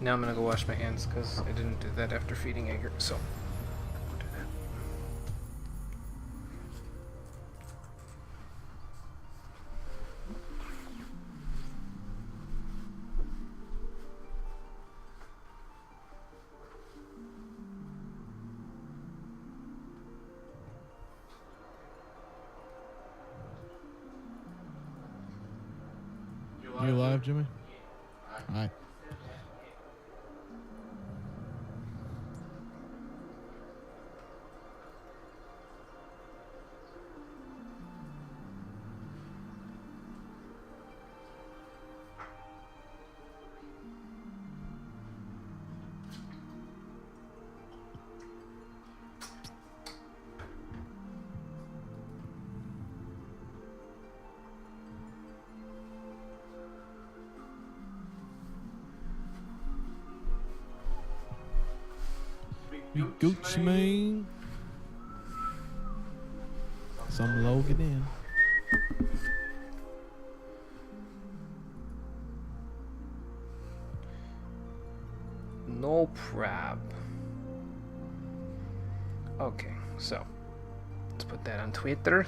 Now I'm gonna go wash my hands because I didn't do that after feeding Ager. So. You live, Jimmy? Hi. Gucci Mane. Some Logan in. No prob. Okay, so let's put that on Twitter.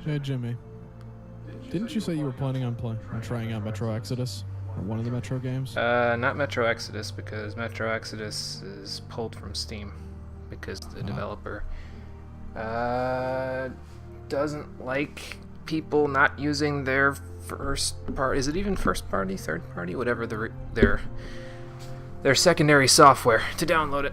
Hey, Jimmy. Didn't you say you were planning on trying out Metro Exodus? Or one of the Metro games? Not Metro Exodus, because Metro Exodus is pulled from Steam because the developer doesn't like people not using their first part. Is it even first party, third party, whatever their secondary software to download it.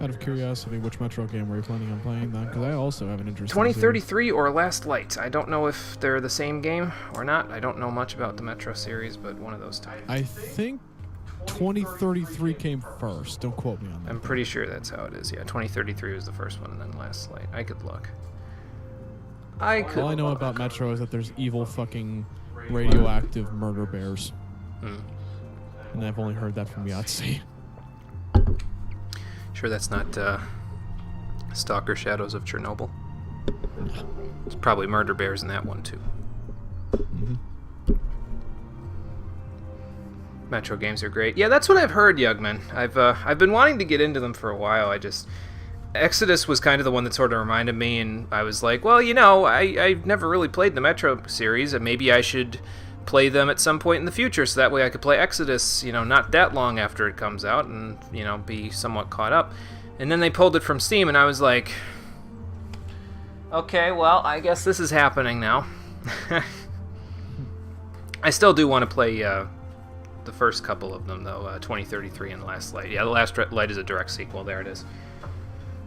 Out of curiosity, which Metro game were you planning on playing then? Because I also have an interest. 2033 or Last Light. I don't know if they're the same game or not. I don't know much about the Metro series, but one of those types. I think 2033 came first. Don't quote me on that. I'm pretty sure that's how it is. Yeah, 2033 was the first one, and then Last Light. I could look. All I know about Metro is that there's evil fucking radioactive murder bears. And I've only heard that from Yahtzee. Sure that's not Stalker Shadows of Chernobyl? There's probably murder bears in that one, too. Metro games are great. Yeah, that's what I've heard, Yugman. I've been wanting to get into them for a while. Exodus was kind of the one that sort of reminded me, and I was like, well, you know, I've never really played the Metro series, and maybe I should play them at some point in the future, so that way I could play Exodus, you know, not that long after it comes out, and, you know, be somewhat caught up. And then they pulled it from Steam, and I was like, okay, well, I guess this is happening now. I still do want to play the first couple of them, though, 2033 and Last Light. Yeah, the Last Light is a direct sequel. There it is.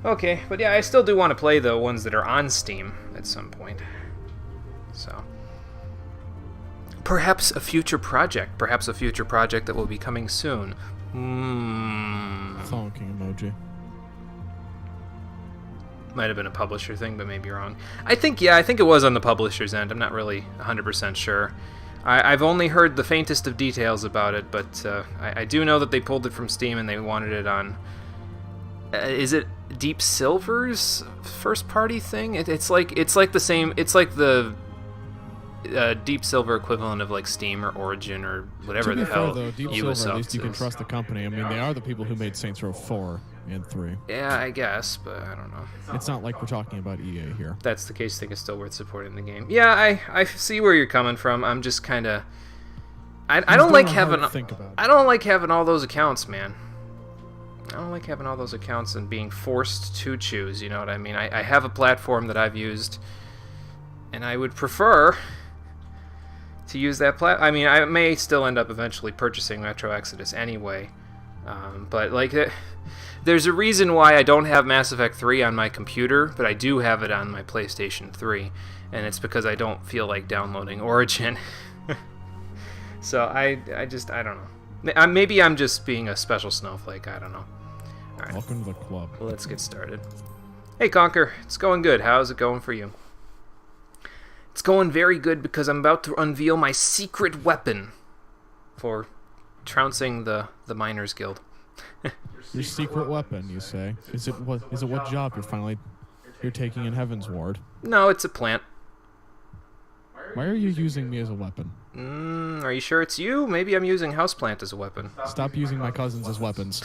Okay, but yeah, I still do want to play the ones that are on Steam at some point. So perhaps a future project that will be coming soon. Thonking emoji. Might have been a publisher thing, but maybe wrong. I think it was on the publisher's end. I'm not really 100% sure. I've only heard the faintest of details about it, but I do know that they pulled it from Steam and they wanted it on. Is it Deep Silver's first party thing? It's like the same. It's like the Deep Silver equivalent of like Steam or Origin or whatever the hell. Though, Deep Silver, at least you can trust the company. I mean, they are the people who made Saints Row 4 and 3. Yeah, I guess, but I don't know. It's not like we're talking about EA here. If that's the case, I think it's still worth supporting the game. Yeah, I see where you're coming from. I'm just kind of I don't like having all those accounts, man. I don't like having all those accounts and being forced to choose, you know what I mean? I have a platform that I've used, and I would prefer to use that I mean, I may still end up eventually purchasing Metro Exodus anyway, but like, there's a reason why I don't have Mass Effect 3 on my computer, but I do have it on my PlayStation 3, and it's because I don't feel like downloading Origin. So I don't know. Maybe I'm just being a special snowflake, I don't know. All right. Welcome to the club. Well, let's get started. Hey, Conker. It's going good. How's it going for you? It's going very good because I'm about to unveil my secret weapon for trouncing the Miners Guild. Your secret weapon, you say? Is it what job you're taking in Heaven's Ward? No, it's a plant. Why are you using me as a weapon? Are you sure it's you? Maybe I'm using Houseplant as a weapon. Stop using my cousins as weapons.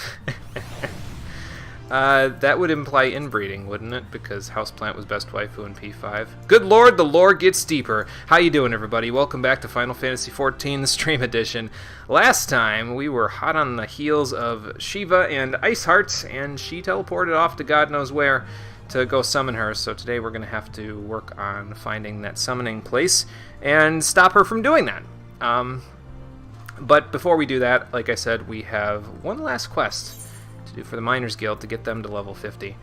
That would imply inbreeding, wouldn't it? Because Houseplant was best waifu in P5. Good lord, the lore gets deeper. How you doing, everybody? Welcome back to Final Fantasy XIV, the Stream Edition. Last time, we were hot on the heels of Shiva and Iceheart, and she teleported off to God knows where to go summon her. So today we're going to have to work on finding that summoning place and stop her from doing that. But before we do that, like I said, we have one last quest to do for the Miners Guild to get them to level 50.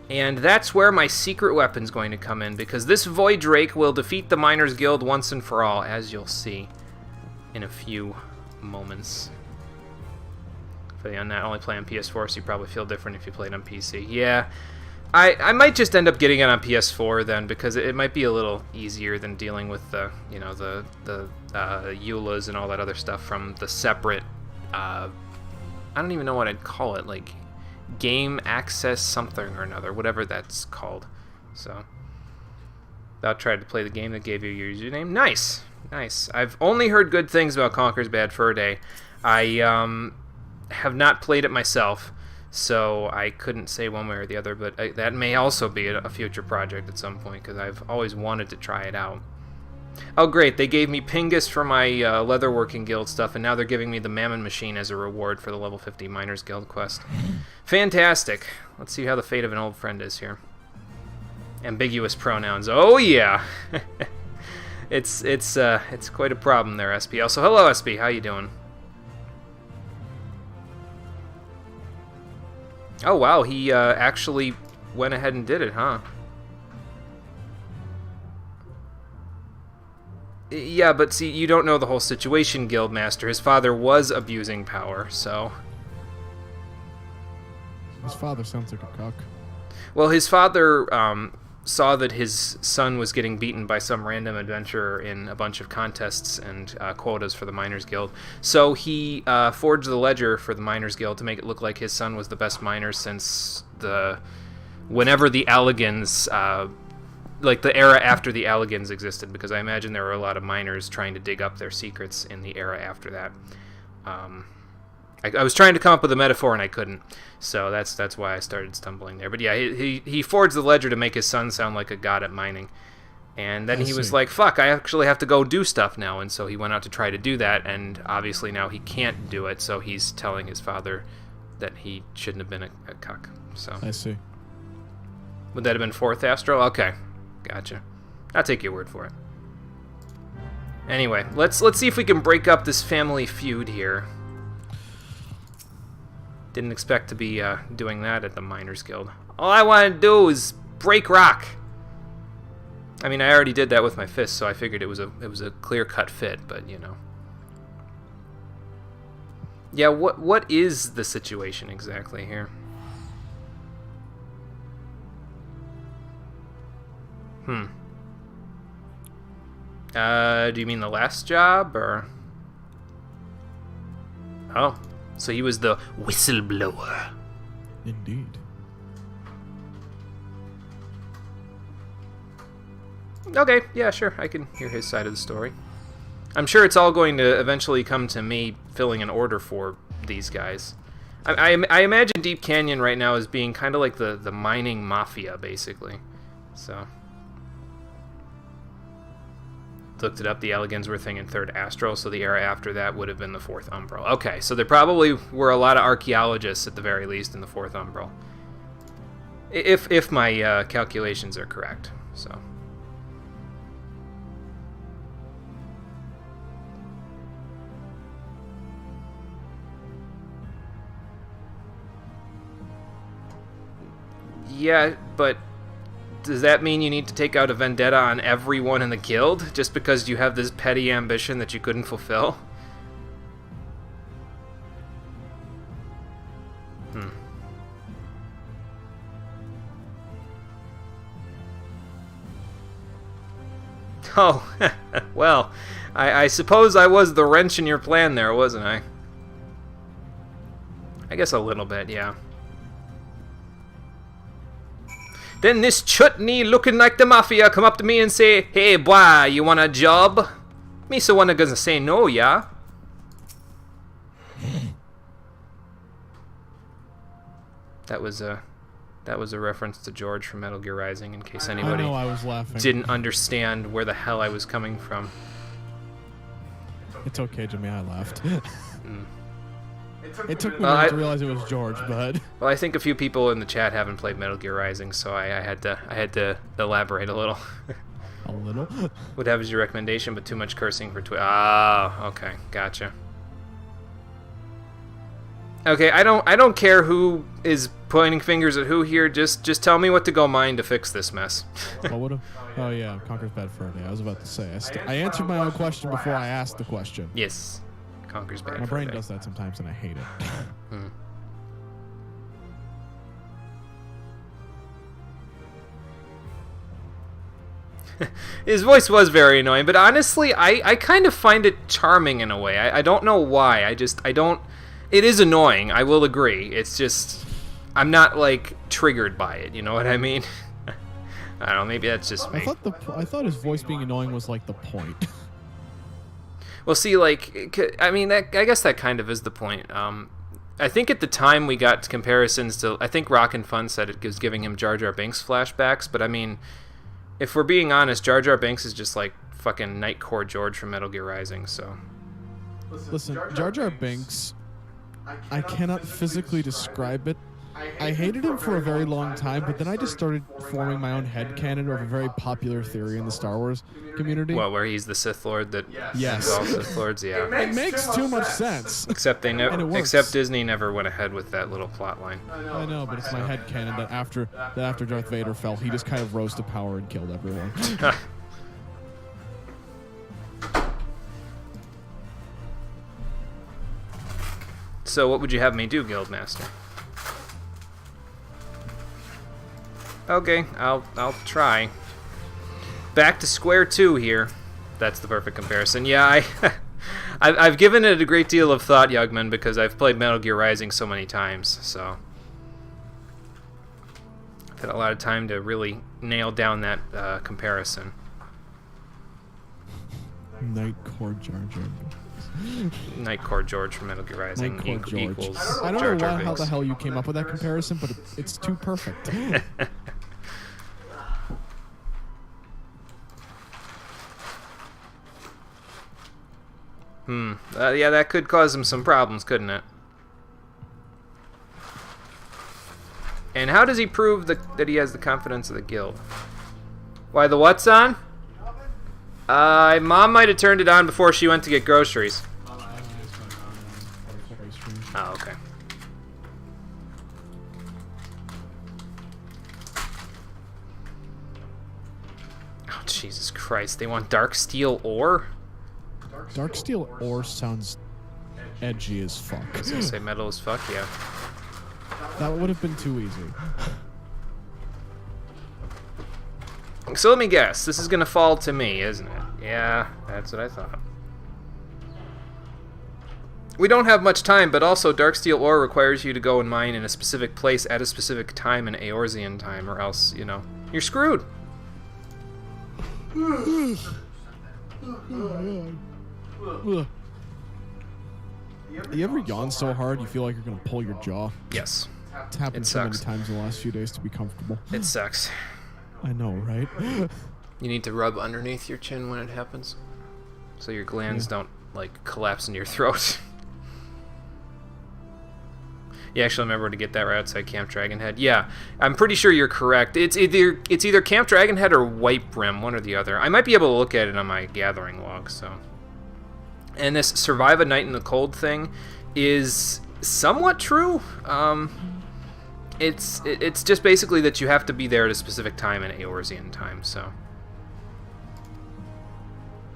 And that's where my secret weapon's going to come in, because this Void Drake will defeat the Miners Guild once and for all, as you'll see in a few moments. For you on that, only play on PS4, so you probably feel different if you played on PC. Yeah, I might just end up getting it on PS4 then, because it might be a little easier than dealing with the, you know, the EULAs and all that other stuff from the separate, I don't even know what I'd call it, like game access something or another, whatever that's called. So I'll try to play the game that gave you your username. Nice, nice. I've only heard good things about Conker's Bad Fur Day. I have not played it myself, so I couldn't say one way or the other, but that may also be a future project at some point, because I've always wanted to try it out. Oh great, they gave me Pingus for my Leatherworking Guild stuff, and now they're giving me the Mammon Machine as a reward for the level 50 Miners Guild quest. Fantastic. Let's see how the fate of an old friend is here. Ambiguous pronouns. Oh yeah! It's quite a problem there, SP. Also, hello SP, how you doing? Oh wow, he actually went ahead and did it, huh? Yeah, but see, you don't know the whole situation, Guildmaster. His father was abusing power, so... His father sounds like a cuck. Well, his father saw that his son was getting beaten by some random adventurer in a bunch of contests and quotas for the Miners Guild. So he forged the ledger for the Miners Guild to make it look like his son was the best miner since whenever the Alligans... like the era after the Alligans existed, because I imagine there were a lot of miners trying to dig up their secrets in the era after that. I was trying to come up with a metaphor and I couldn't, so that's why I started stumbling there. But yeah, he forged the ledger to make his son sound like a god at mining, and then he was like, "Fuck, I actually have to go do stuff now," and so he went out to try to do that, and obviously now he can't do it, so he's telling his father that he shouldn't have been a cuck. So I see. Would that have been 4th Astro? Okay. Gotcha. I'll take your word for it. Anyway, let's see if we can break up this family feud here. Didn't expect to be doing that at the Miners Guild. All I want to do is break rock. I mean, I already did that with my fist, so I figured it was a clear-cut fit, but you know. Yeah, what is the situation exactly here? Do you mean the last job, or? Oh, so he was the whistleblower. Indeed. Okay, yeah, sure, I can hear his side of the story. I'm sure it's all going to eventually come to me filling an order for these guys. I imagine Deep Canyon right now as being kind of like the mining mafia, basically. So... looked it up, the Alligans were a thing in 3rd Astral, so the era after that would have been the 4th Umbral. Okay, so there probably were a lot of archaeologists at the very least in the 4th Umbral. If my calculations are correct, so... Yeah, but... does that mean you need to take out a vendetta on everyone in the guild just because you have this petty ambition that you couldn't fulfill? Oh, well, I suppose I was the wrench in your plan there, wasn't I? I guess a little bit, yeah. Then this chutney looking like the mafia come up to me and say, "Hey, boy, you want a job?" Me so one gonna say no, yeah. That was a reference to George from Metal Gear Rising, in case anybody I was laughing. didn't understand where the hell I was coming from. It's okay, Jimmy. I laughed. It took me a minute to realize it was George, but well, I think a few people in the chat haven't played Metal Gear Rising, so I had to elaborate a little. A little. Would have as your recommendation, but too much cursing for Ah, okay, gotcha. Okay, I don't care who is pointing fingers at who here. Just tell me what to go mine to fix this mess. What would have? Oh yeah, Conker's Bad Fur Day. I was about to say. I answered my own question before I asked the question. Yes, Conker's Bad Fur Day. My brain does that sometimes, and I hate it. His voice was very annoying, but honestly, I kind of find it charming in a way. I don't know why. I don't. It is annoying, I will agree. It's just, I'm not, like, triggered by it, you know what I mean? I don't know, maybe that's just me. I thought his voice being annoying was, like, the point. Well, see, like, I mean, I guess that kind of is the point. I think at the time we got comparisons to, I think Rockin' Fun said it was giving him Jar Jar Binks flashbacks, but I mean, if we're being honest, Jar Jar Binks is just like fucking Nightcore George from Metal Gear Rising, so. Listen, Jar Jar Binks, I cannot physically describe it. I hated him for a very long time, but then I just started forming my own headcanon of a very popular theory in the Star Wars community. Well, where he's the Sith Lord that yes. all Sith Lords, yeah. It makes too much sense. Except Disney never went ahead with that little plot line. I know, but it's my headcanon that after Darth Vader fell, he just kind of rose to power and killed everyone. So what would you have me do, Guildmaster? Okay, I'll try. Back to square two here. That's the perfect comparison. Yeah, I've given it a great deal of thought, Yugman, because I've played Metal Gear Rising so many times, so I've had a lot of time to really nail down that comparison. Nightcore Jar Jar. Nightcore George from Metal Gear Rising equals I don't Jar know Jar how Binks. the hell you came up with that comparison, but it's too perfect. Yeah, that could cause him some problems, couldn't it? And how does he prove that he has the confidence of the guild? Why, the what's on? Mom might have turned it on before she went to get groceries. Oh, okay. Oh, Jesus Christ. They want dark steel ore? Dark steel ore sounds edgy as fuck. I was gonna say metal as fuck, yeah. That would have been too easy. So let me guess. This is gonna fall to me, isn't it? Yeah, that's what I thought. We don't have much time, but also dark steel ore requires you to go and mine in a specific place at a specific time in Eorzean time, or else, you know, you're screwed. You ever yawn so hard you feel like you're gonna pull your jaw? Yes. It's happened so many times in the last few days to be comfortable. It sucks. I know, right? You need to rub underneath your chin when it happens, so your glands don't, like, collapse in your throat. You actually remember to get that right outside Camp Dragonhead? Yeah, I'm pretty sure you're correct. It's either Camp Dragonhead or White Brim, one or the other. I might be able to look at it on my gathering log, so. And this survive a night in the cold thing is somewhat true. It's just basically that you have to be there at a specific time in Eorzean time, so.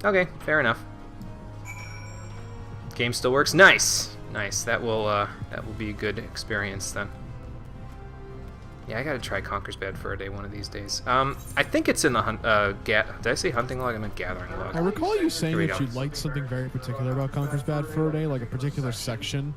Okay, fair enough. Game still works. Nice. Nice. That will be a good experience then. Yeah, I gotta try Conker's Bad Fur Day one of these days. I think it's in the did I say hunting log? I meant gathering log. I recall you saying that you liked something very particular about Conker's Bad Fur Day, like a particular section.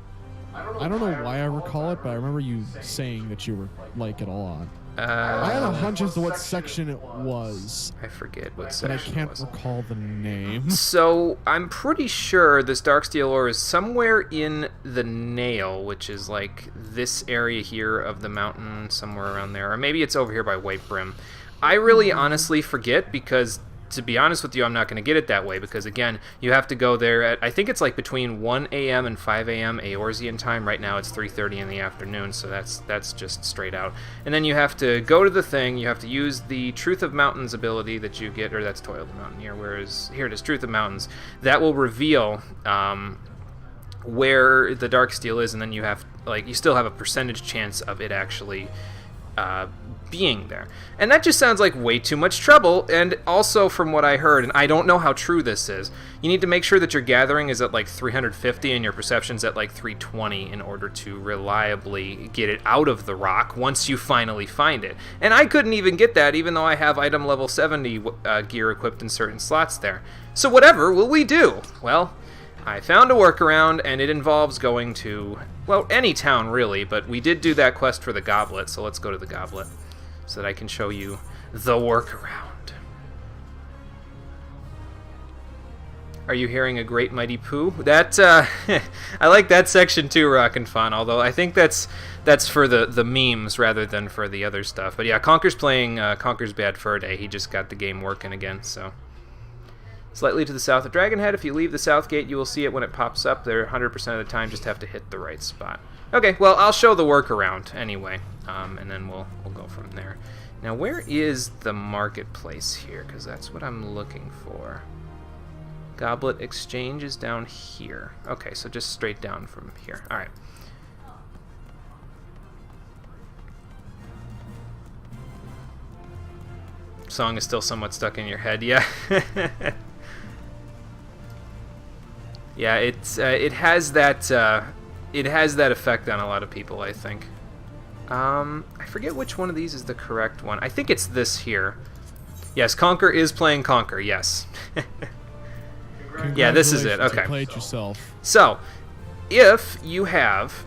I don't know why I recall it, but I remember you saying that you were like it all on. I had a hunch as to what section it was. I forget what But I section it can't was. recall the name. So I'm pretty sure this Darksteel ore is somewhere in the Nail, which is like this area here of the mountain, somewhere around there. Or maybe it's over here by White Brim. I really honestly forget because, to be honest with you, I'm not going to get it that way because, again, you have to go there at, I think it's like between 1 a.m. and 5 a.m. Eorzean time. Right now it's 3:30 in the afternoon, so that's just straight out. And then you have to go to the thing, you have to use the Truth of Mountains ability that you get, or that's Toil of the Mountaineer, whereas here it is, Truth of Mountains. That will reveal where the Darksteel is, and then you have, like, you still have a percentage chance of it actually being there. And that just sounds like way too much trouble. And also, from what I heard, and I don't know how true this is, you need to make sure that your gathering is at like 350 and your perception's at like 320 in order to reliably get it out of the rock once you finally find it. And I couldn't even get that even though I have item level 70 gear equipped in certain slots there. So whatever will we do? Well, I found a workaround, and it involves going to, well, any town really, but we did do that quest for the Goblet, so let's go to the Goblet so that I can show you the workaround. Are you hearing a great mighty poo? That, I like that section too, Rockin' Fun, although I think that's for the memes rather than for the other stuff. But yeah, Conker's playing Conker's Bad Fur Day. He just got the game working again, so. Slightly to the south of Dragonhead. If you leave the south gate, you will see it when it pops up. There 100% of the time, just have to hit the right spot. Okay, well, I'll show the workaround anyway, and then we'll go from there. Now, where is the marketplace here? Because that's what I'm looking for. Goblet Exchange is down here. Okay, so just straight down from here. All right. Song is still somewhat stuck in your head, yeah. Yeah, it has that effect on a lot of people, I think. I forget which one of these is the correct one. I think it's this here. Yes, Conker is playing Conker. Yes. Yeah, this is it. Okay. You played yourself. So, if you have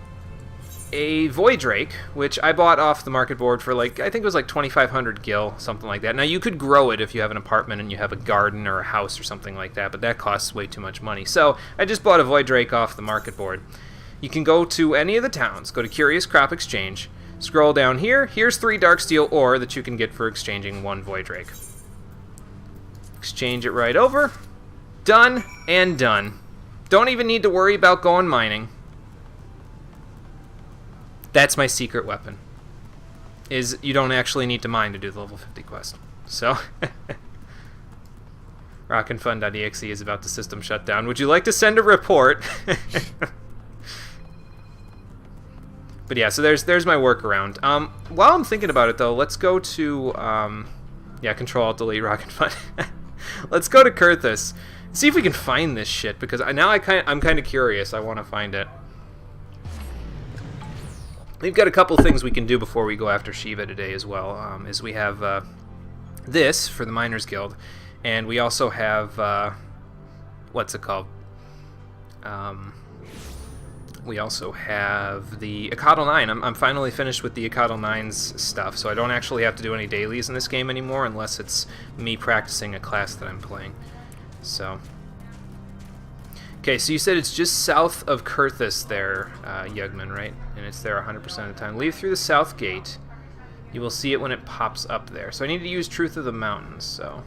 a Voidrake, which I bought off the market board for like, I think it was like 2,500 gil, something like that. Now you could grow it if you have an apartment and you have a garden or a house or something like that, but that costs way too much money. So I just bought a Voidrake off the market board. You can go to any of the towns, go to Curious Crop Exchange, scroll down here, here's 3 Darksteel ore that you can get for exchanging 1 Voidrake. Exchange it right over. Done and done. Don't even need to worry about going mining. That's my secret weapon, is you don't actually need to mine to do the level 50 quest. So, rockinfun.exe is about to system shut down. Would you like to send a report? But yeah, so there's my workaround. While I'm thinking about it, though, let's go to, yeah, Control-Alt-Delete rockinfun. Let's go to Kurthus. See if we can find this shit, because I'm kind of curious. I want to find it. We've got a couple things we can do before we go after Shiva today as well. Is we have this for the Miners Guild, and we also have what's it called? We also have the Akadal 9. I'm finally finished with the Akadal 9's stuff, so I don't actually have to do any dailies in this game anymore unless it's me practicing a class that I'm playing. So. Okay, so you said it's just south of Kurthus there, Yugman, right? And it's there 100% of the time. Leave through the south gate. You will see it when it pops up there. So I need to use Truth of the Mountains, so.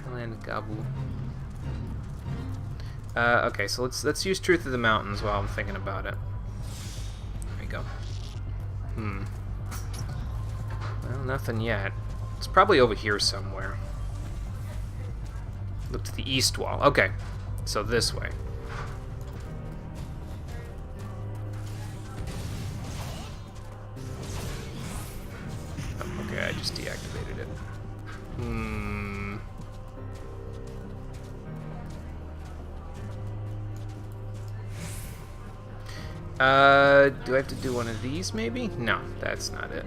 Highland Gabu. Okay, so let's use Truth of the Mountains while I'm thinking about it. There we go. Well, nothing yet. It's probably over here somewhere. Look to the east wall. Okay, so this way. Oh, okay, I just deactivated it. Do I have to do one of these, maybe? No, that's not it.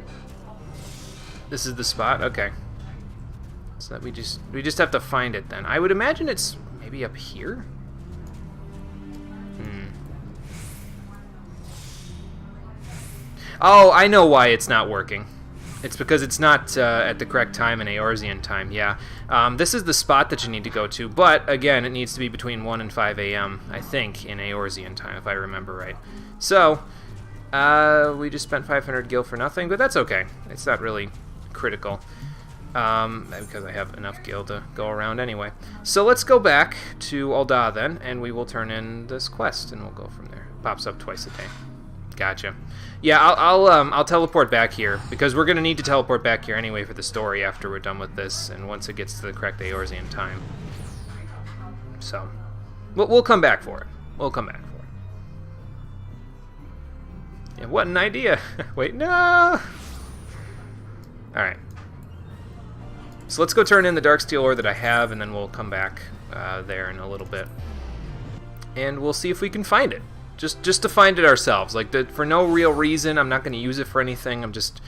This is the spot? Okay. So that we just have to find it then. I would imagine it's maybe up here? Oh, I know why it's not working. It's because it's not at the correct time in Eorzean time, yeah. This is the spot that you need to go to, but, again, it needs to be between 1 and 5 a.m., I think, in Eorzean time, if I remember right. So, we just spent 500 gil for nothing, but that's okay. It's not really critical, because I have enough gil to go around anyway. So let's go back to Ul'dah, then, and we will turn in this quest, and we'll go from there. It pops up twice a day. Gotcha. Yeah, I'll teleport back here, because we're going to need to teleport back here anyway for the story after we're done with this, and once it gets to the correct Eorzean time. So, we'll come back for it. We'll come back for it. Yeah, what an idea! Wait, no! Alright. So let's go turn in the Darksteel ore that I have, and then we'll come back there in a little bit. And we'll see if we can find it. Just to find it ourselves, like for no real reason. I'm not going to use it for anything. I'm just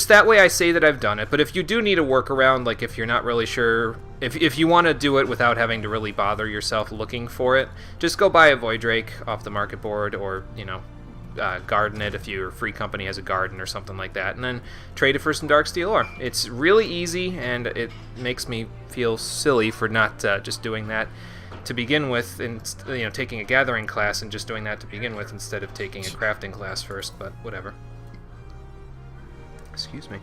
that way I say that I've done it. But if you do need a workaround, like if you're not really sure, if you want to do it without having to really bother yourself looking for it, just go buy a Void Drake off the market board, or garden it if your free company has a garden or something like that, and then trade it for some Darksteel ore. It's really easy, and it makes me feel silly for not just doing that to begin with, and taking a gathering class and just doing that to begin with instead of taking a crafting class first, but whatever. Excuse me.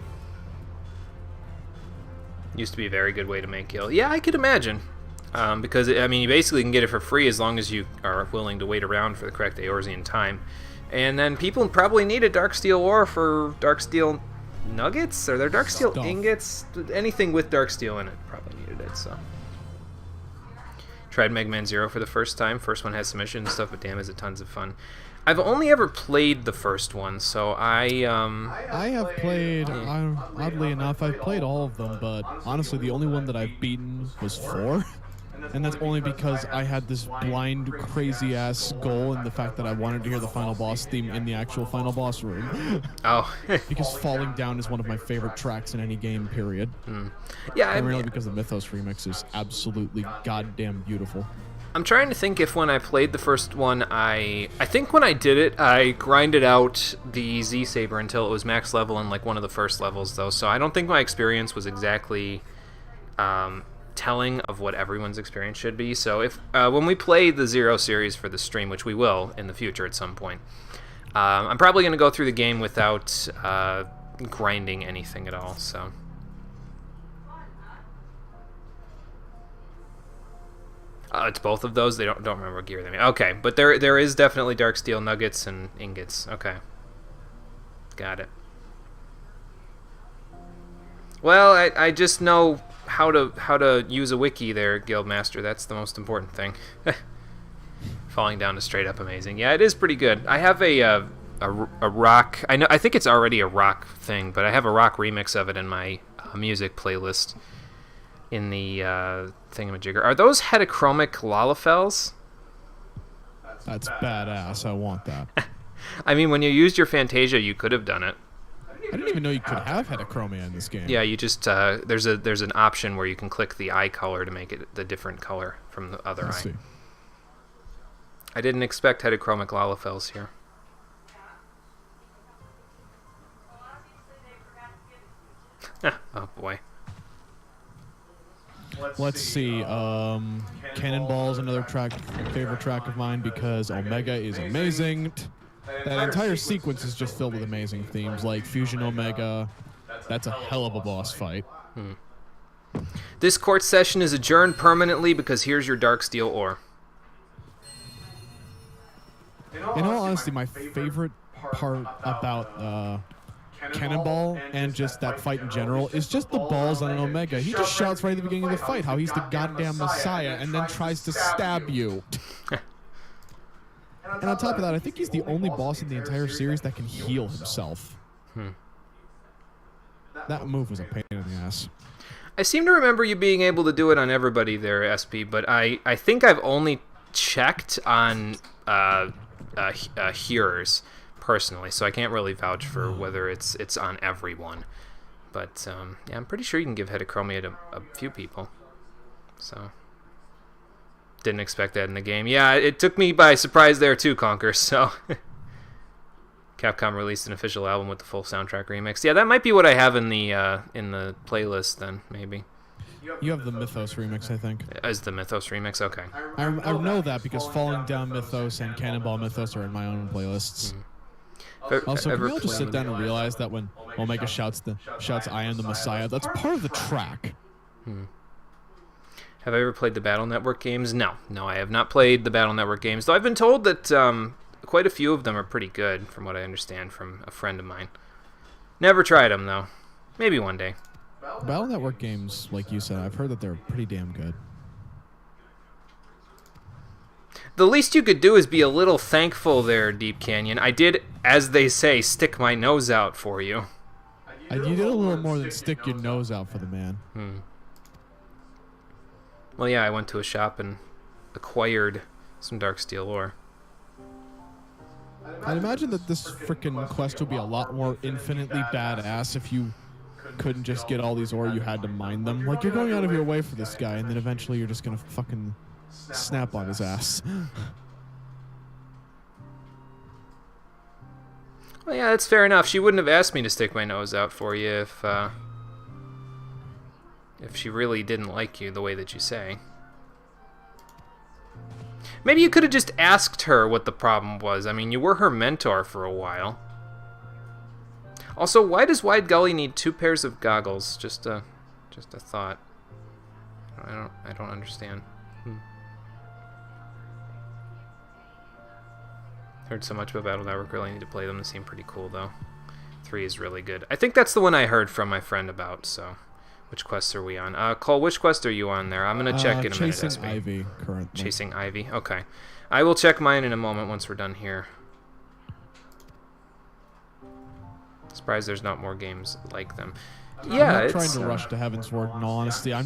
Used to be a very good way to make gil. Yeah, I could imagine. Because, I mean, you basically can get it for free as long as you are willing to wait around for the correct Eorzean time. And then people probably needed Darksteel ore for Darksteel nuggets? Or their Darksteel ingots? Anything with Darksteel in it probably needed it, so... Tried Mega Man Zero for the first time. First one has some missions and stuff, but damn, is it tons of fun. I've only ever played the first one, so I have played, oddly enough, I've played all of them, but honestly, the only one that I've beaten was 4. And that's only because I had this blind, crazy-ass goal in the fact that I wanted to hear the final boss theme in the actual final boss room. Oh. Because Falling Down is one of my favorite tracks in any game, period. Yeah, primarily because the Mythos remix is absolutely goddamn beautiful. I'm trying to think if when I played the first one, I think when I did it, I grinded out the Z-Saber until it was max level in like one of the first levels, though. So I don't think my experience was exactly... telling of what everyone's experience should be. So if when we play the Zero series for the stream, which we will in the future at some point, I'm probably going to go through the game without grinding anything at all. So it's both of those. They don't remember what gear they mean. Okay, but there is definitely Darksteel nuggets and ingots. Okay, got it. Well, I just know how to use a wiki there, Guildmaster. That's the most important thing. Falling Down is straight up amazing. Yeah, it is pretty good. I have a rock. I think it's already a rock thing, but I have a rock remix of it in my music playlist in the thingamajigger. Are those heterochromic Lalafels? That's badass. I want that. I mean, when you used your Fantasia, you could have done it. I didn't even know you could have heterochromia in this game. Yeah, you just there's an option where you can click the eye color to make it the different color from the other eye. See. I didn't expect heterochromic Lalafels here. Oh boy. Let's see. Cannonball is another favorite track of mine because Omega is amazing. That entire sequence is just filled with amazing themes, like Fusion Omega. That's a hell of a boss fight. This court session is adjourned permanently because here's your Darksteel ore. In all honesty, my favorite part about Cannonball and just that fight in general is just the balls on Omega. He just shouts right at the beginning of the fight how he's the goddamn Messiah and then tries to stab you. And on top of that, I think he's the only boss in the entire series that can heal himself. That move was a pain in the ass. I seem to remember you being able to do it on everybody there, SP, but I think I've only checked on hearers personally, so I can't really vouch for whether it's on everyone. But yeah, I'm pretty sure you can give heterochromia to a few people. So... didn't expect that in the game. Yeah, it took me by surprise there too, Conker, so... Capcom released an official album with the full soundtrack remix. Yeah, that might be what I have in the playlist then, maybe. You have the Mythos remix, I think. As the Mythos remix? Okay. I know that because Falling Down Mythos and Cannonball Mythos are in my own playlists. Also, can we all just sit down and realize that when Omega shouts "I am the Messiah," that's part of the track. Have I ever played the Battle Network games? No, I have not played the Battle Network games, though I've been told that quite a few of them are pretty good, from what I understand from a friend of mine. Never tried them, though. Maybe one day. Battle Network games, like you said, I've heard that they're pretty damn good. The least you could do is be a little thankful there, Deep Canyon. I did, as they say, stick my nose out for you. You did a little more than stick your nose out for the man. Well, yeah, I went to a shop and acquired some Darksteel ore. I'd imagine that this frickin' quest would be a lot more infinitely badass if you couldn't just get all these ore, you had to mine them. Like, you're going out of your way for this guy, and then eventually you're just gonna fucking snap on his ass. Well, yeah, that's fair enough. She wouldn't have asked me to stick my nose out for you if she really didn't like you the way that you say. Maybe you could have just asked her what the problem was. I mean, you were her mentor for a while. Also, why does Wide Gully need 2 pairs of goggles? Just a thought. I don't understand. Heard so much about Battle Network. Really need to play them. They seem pretty cool, though. 3 is really good. I think that's the one I heard from my friend about, so... Which quests are we on? Cole, which quest are you on there? I'm going to check in a minute. Chasing Ivy, currently. Chasing Ivy? Okay. I will check mine in a moment once we're done here. Surprised there's not more games like them. Yeah, I'm not trying to rush to Heaven's Word, in all honesty. I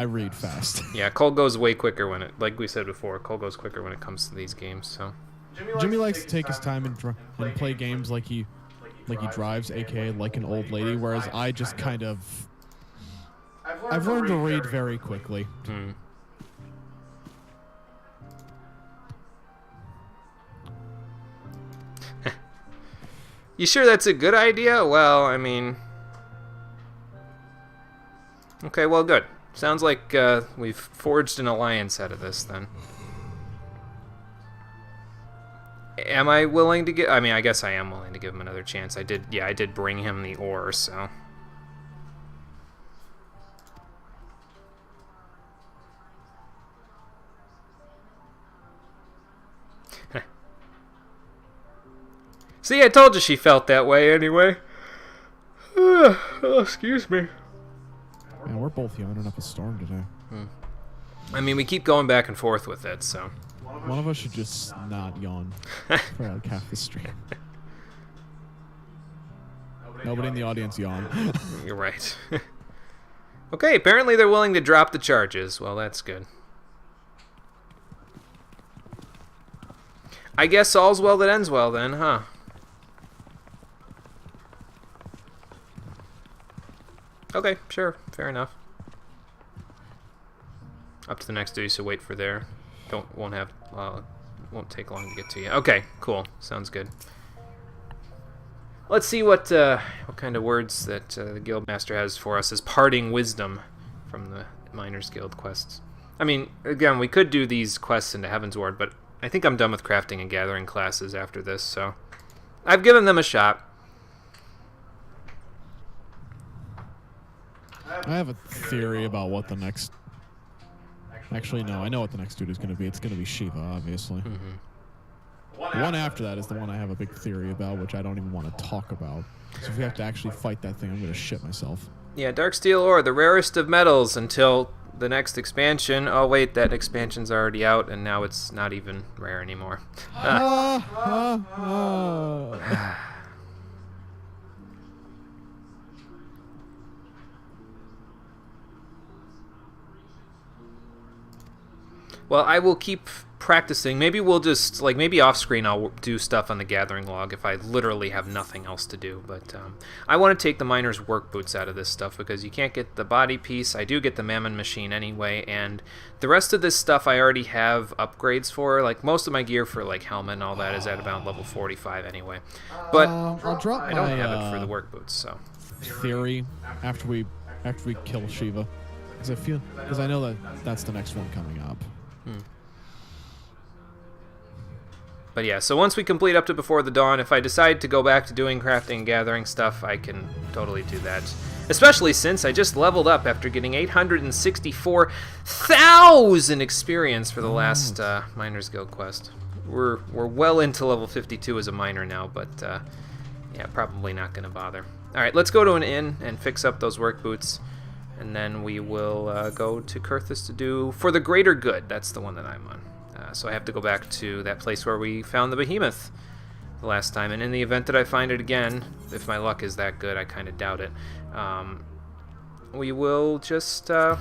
read fast. Yeah, Cole goes way quicker when it... Like we said before, Cole goes quicker when it comes to these games, so... Jimmy likes to take his time and play games like he drives, aka like an old lady, whereas I just kind of... I've learned to read very quickly. You sure that's a good idea? Well, I mean... Okay, well, good. Sounds like we've forged an alliance out of this, then. Am I willing to give... I mean, I guess I am willing to give him another chance. I did bring him the ore, so... See, I told you she felt that way anyway. Oh, excuse me. Man, we're both yawning up a storm today. I mean, we keep going back and forth with it, so... One of us should just not yawn for like half the stream. Nobody in the audience yawn. You're right. Okay, apparently they're willing to drop the charges. Well, that's good. I guess all's well that ends well then, huh? Okay, sure. Fair enough. Up to the next duty, so wait for there. Won't take long to get to you. Okay, cool. Sounds good. Let's see what kind of words that the Guildmaster has for us as parting wisdom from the Miners Guild quests. I mean, again, we could do these quests into Heaven's Ward, but I think I'm done with crafting and gathering classes after this, so I've given them a shot. I have a theory about what the next... Actually, no, I know what the next dude is going to be. It's going to be Shiva, obviously. The one after that is the one I have a big theory about, which I don't even want to talk about. So if we have to actually fight that thing, I'm going to shit myself. Yeah, Darksteel ore, the rarest of metals until the next expansion. Oh, wait, that expansion's already out, and now it's not even rare anymore. Well, I will keep practicing. Maybe we'll just, like, maybe off screen I'll do stuff on the gathering log if I literally have nothing else to do. But I want to take the miner's work boots out of this stuff because you can't get the body piece. I do get the mammon machine anyway, and the rest of this stuff I already have upgrades for. Like, most of my gear for, like, helmet and all that is at about level 45 anyway. But I'll drop I don't have it for the work boots, so. Theory after we kill Shiva, because I know that's the next one coming up. But yeah, so once we complete up to Before the Dawn, if I decide to go back to doing crafting and gathering stuff, I can totally do that. Especially since I just leveled up after getting 864,000 experience for the last Miners Guild quest. We're well into level 52 as a miner now, but yeah, probably not going to bother. Alright, let's go to an inn and fix up those work boots, and then we will go to Kurthus to do For the Greater Good. That's the one that I'm on. So I have to go back to that place where we found the behemoth the last time, and in the event that I find it again, if my luck is that good, I kind of doubt it, we will just, I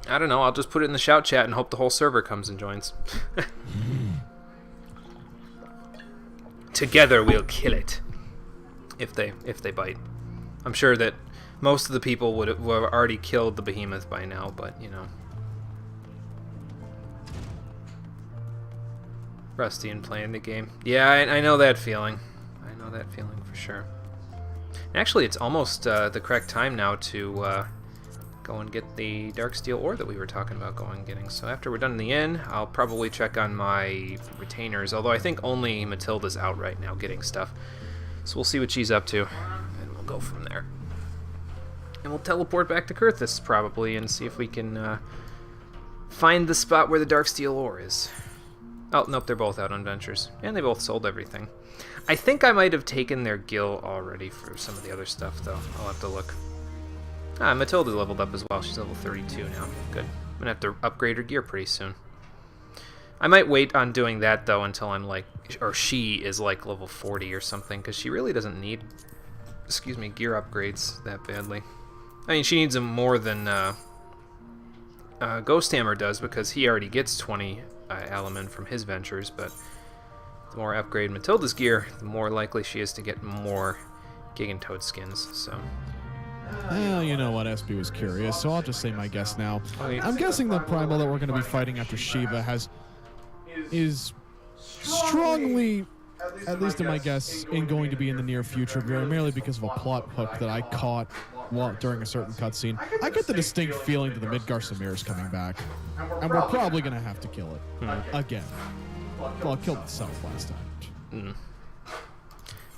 don't know, I'll just put it in the shout chat and hope the whole server comes and joins. Together we'll kill it. If they bite. I'm sure that most of the people would have already killed the behemoth by now, but, you know. Rusty and playing the game. Yeah, I know that feeling. I know that feeling for sure. Actually, it's almost the correct time now to go and get the dark steel ore that we were talking about going and getting. So after we're done in the inn, I'll probably check on my retainers, although I think only Matilda's out right now getting stuff. So we'll see what she's up to, and we'll go from there. And we'll teleport back to Kurthus, probably, and see if we can find the spot where the dark steel ore is. Oh, nope, they're both out on ventures. And they both sold everything. I think I might have taken their gil already for some of the other stuff, though. I'll have to look. Ah, Matilda leveled up as well. She's level 32 now. Good. I'm going to have to upgrade her gear pretty soon. I might wait on doing that, though, until I'm like... Or she is like level 40 or something, because she really doesn't need... Excuse me, gear upgrades that badly. I mean, she needs them more than Ghost Hammer does, because he already gets 20... Alaman from his ventures, but the more I upgrade Matilda's gear, the more likely she is to get more Gigantoad skins, so... Well, you know what, SB was curious, so I'll just say my guess now. I'm guessing the primal that we're going to be fighting after Shiva is strongly, at least in my guess, going to be in the near future, primarily because of a plot hook that I caught during a certain cutscene. I get the distinct feeling that the Midgar Samir is coming back, and we're probably going to have to kill it again. Well, it killed itself last time.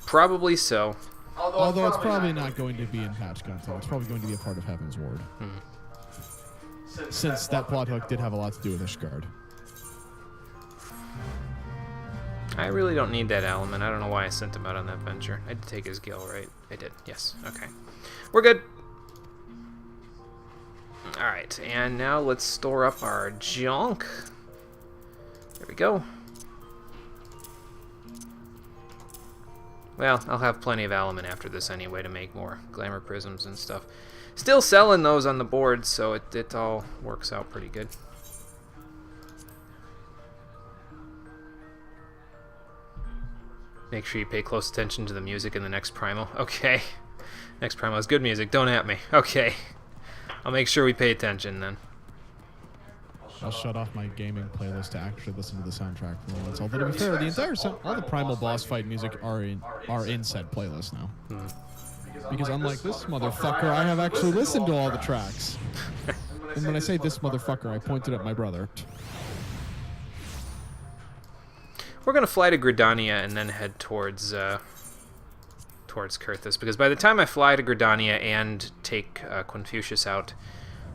Probably so. Although it's probably not going to be in patch content. It's probably going to be a part of Heaven's Ward. Since that plot hook did have a lot to do with Ishgard. I really don't need that Alaman. I don't know why I sent him out on that venture. I did take his gil, right? I did. Yes. Okay. We're good. Alright, and now let's store up our junk. There we go. Well, I'll have plenty of Alaman after this anyway to make more glamour prisms and stuff. Still selling those on the board, so it all works out pretty good. Make sure you pay close attention to the music in the next Primal. Okay. Next Primal is good music. Don't at me. Okay. I'll make sure we pay attention then. I'll shut off my gaming playlist to actually listen to the soundtrack for once. Although to be fair, the entire all the Primal boss fight music are in said playlist now. Because unlike this motherfucker, I have actually listened to all the tracks. And when I say this motherfucker, I pointed at my brother. We're gonna fly to Gridania and then head towards Kurthus, because by the time I fly to Gridania and take Confucius out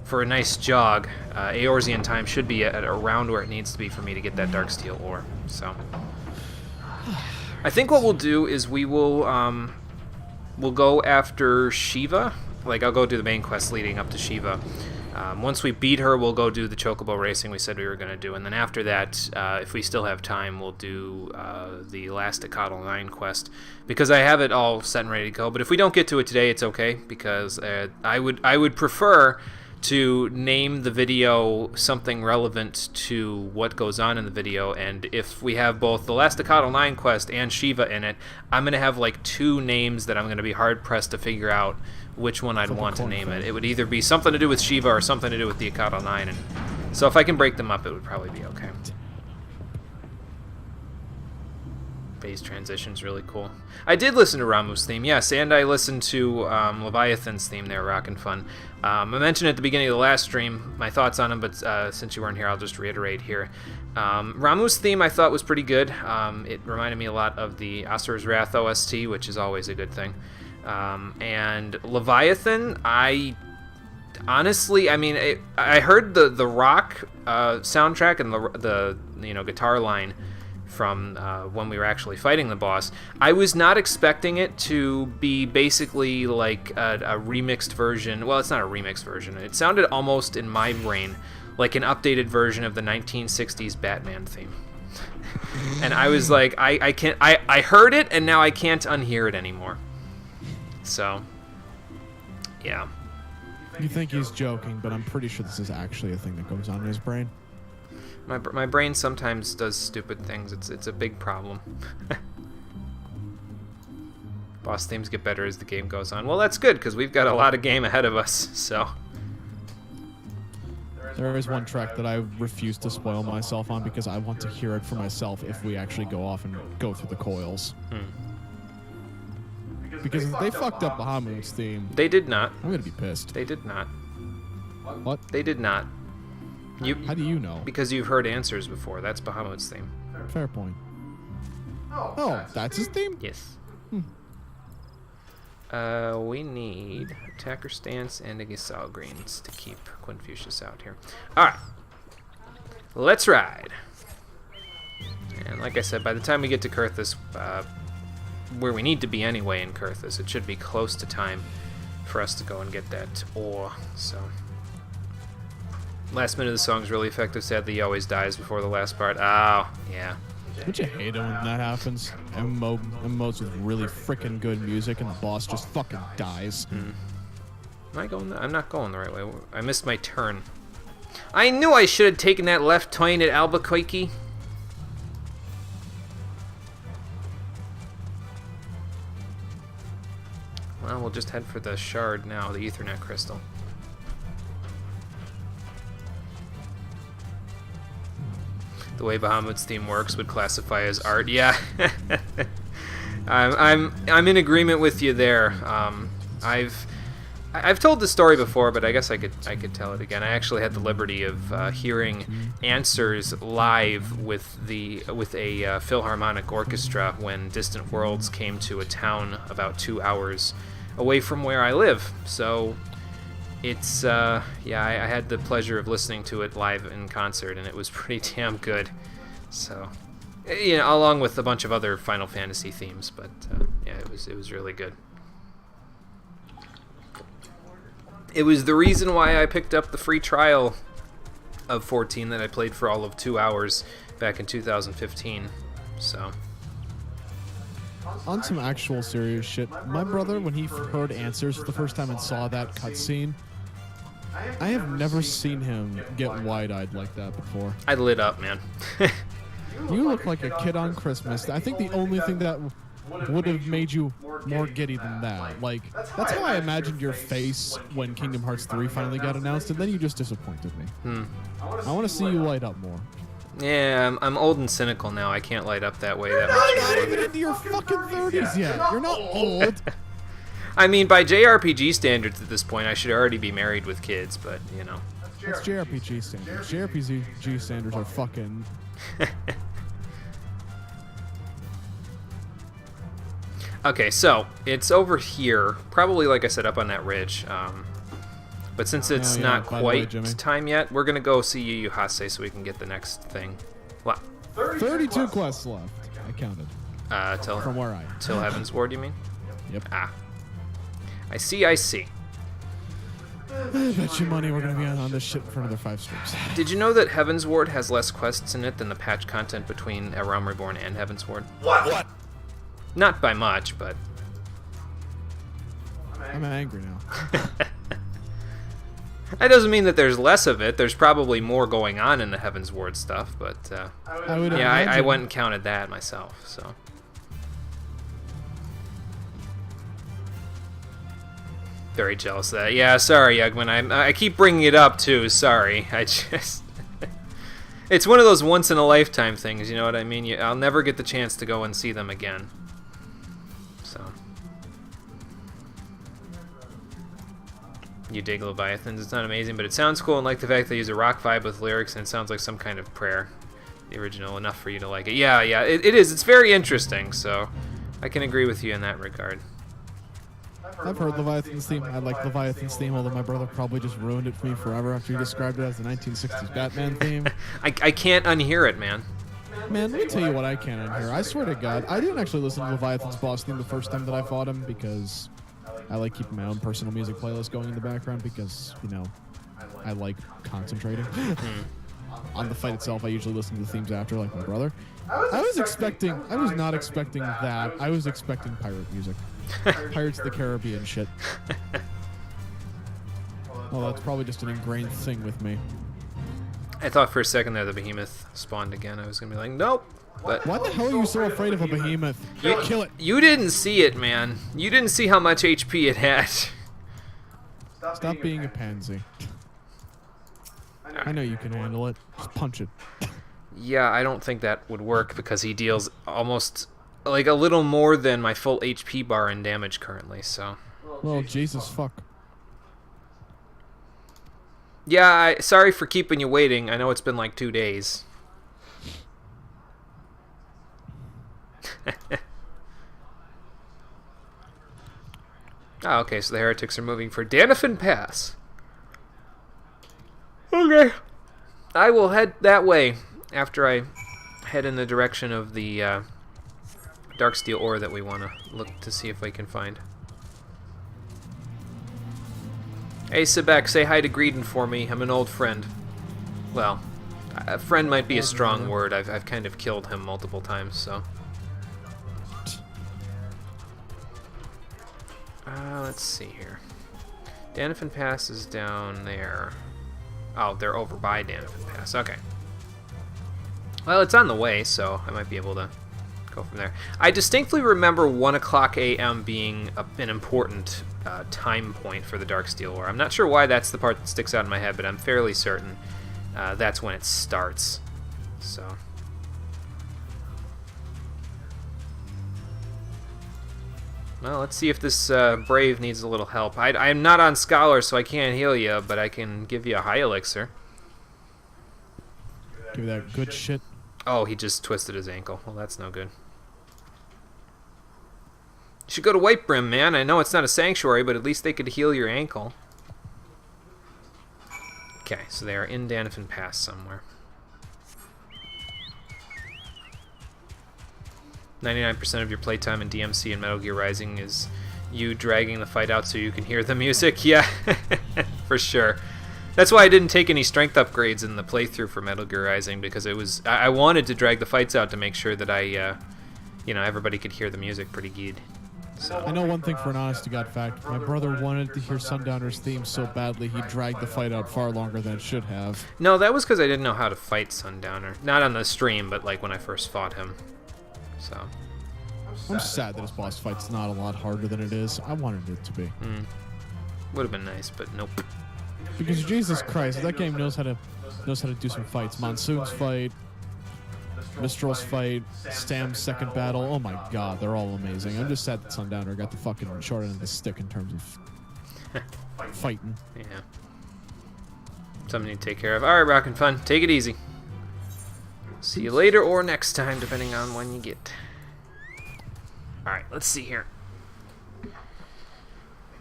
for a nice jog, Eorzean time should be at around where it needs to be for me to get that dark steel ore. So I think what we'll do is we'll go after Shiva. Like, I'll go do the main quest leading up to Shiva. Once we beat her, we'll go do the chocobo racing we said we were going to do, and then after that, if we still have time, we'll do the last Acatl 9 quest, because I have it all set and ready to go. But if we don't get to it today, it's okay, because I would prefer to name the video something relevant to what goes on in the video, and if we have both the Last Decadal 9 quest and Shiva in it, I'm going to have like 2 names that I'm going to be hard-pressed to figure out which one I'd want to name it. It would either be something to do with Shiva or something to do with the Decadal 9, and so if I can break them up, it would probably be okay. Phase transition's really cool. I did listen to Ramuh's theme, yes, and I listened to Leviathan's theme. They were rockin' fun. I mentioned at the beginning of the last stream my thoughts on them, but since you weren't here, I'll just reiterate here. Ramuh's theme I thought was pretty good. It reminded me a lot of the Asura's Wrath OST, which is always a good thing. And Leviathan, honestly, I mean, I heard the rock soundtrack and the guitar line from when we were actually fighting the boss. I was not expecting it to be basically like a remixed version. Well, it's not a remixed version. It sounded almost in my brain like an updated version of the 1960s Batman theme. And I was like, I heard it and now I can't unhear it anymore. So, yeah. You think he's joking, but I'm pretty sure this is actually a thing that goes on in his brain. My brain sometimes does stupid things. It's a big problem. Boss themes get better as the game goes on. Well, that's good, because we've got a lot of game ahead of us, so... There is one track that I refuse to spoil myself on because I want to hear it for myself if we actually go off and go through the coils. Because if they fucked up Bahamut's theme... They did not. I'm going to be pissed. They did not. What? They did not. How do you know? Because you've heard Answers before. That's Bahamut's theme. Fair point. Oh, that's his theme? Yes. We need attacker stance and a Giselle Greens to keep Quinfucius out here. Alright. Let's ride. And like I said, by the time we get to Kurthus, where we need to be anyway in Kurthus, it should be close to time for us to go and get that ore, so... Last minute of the song's really effective. Sadly, he always dies before the last part. Oh, yeah. Don't you hate it when that happens? MMOs with really freaking good music and the boss just fucking dies. Am I going? I'm not going the right way. I missed my turn. I knew I should have taken that left turn at Albuquerque. Well, we'll just head for the shard now, the Ethernet crystal. The way Bahamut's theme works would classify as art. Yeah, I'm in agreement with you there. I've told the story before, but I guess I could tell it again. I actually had the liberty of hearing Answers live with a Philharmonic orchestra when Distant Worlds came to a town about 2 hours away from where I live. So it's I had the pleasure of listening to it live in concert, and it was pretty damn good. So, along with a bunch of other Final Fantasy themes, but yeah, it was really good. It was the reason why I picked up the free trial of 14 that I played for all of 2 hours back in 2015. So. On some actual serious shit, my brother, when he heard Answers for the first time and saw that cutscene, I have never seen him get wide-eyed like that before. I lit up, man. You look like a kid on Christmas. I think the only thing that would have made you more giddy than that. Like, that's how I imagined your face when Kingdom Hearts 3 finally got announced, and then you just disappointed me. I want to see you light up more. Yeah, I'm old and cynical now. I can't light up that way that You're much. not even into your fucking 30s yet. You're not old. I mean, by JRPG standards at this point, I should already be married with kids, but, That's JRPG standards. JRPG standards are fucking... Okay, so it's over here, probably like I said, up on that ridge. But since it's not quite time yet, we're gonna go see Yu Yu Hase so we can get the next thing. What? 32 quests left. I counted. From where I am. Till Heaven's Ward, you mean? Yep. Ah. I see. I bet you money we're gonna be on this shit for another 5 streams. Did you know that Heaven's Ward has less quests in it than the patch content between A Realm Reborn and Heaven's Ward? What? Not by much, but... I'm angry now. That doesn't mean that there's less of it. There's probably more going on in the Heaven's Ward stuff, but I went and counted that myself. So. Very jealous of that. Yeah, sorry, Yugman. I keep bringing it up too. Sorry, I just. It's one of those once in a lifetime things. You know what I mean? I'll never get the chance to go and see them again. So. You dig Leviathans. It's not amazing, but it sounds cool, and like the fact they use a rock vibe with lyrics, and it sounds like some kind of prayer. The original, enough for you to like it. Yeah, it is. It's very interesting, so I can agree with you in that regard. I've heard Leviathan's theme. I like Leviathan's theme, although my brother probably just ruined it for me forever after he described it as the 1960s Batman theme. I can't unhear it, man. Man, let me tell you what I can't unhear. I swear to God, I didn't actually listen to Leviathan's boss theme the first time that I fought him because I like keeping my own personal music playlist going in the background because, you know, I like concentrating. On the fight itself, I usually listen to the themes after, like my brother. I was not expecting that. I was expecting pirate music. Pirates of the Caribbean shit. Well, that's probably just an ingrained thing with me. I thought for a second there the behemoth spawned again. I was gonna be like, nope. But why the hell are you so afraid of a behemoth? Kill it. You didn't see it, man. You didn't see how much HP it had. Stop being a pansy. I know you can handle it. Just punch it. Yeah, I don't think that would work because he deals almost like a little more than my full HP bar in damage currently, so. Well, Jesus fuck. Yeah, sorry for keeping you waiting. I know it's been like 2 days. Oh, okay, so the heretics are moving for Danifin Pass. Okay. I will head that way after I head in the direction of the Darksteel ore that we want to look to see if we can find. Hey, Sebek, say hi to Greedon for me. I'm an old friend. Well, a friend might be a strong word. I've kind of killed him multiple times, so. Let's see here. Danifin Pass is down there. Oh, they're over by Danifin Pass. Okay. Well, it's on the way, so I might be able to go from there. I distinctly remember 1 o'clock a.m. being an important time point for the Darksteel War. I'm not sure why that's the part that sticks out in my head, but I'm fairly certain that's when it starts. So. Well, let's see if this Brave needs a little help. I'm not on Scholar, so I can't heal you, but I can give you a high elixir. Give you that good shit. Oh, he just twisted his ankle. Well, that's no good. You should go to Whitebrim, man. I know it's not a sanctuary, but at least they could heal your ankle. Okay, so they are in Danifin Pass somewhere. 99% of your playtime in DMC and Metal Gear Rising is you dragging the fight out so you can hear the music. Yeah, for sure. That's why I didn't take any strength upgrades in the playthrough for Metal Gear Rising, because I wanted to drag the fights out to make sure that everybody could hear the music pretty good. So. I know one thing for an honest-to-God fact. My brother wanted to hear Sundowner's theme so badly he dragged the fight out far longer than it should have. No, that was because I didn't know how to fight Sundowner. Not on the stream, but like when I first fought him. So. I'm sad that his boss fight's not a lot harder than it is. I wanted it to be. Would have been nice, but nope. Because Jesus Christ, that game knows how to do some fights. Monsoon's fight, Mistral's fight, Stam's second battle. Oh my God, they're all amazing. I'm just sad that Sundowner got the fucking short end of the stick in terms of fighting. Yeah. Something to take care of. All right, Rockin' Fun, take it easy. See you later or next time, depending on when you get. Alright, let's see here.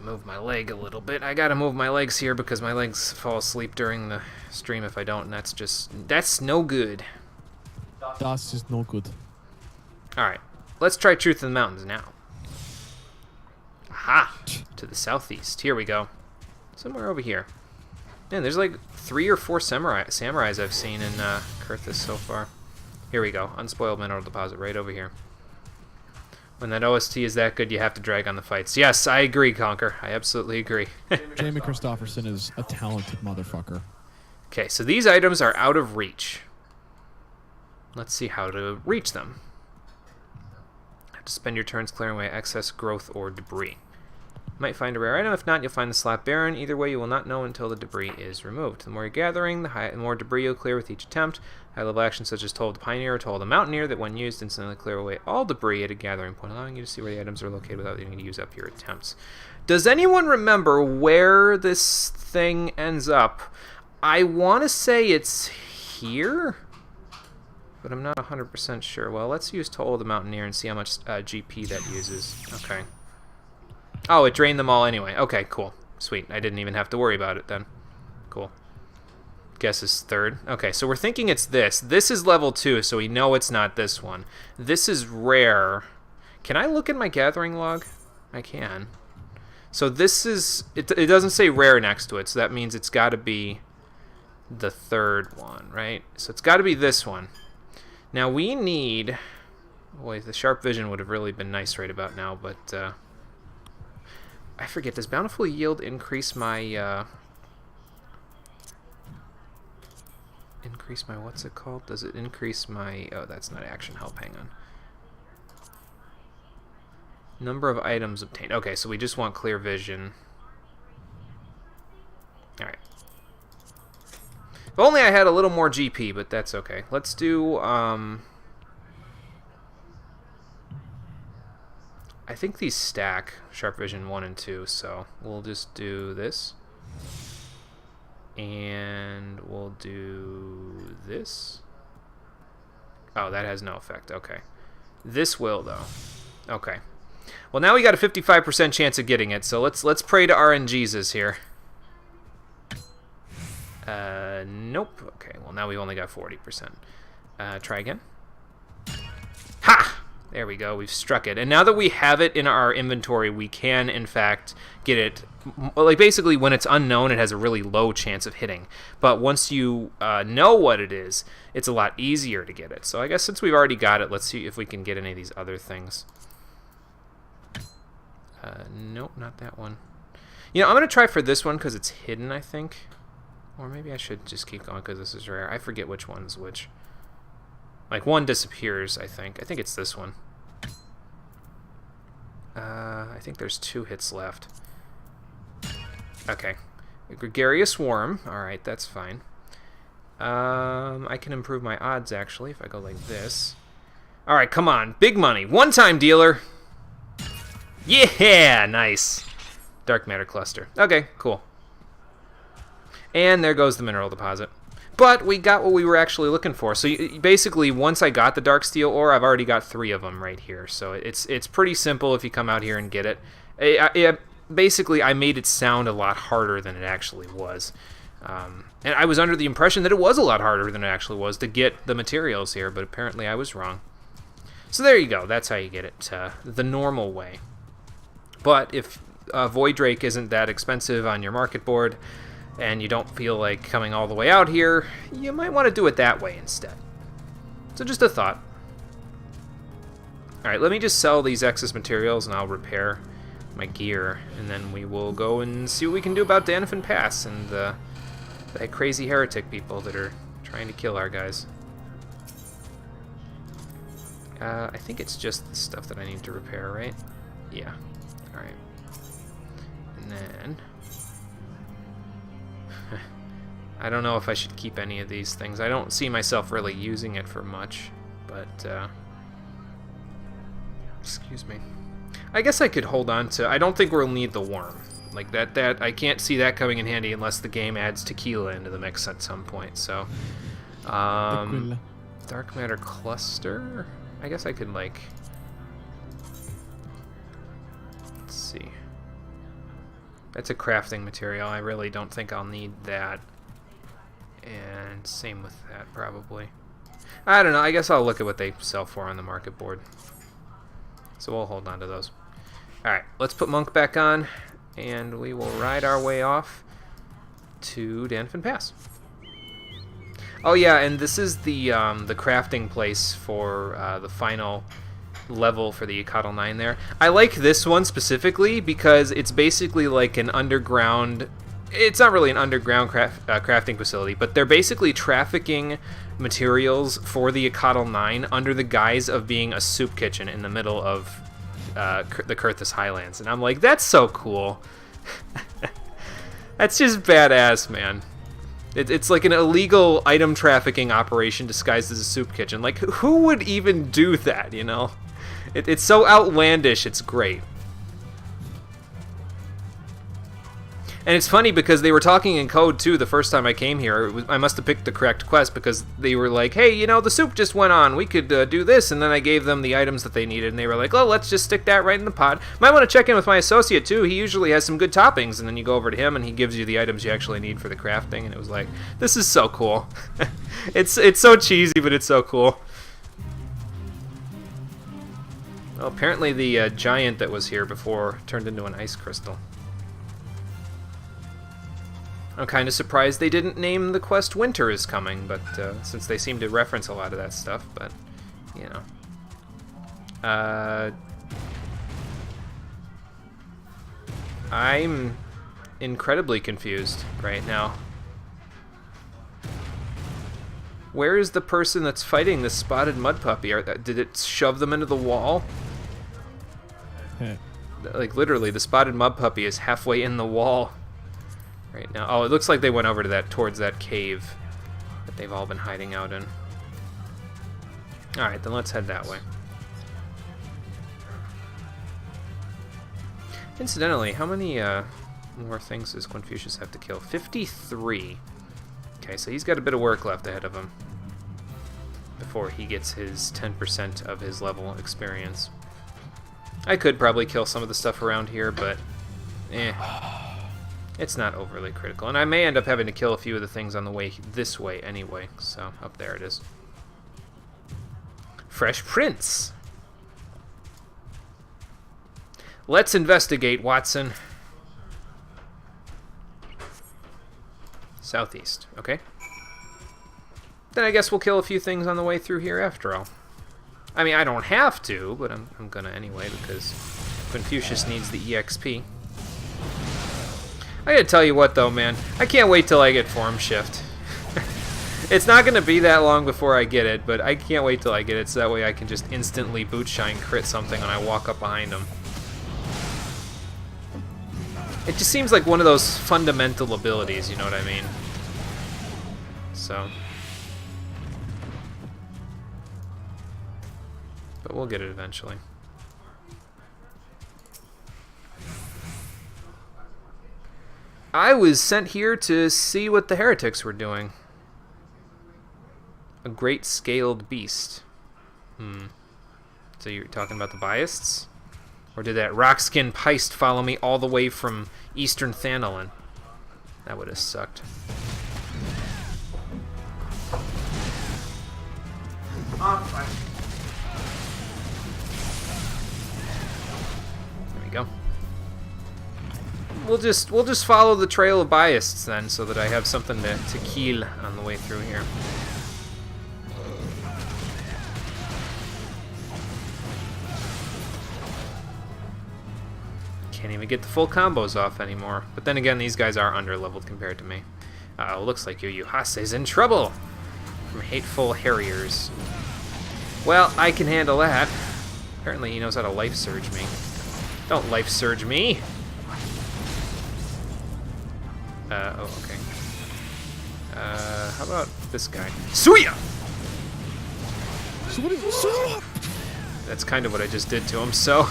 Move my leg a little bit. I gotta move my legs here because my legs fall asleep during the stream if I don't, and that's no good. Das is no good. Alright, let's try Truth in the Mountains now. Aha! To the southeast. Here we go. Somewhere over here. Man, there's like 3 or 4 samurais I've seen in Kurthus so far. Here we go. Unspoiled mineral deposit right over here. When that OST is that good, you have to drag on the fights. Yes, I agree, Conker. I absolutely agree. Jamie Christopherson is a talented motherfucker. Okay, so these items are out of reach. Let's see how to reach them. Have to spend your turns clearing away excess growth or debris. Might find a rare item. If not, you'll find the slot barren. Either way, you will not know until the debris is removed. The more you're gathering, the more debris you'll clear with each attempt. High-level actions such as Toll the Pioneer or Toll the Mountaineer that, when used, instantly clear away all debris at a gathering point, allowing you to see where the items are located without needing to use up your attempts. Does anyone remember where this thing ends up? I want to say it's here, but I'm not 100% sure. Well, let's use Toll the Mountaineer and see how much GP that uses. Okay. Oh, it drained them all anyway. Okay, cool. Sweet. I didn't even have to worry about it then. Cool. Guess is third. Okay, so we're thinking it's this. This is level 2, so we know it's not this one. This is rare. Can I look at my gathering log? I can. So this is... It doesn't say rare next to it, so that means it's got to be the third one, right? So it's got to be this one. Now we need... Boy, the sharp vision would have really been nice right about now, but... I forget, does Bountiful Yield increase my, what's it called? Does it increase my, oh, that's not action help, hang on. Number of items obtained. Okay, so we just want clear vision. Alright. If only I had a little more GP, but that's okay. Let's do, I think these stack Sharp Vision 1 and 2, so we'll just do this. And we'll do this. Oh, that has no effect. Okay. This will, though. Okay. Well, now we got a 55% chance of getting it, so let's pray to RNGesus here. Nope. Okay, well, now we've only got 40%. Try again. Ha! There we go, we've struck it. And now that we have it in our inventory, we can, in fact, get it... Like, basically, when it's unknown, it has a really low chance of hitting. But once you know what it is, it's a lot easier to get it. So I guess since we've already got it, let's see if we can get any of these other things. Nope, not that one. You know, I'm going to try for this one because it's hidden, I think. Or maybe I should just keep going because this is rare. I forget which one's which. Like, one disappears, I think. I think it's this one. I think there's 2 hits left. Okay. A Gregarious Worm. Alright, that's fine. I can improve my odds, actually, if I go like this. Alright, come on. Big money. One-time dealer. Yeah! Nice. Dark Matter Cluster. Okay, cool. And there goes the mineral deposit. But we got what we were actually looking for. So basically, once I got the Dark Steel ore, I've already got 3 of them right here. So it's pretty simple if you come out here and get it. Basically, I made it sound a lot harder than it actually was. And I was under the impression that it was a lot harder than it actually was to get the materials here, but apparently I was wrong. So there you go. That's how you get it the normal way. But if Void Drake isn't that expensive on your market board, and you don't feel like coming all the way out here, you might want to do it that way instead. So just a thought. Alright, let me just sell these excess materials and I'll repair my gear, and then we will go and see what we can do about Danfin Pass and the crazy heretic people that are trying to kill our guys. I think it's just the stuff that I need to repair, right? Yeah. Alright. And then... I don't know if I should keep any of these things. I don't see myself really using it for much, but, excuse me. I guess I could hold on to... I don't think we'll need the worm. Like, that I can't see that coming in handy unless the game adds tequila into the mix at some point, so... Dark Matter Cluster? I guess I could, like... Let's see. That's a crafting material. I really don't think I'll need that. And same with that, probably. I don't know. I guess I'll look at what they sell for on the market board. So we'll hold on to those. Alright, let's put Monk back on, and we will ride our way off to Danfin Pass. Oh yeah, and this is the crafting place for the final level for the Ecotl 9 there. I like this one specifically because it's basically like an underground... It's not really an underground crafting facility, but they're basically trafficking materials for the Ecotl 9 under the guise of being a soup kitchen in the middle of the Kurthus Highlands. And I'm like, that's so cool. That's just badass, man. It's like an illegal item trafficking operation disguised as a soup kitchen. Like, who would even do that, you know? It's so outlandish, it's great. And it's funny because they were talking in code, too, the first time I came here. I must have picked the correct quest because they were like, hey, you know, the soup just went on. We could do this. And then I gave them the items that they needed. And they were like, oh, let's just stick that right in the pot. Might want to check in with my associate, too. He usually has some good toppings. And then you go over to him, and he gives you the items you actually need for the crafting. And it was like, this is so cool. It's so cheesy, but it's so cool. Well, apparently the giant that was here before turned into an ice crystal. I'm kind of surprised they didn't name the quest Winter is Coming, but since they seem to reference a lot of that stuff, but, you know. I'm incredibly confused right now. Where is the person that's fighting this spotted mud puppy? Did it shove them into the wall? Like, literally, the spotted mud puppy is halfway in the wall right now. Oh, it looks like they went over to towards that cave that they've all been hiding out in. Alright, then let's head that way. Incidentally, how many more things does Confucius have to kill? 53. Okay, so he's got a bit of work left ahead of him before he gets his 10% of his level experience. I could probably kill some of the stuff around here, but it's not overly critical. And I may end up having to kill a few of the things on the way this way anyway. So, up there it is. Fresh Prince. Let's investigate, Watson. Southeast, okay. Then I guess we'll kill a few things on the way through here after all. I mean, I don't have to, but I'm gonna anyway because Confucius needs the EXP. I gotta tell you what though, man, I can't wait till I get Form Shift. It's not gonna be that long before I get it, but I can't wait till I get it so that way I can just instantly bootshine crit something when I walk up behind him. It just seems like one of those fundamental abilities, you know what I mean? So. But we'll get it eventually. I was sent here to see what the heretics were doing. A great scaled beast. So you're talking about the biasts? Or did that rockskin Peist follow me all the way from Eastern Thanalin? That would have sucked. There we go. We'll just follow the trail of biasts then, so that I have something to kill on the way through here. Can't even get the full combos off anymore. But then again, these guys are underleveled compared to me. Looks like your Yuhase's in trouble from hateful harriers. Well, I can handle that. Apparently he knows how to life surge me. Don't life surge me! Oh, okay. How about this guy? Suya! That's kind of what I just did to him, so...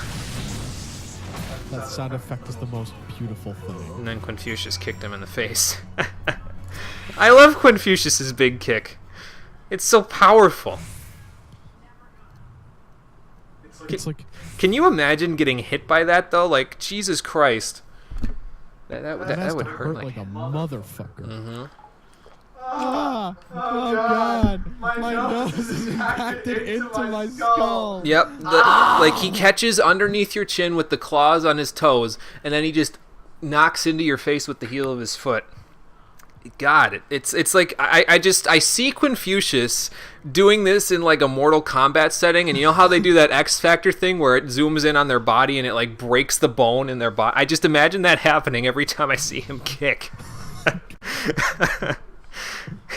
That sound effect is the most beautiful thing. And then Confucius kicked him in the face. I love Confucius's big kick. It's so powerful. Can you imagine getting hit by that, though? Like, Jesus Christ. That would hurt like a motherfucker. Mm-hmm. Oh God! My nose is impacted into my skull. Yep, like he catches underneath your chin with the claws on his toes, and then he just knocks into your face with the heel of his foot. God, it's like I see Confucius doing this in like a Mortal Kombat setting, and you know how they do that X Factor thing where it zooms in on their body and it like breaks the bone in their body. I just imagine that happening every time I see him kick.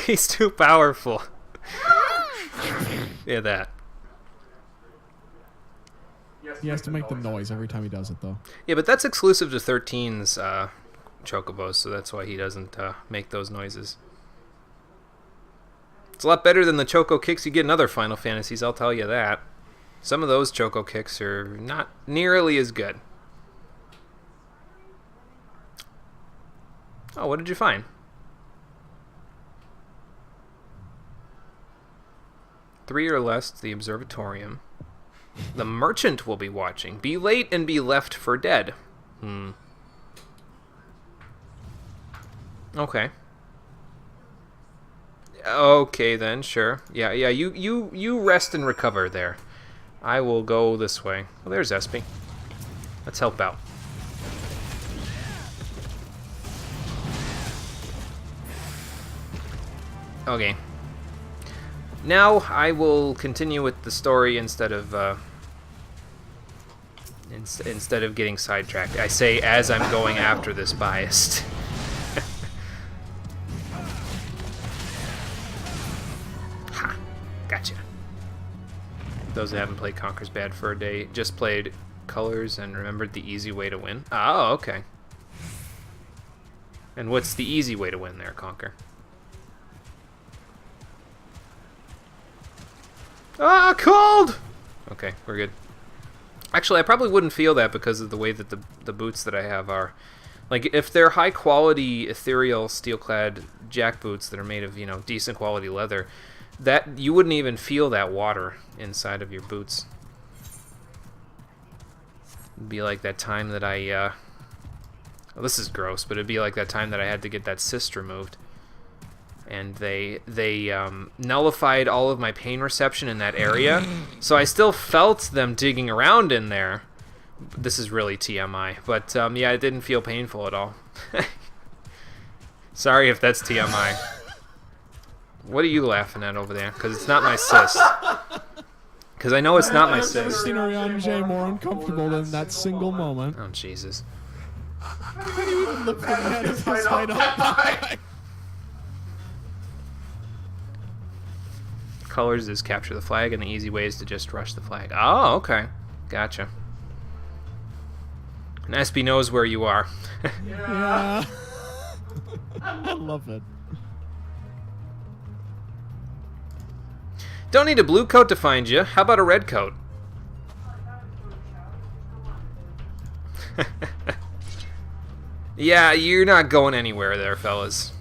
He's too powerful. Yeah, that. He has to make the noise every time he does it, though. Yeah, but that's exclusive to 13's Chocobos, so that's why he doesn't make those noises. It's a lot better than the Choco kicks you get in other Final Fantasies, I'll tell you that. Some of those Choco kicks are not nearly as good. Oh, what did you find? 3 or less to the Observatorium. The merchant will be watching. Be late and be left for dead. Okay. Okay then, sure. Yeah, you rest and recover there. I will go this way. Well, there's Espy. Let's help out. Okay. Now I will continue with the story instead of getting sidetracked. I say as I'm going after this biased. Ha! Gotcha. Those that haven't played Conker's Bad for a day, just played Colors and remembered the easy way to win. Oh, okay. And what's the easy way to win there, Conker? Ah, cold! Okay, we're good. Actually, I probably wouldn't feel that because of the way that the boots that I have are. Like, if they're high-quality, ethereal, steel-clad jack boots that are made of, you know, decent quality leather, that you wouldn't even feel that water inside of your boots. It'd be like that time that I, well, this is gross, but it'd be like that time that I had to get that cyst removed. And they nullified all of my pain reception in that area, so I still felt them digging around in there. This is really TMI, but yeah, it didn't feel painful at all. Sorry if that's TMI. What are you laughing at over there? Because it's not my cyst. Because I know it's not my cyst. I've never seen Orion J more uncomfortable than that single moment. Oh, Jesus. How did you even look for that as his fight up? Colors is capture the flag, and the easy way is to just rush the flag. Oh, okay. Gotcha. And Espy knows where you are. Yeah. I love it. Don't need a blue coat to find you. How about a red coat? Yeah, you're not going anywhere there, fellas.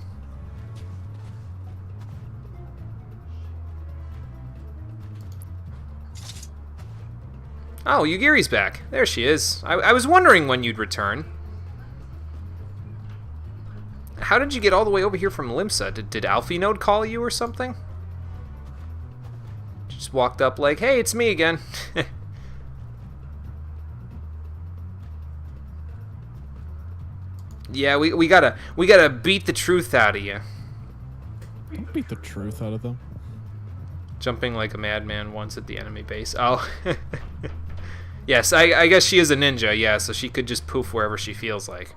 Oh, Yugiri's back. There she is. I was wondering when you'd return. How did you get all the way over here from Limsa? Did Alfie Node call you or something? Just walked up like, hey, it's me again. Yeah, we gotta beat the truth out of you. Don't beat the truth out of them. Jumping like a madman once at the enemy base. Oh. Yes, I guess she is a ninja, yeah, so she could just poof wherever she feels like.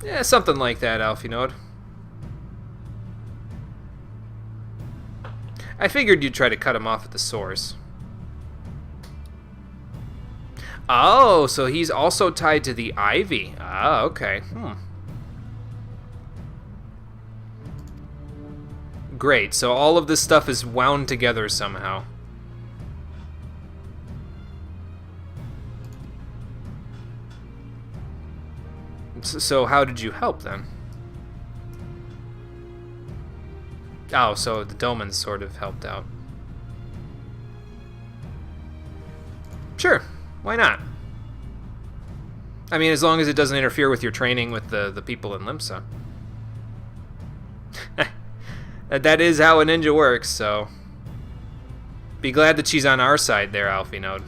Yeah, something like that, Alfie Node. I figured you'd try to cut him off at the source. Oh, so he's also tied to the Ivy. Ah, okay. Great, so all of this stuff is wound together somehow. So how did you help then? Oh, so the Domans sort of helped out. Sure, why not? I mean, as long as it doesn't interfere with your training with the people in Limsa. That is how a ninja works, so... Be glad that she's on our side there, Alfie Node.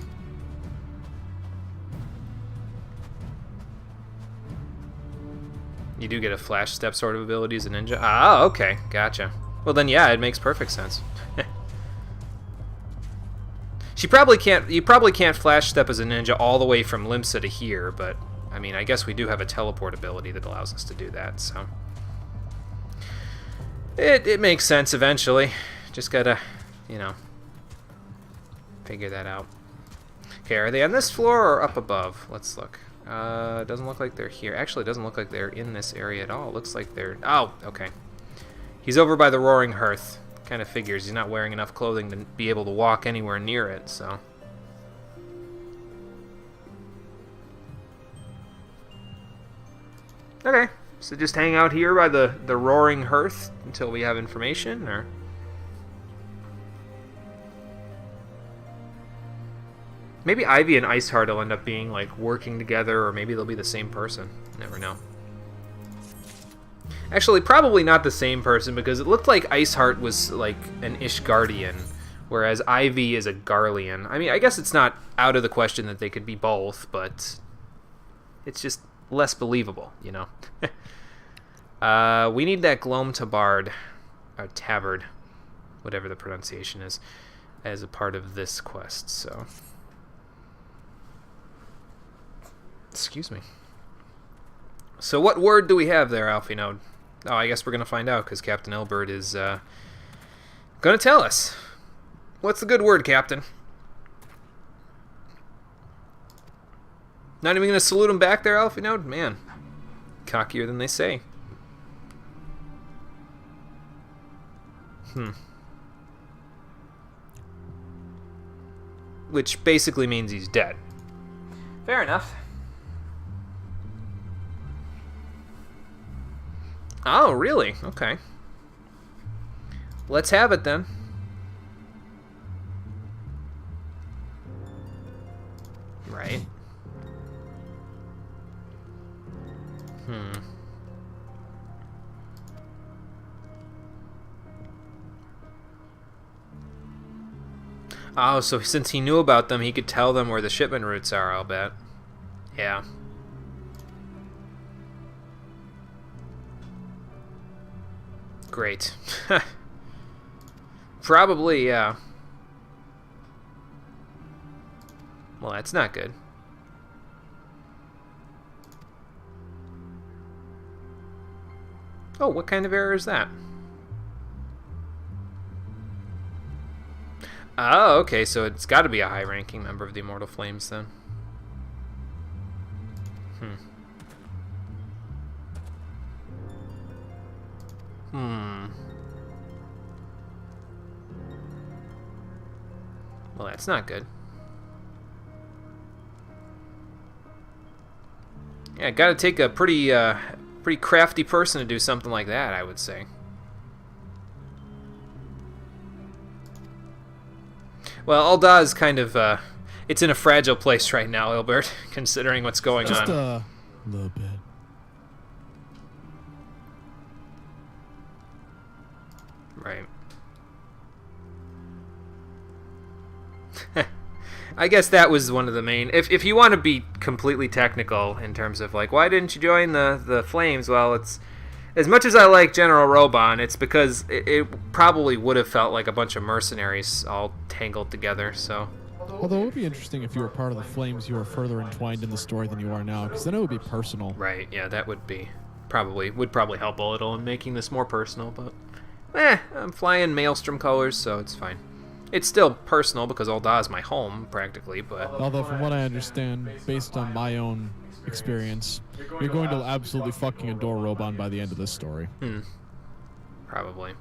You do get a flash step sort of ability as a ninja. Ah, okay, gotcha. Well then, yeah, it makes perfect sense. You probably can't flash step as a ninja all the way from Limsa to here, but I mean, I guess we do have a teleport ability that allows us to do that, so it makes sense eventually. Just gotta, you know, figure that out. Okay, are they on this floor or up above? Let's look. Doesn't look like they're here. Actually, it doesn't look like they're in this area at all. It looks like they're... Oh, okay. He's over by the Roaring Hearth. Kind of figures he's not wearing enough clothing to be able to walk anywhere near it, so... Okay, so just hang out here by the Roaring Hearth until we have information, or... Maybe Ivy and Iceheart will end up being, like, working together, or maybe they'll be the same person. Never know. Actually, probably not the same person, because it looked like Iceheart was, like, an Ishgardian, whereas Ivy is a Garlean. I mean, I guess it's not out of the question that they could be both, but it's just less believable, you know? We need that Glom Tabard, or Tabard, whatever the pronunciation is, as a part of this quest, so... Excuse me. So what word do we have there, Alfie Node? Oh, I guess we're going to find out, because Captain Elbert is going to tell us. What's the good word, Captain? Not even going to salute him back there, Alfie Node? Man, cockier than they say. Which basically means he's dead. Fair enough. Oh, really? Okay. Let's have it then. Right. Oh, so since he knew about them, he could tell them where the shipment routes are, I'll bet. Yeah. Great. Probably, yeah. Well, that's not good. Oh, what kind of error is that? Oh, okay, so it's got to be a high-ranking member of the Immortal Flames, then. Well, that's not good. Yeah, gotta take a pretty crafty person to do something like that, I would say. Well, Ul'dah is kind of, it's in a fragile place right now, Ilbert, considering what's going on. Just a little bit. Right. I guess that was one of the main... If you want to be completely technical in terms of, like, why didn't you join the Flames? Well, it's... As much as I like General Roban, it's because it probably would have felt like a bunch of mercenaries all tangled together, so... Although it would be interesting if you were part of the Flames, you were further entwined in the story than you are now, because then it would be personal. Right, yeah, that would be... would probably help a little in making this more personal, but... I'm flying Maelstrom colors, so it's fine. It's still personal because Ul'dah is my home, practically, but... Although, from what I understand, based on my own experience, you're going to absolutely fucking adore Roban by the end of this story. Probably.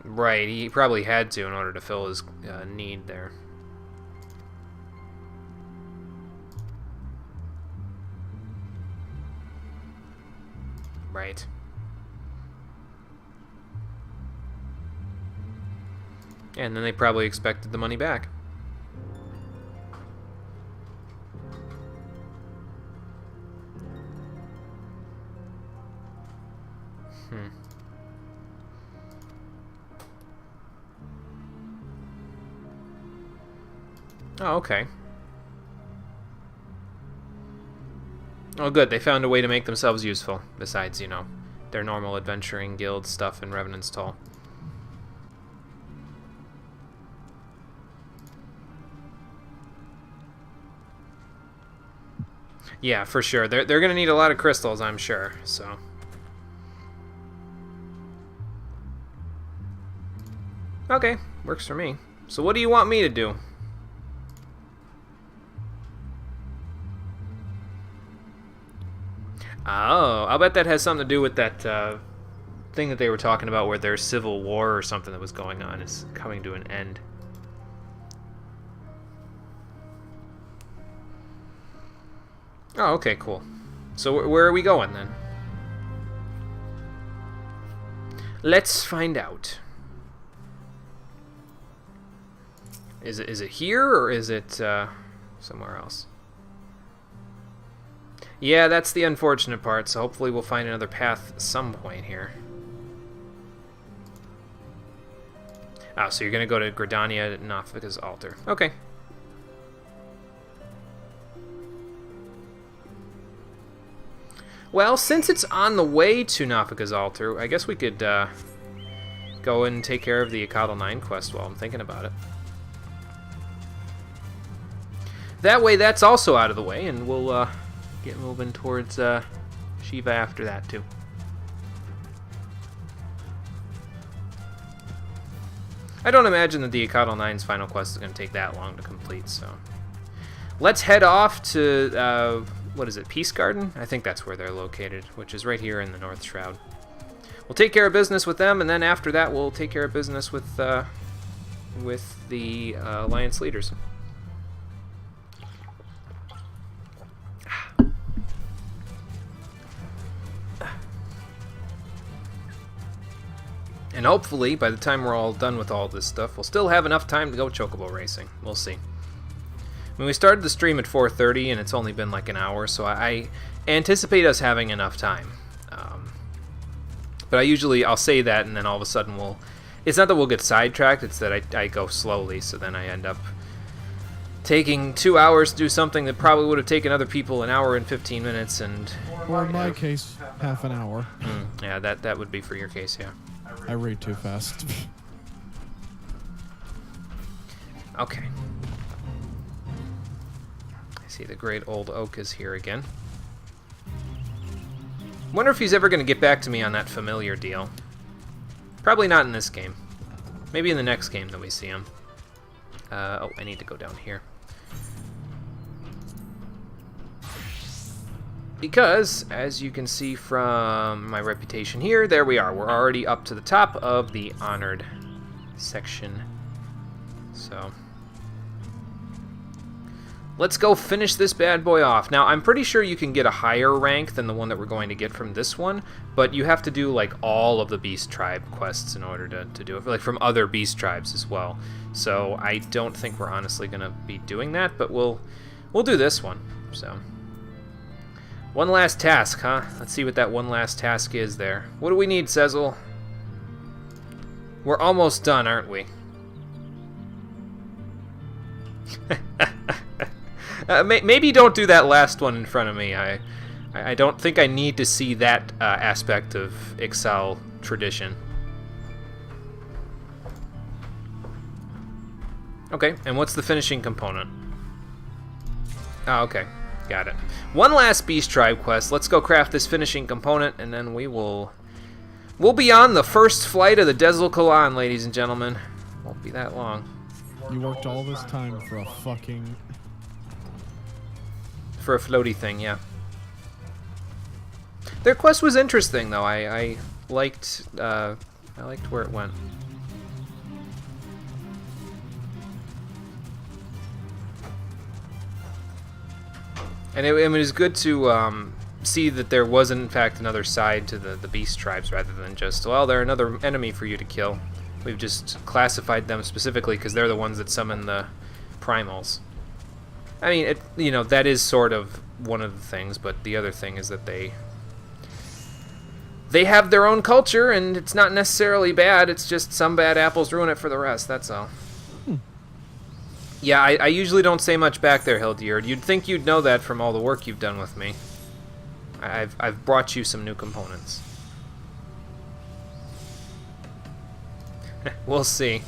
Right, he probably had to in order to fill his need there. Right. And then they probably expected the money back. Oh, okay. Oh, good. They found a way to make themselves useful, besides, you know, their normal adventuring guild stuff in Revenant's Toll. Yeah, for sure. They're going to need a lot of crystals, I'm sure, so... Okay, works for me. So what do you want me to do? Oh, I'll bet that has something to do with that thing that they were talking about where their civil war or something that was going on is coming to an end. Oh, okay, cool. So where are we going then? Let's find out. Is it here or is it somewhere else? Yeah, that's the unfortunate part, so hopefully we'll find another path at some point here. Oh, so you're going to go to Gridania Nafika's altar. Okay. Well, since it's on the way to Nafika's altar, I guess we could go and take care of the Akadal 9 quest while I'm thinking about it. That way, that's also out of the way, and we'll get moving towards Shiva after that, too. I don't imagine that the Akadal 9's final quest is going to take that long to complete, so... Let's head off to, what is it, Peace Garden? I think that's where they're located, which is right here in the North Shroud. We'll take care of business with them, and then after that we'll take care of business with the Alliance leaders. And hopefully, by the time we're all done with all this stuff, we'll still have enough time to go chocobo racing. We'll see. I mean, we started the stream at 4:30, and it's only been like an hour, so I anticipate us having enough time. But I'll say that, and then all of a sudden we'll... It's not that we'll get sidetracked, it's that I go slowly, so then I end up taking 2 hours to do something that probably would have taken other people an hour and 15 minutes, and... Or in my case, half an hour. Yeah, that would be for your case, yeah. I read too fast. Okay. I see the great old oak is here again. Wonder if he's ever going to get back to me on that familiar deal. Probably not in this game. Maybe in the next game that we see him. Oh, I need to go down here. Because, as you can see from my reputation here, there we are. We're already up to the top of the honored section. So, let's go finish this bad boy off. Now, I'm pretty sure you can get a higher rank than the one that we're going to get from this one, but you have to do, like, all of the Beast Tribe quests in order to do it, like, from other Beast Tribes as well. So, I don't think we're honestly going to be doing that, but we'll do this one, so... One last task, huh? Let's see what that one last task is there. What do we need, Cecil? We're almost done, aren't we? Maybe don't do that last one in front of me. I don't think I need to see that aspect of Ixal tradition. Okay, and what's the finishing component? Oh, okay. Got it. One last Beast Tribe quest. Let's go craft this finishing component, and then we'll be on the first flight of the Dezel Kalan, ladies and gentlemen. Won't be that long. You worked all this time for a fucking... For a floaty thing, yeah. Their quest was interesting, though. I liked where it went. And it was good to see that there was, in fact, another side to the Beast Tribes rather than just, well, they're another enemy for you to kill. We've just classified them specifically because they're the ones that summon the primals. I mean, that is sort of one of the things, but the other thing is that they have their own culture, and it's not necessarily bad. It's just some bad apples ruin it for the rest, that's all. Yeah, I usually don't say much back there, Hildyard. You'd think you'd know that from all the work you've done with me. I've brought you some new components. We'll see.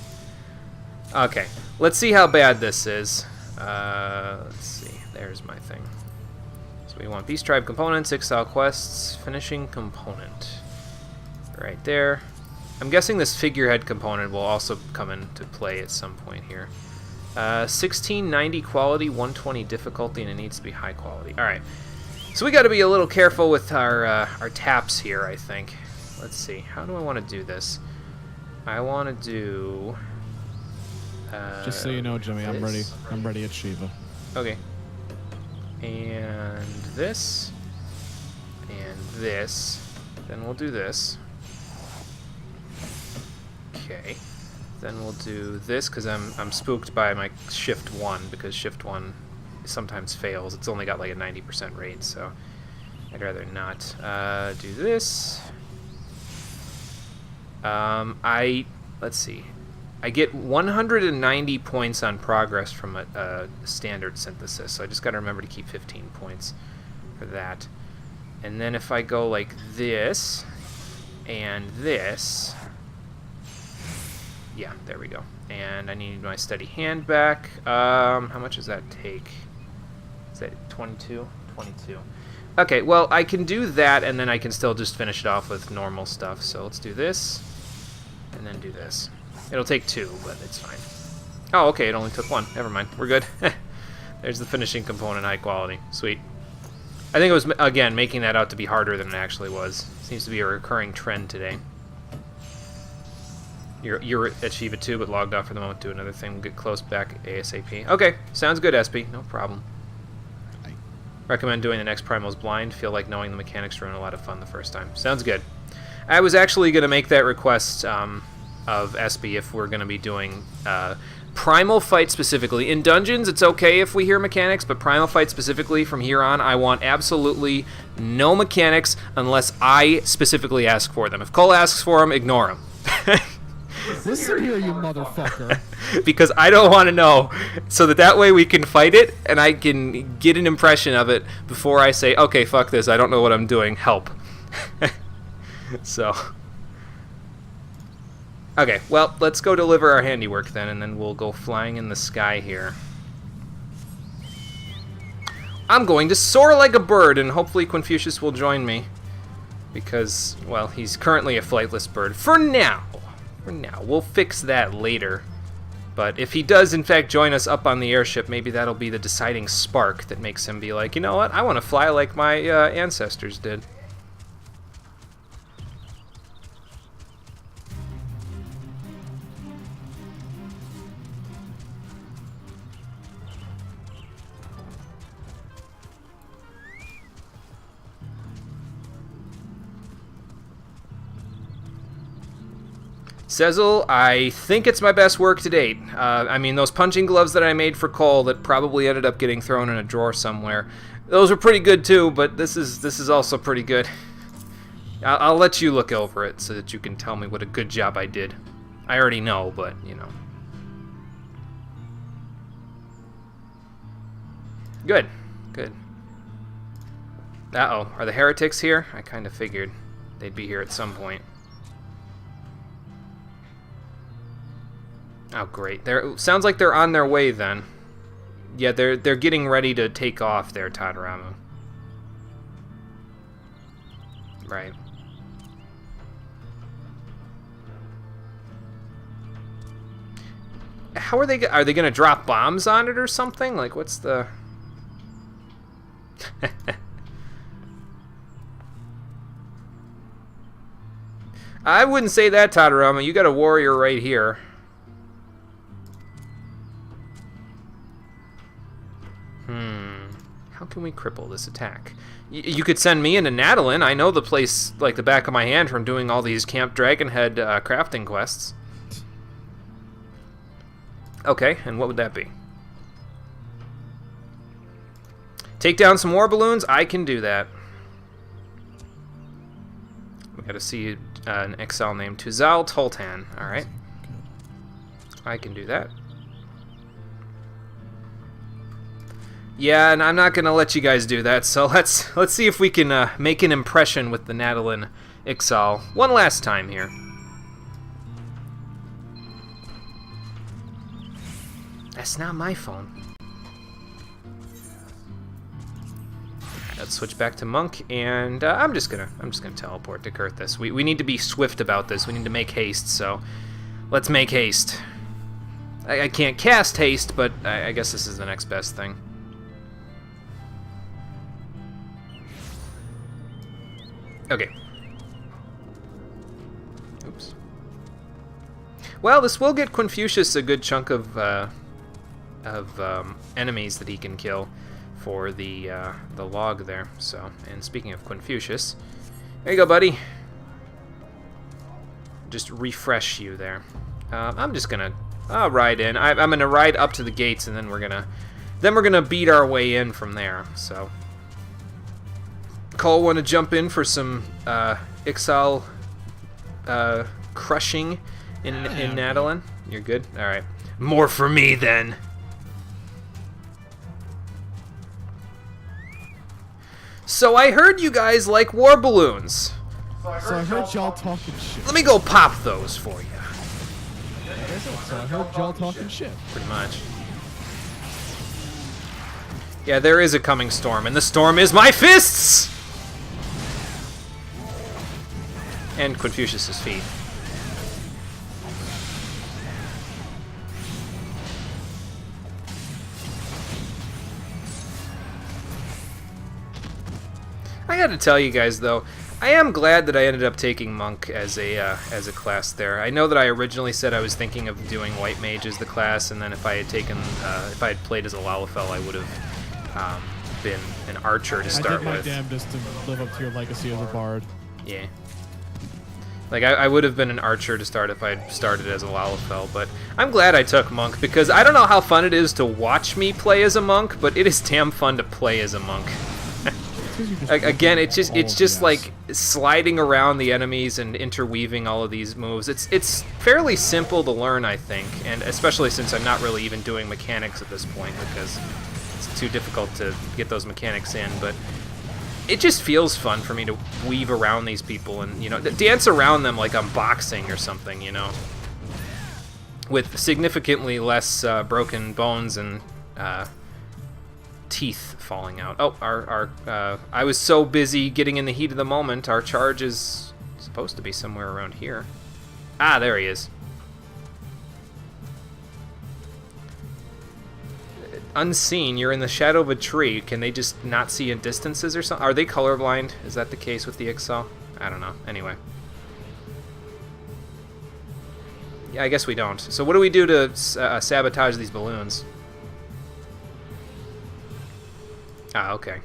Okay, let's see how bad this is. Let's see. There's my thing. So we want Beast Tribe components, Exile quests, finishing component. Right there. I'm guessing this figurehead component will also come into play at some point here. 1690 quality, 120 difficulty, and it needs to be high quality. All right. So we got to be a little careful with our taps here, I think. Let's see. How do I want to do this? I want to do... Just so you know, Jimmy, I'm ready. I'm ready at Shiva. Okay. And this. And this. Then we'll do this. Okay. Then we'll do this, because I'm spooked by my Shift 1, because Shift 1 sometimes fails. It's only got like a 90% rate, so I'd rather not do this. Let's see. I get 190 points on progress from a standard synthesis, so I just got to remember to keep 15 points for that. And then if I go like this and this, yeah, there we go. And I need my steady hand back. How much does that take? Is that 22? 22. Okay, well, I can do that, and then I can still just finish it off with normal stuff. So let's do this, and then do this. It'll take 2, but it's fine. Oh, okay, it only took 1. Never mind. We're good. There's the finishing component, high quality. Sweet. I think it was, again, making that out to be harder than it actually was. Seems to be a recurring trend today. You're at Shiva 2, but logged off for the moment. Do another thing. We'll get close back ASAP. Okay, sounds good, SP. No problem. Recommend doing the next Primals blind. Feel like knowing the mechanics ruin a lot of fun the first time. Sounds good. I was actually going to make that request of SP if we're going to be doing Primal Fight specifically. In Dungeons, it's okay if we hear mechanics, but Primal Fight specifically, from here on, I want absolutely no mechanics unless I specifically ask for them. If Cole asks for them, ignore him. Listen here, you motherfucker. Because I don't want to know, so that way we can fight it, and I can get an impression of it before I say, okay, fuck this, I don't know what I'm doing, help. So... Okay, well, let's go deliver our handiwork then, and then we'll go flying in the sky here. I'm going to soar like a bird, and hopefully Confucius will join me. Because, well, he's currently a flightless bird. For now. For now. We'll fix that later. But if he does, in fact, join us up on the airship, maybe that'll be the deciding spark that makes him be like, you know what, I want to fly like my ancestors did. Sezzle, I think it's my best work to date. I mean, those punching gloves that I made for Cole that probably ended up getting thrown in a drawer somewhere, those were pretty good too, but this is also pretty good. I'll let you look over it so that you can tell me what a good job I did. I already know, but, you know. Good. Good. Uh-oh. Are the heretics here? I kind of figured they'd be here at some point. Oh, great. Sounds like they're on their way, then. Yeah, they're getting ready to take off there, Tadaramu. Right. How are they going to drop bombs on it or something? Like, what's the... I wouldn't say that, Tadaramu. You got a warrior right here. How can we cripple this attack? You could send me into Nadalin. I know the place like the back of my hand from doing all these Camp Dragonhead crafting quests. Okay, and what would that be? Take down some war balloons? I can do that. We gotta see an Excel named Tuzal Toltan. Alright. I can do that. Yeah, and I'm not gonna let you guys do that. So let's see if we can make an impression with the Nadalin Ixal one last time here. That's not my phone. Let's switch back to Monk, and I'm just gonna teleport to Kurthus. We need to be swift about this. We need to make haste. So let's make haste. I can't cast haste, but I guess this is the next best thing. Okay. Oops. Well, this will get Confucius a good chunk of enemies that he can kill for the log there. So, and speaking of Confucius, there you go, buddy. Just refresh you there. I'm just gonna ride in. I'm gonna ride up to the gates, and then we're gonna beat our way in from there. So, Cole, want to jump in for some Ixal crushing in Nadalin? You're good. All right. More for me then. So I heard you guys like war balloons. So I heard y'all talking shit. Let me go pop those for you. So I heard y'all talking shit. Pretty much. Yeah, there is a coming storm, and the storm is my fists! And Confucius's feet. I gotta tell you guys, though, I am glad that I ended up taking Monk as a class there. I know that I originally said I was thinking of doing White Mage as the class, and then if I had played as a Lalafell, I would have been an archer to start with. I did my damnedest to live up to your legacy as a bard. Yeah. Like, I would have been an archer to start if I'd started as a Lalafell, but I'm glad I took Monk, because I don't know how fun it is to watch me play as a Monk, but it is damn fun to play as a Monk. Again, it's just like sliding around the enemies and interweaving all of these moves. It's fairly simple to learn, I think, and especially since I'm not really even doing mechanics at this point because it's too difficult to get those mechanics in, but it just feels fun for me to weave around these people and, you know, dance around them like I'm boxing or something, you know, with significantly less broken bones and teeth falling out. Oh, I was so busy getting in the heat of the moment. Our charge is supposed to be somewhere around here. Ah, there he is. Unseen, you're in the shadow of a tree. Can they just not see in distances or something? Are they colorblind? Is that the case with the Ixal? I don't know. Anyway. Yeah, I guess we don't. So what do we do to sabotage these balloons? Ah, okay.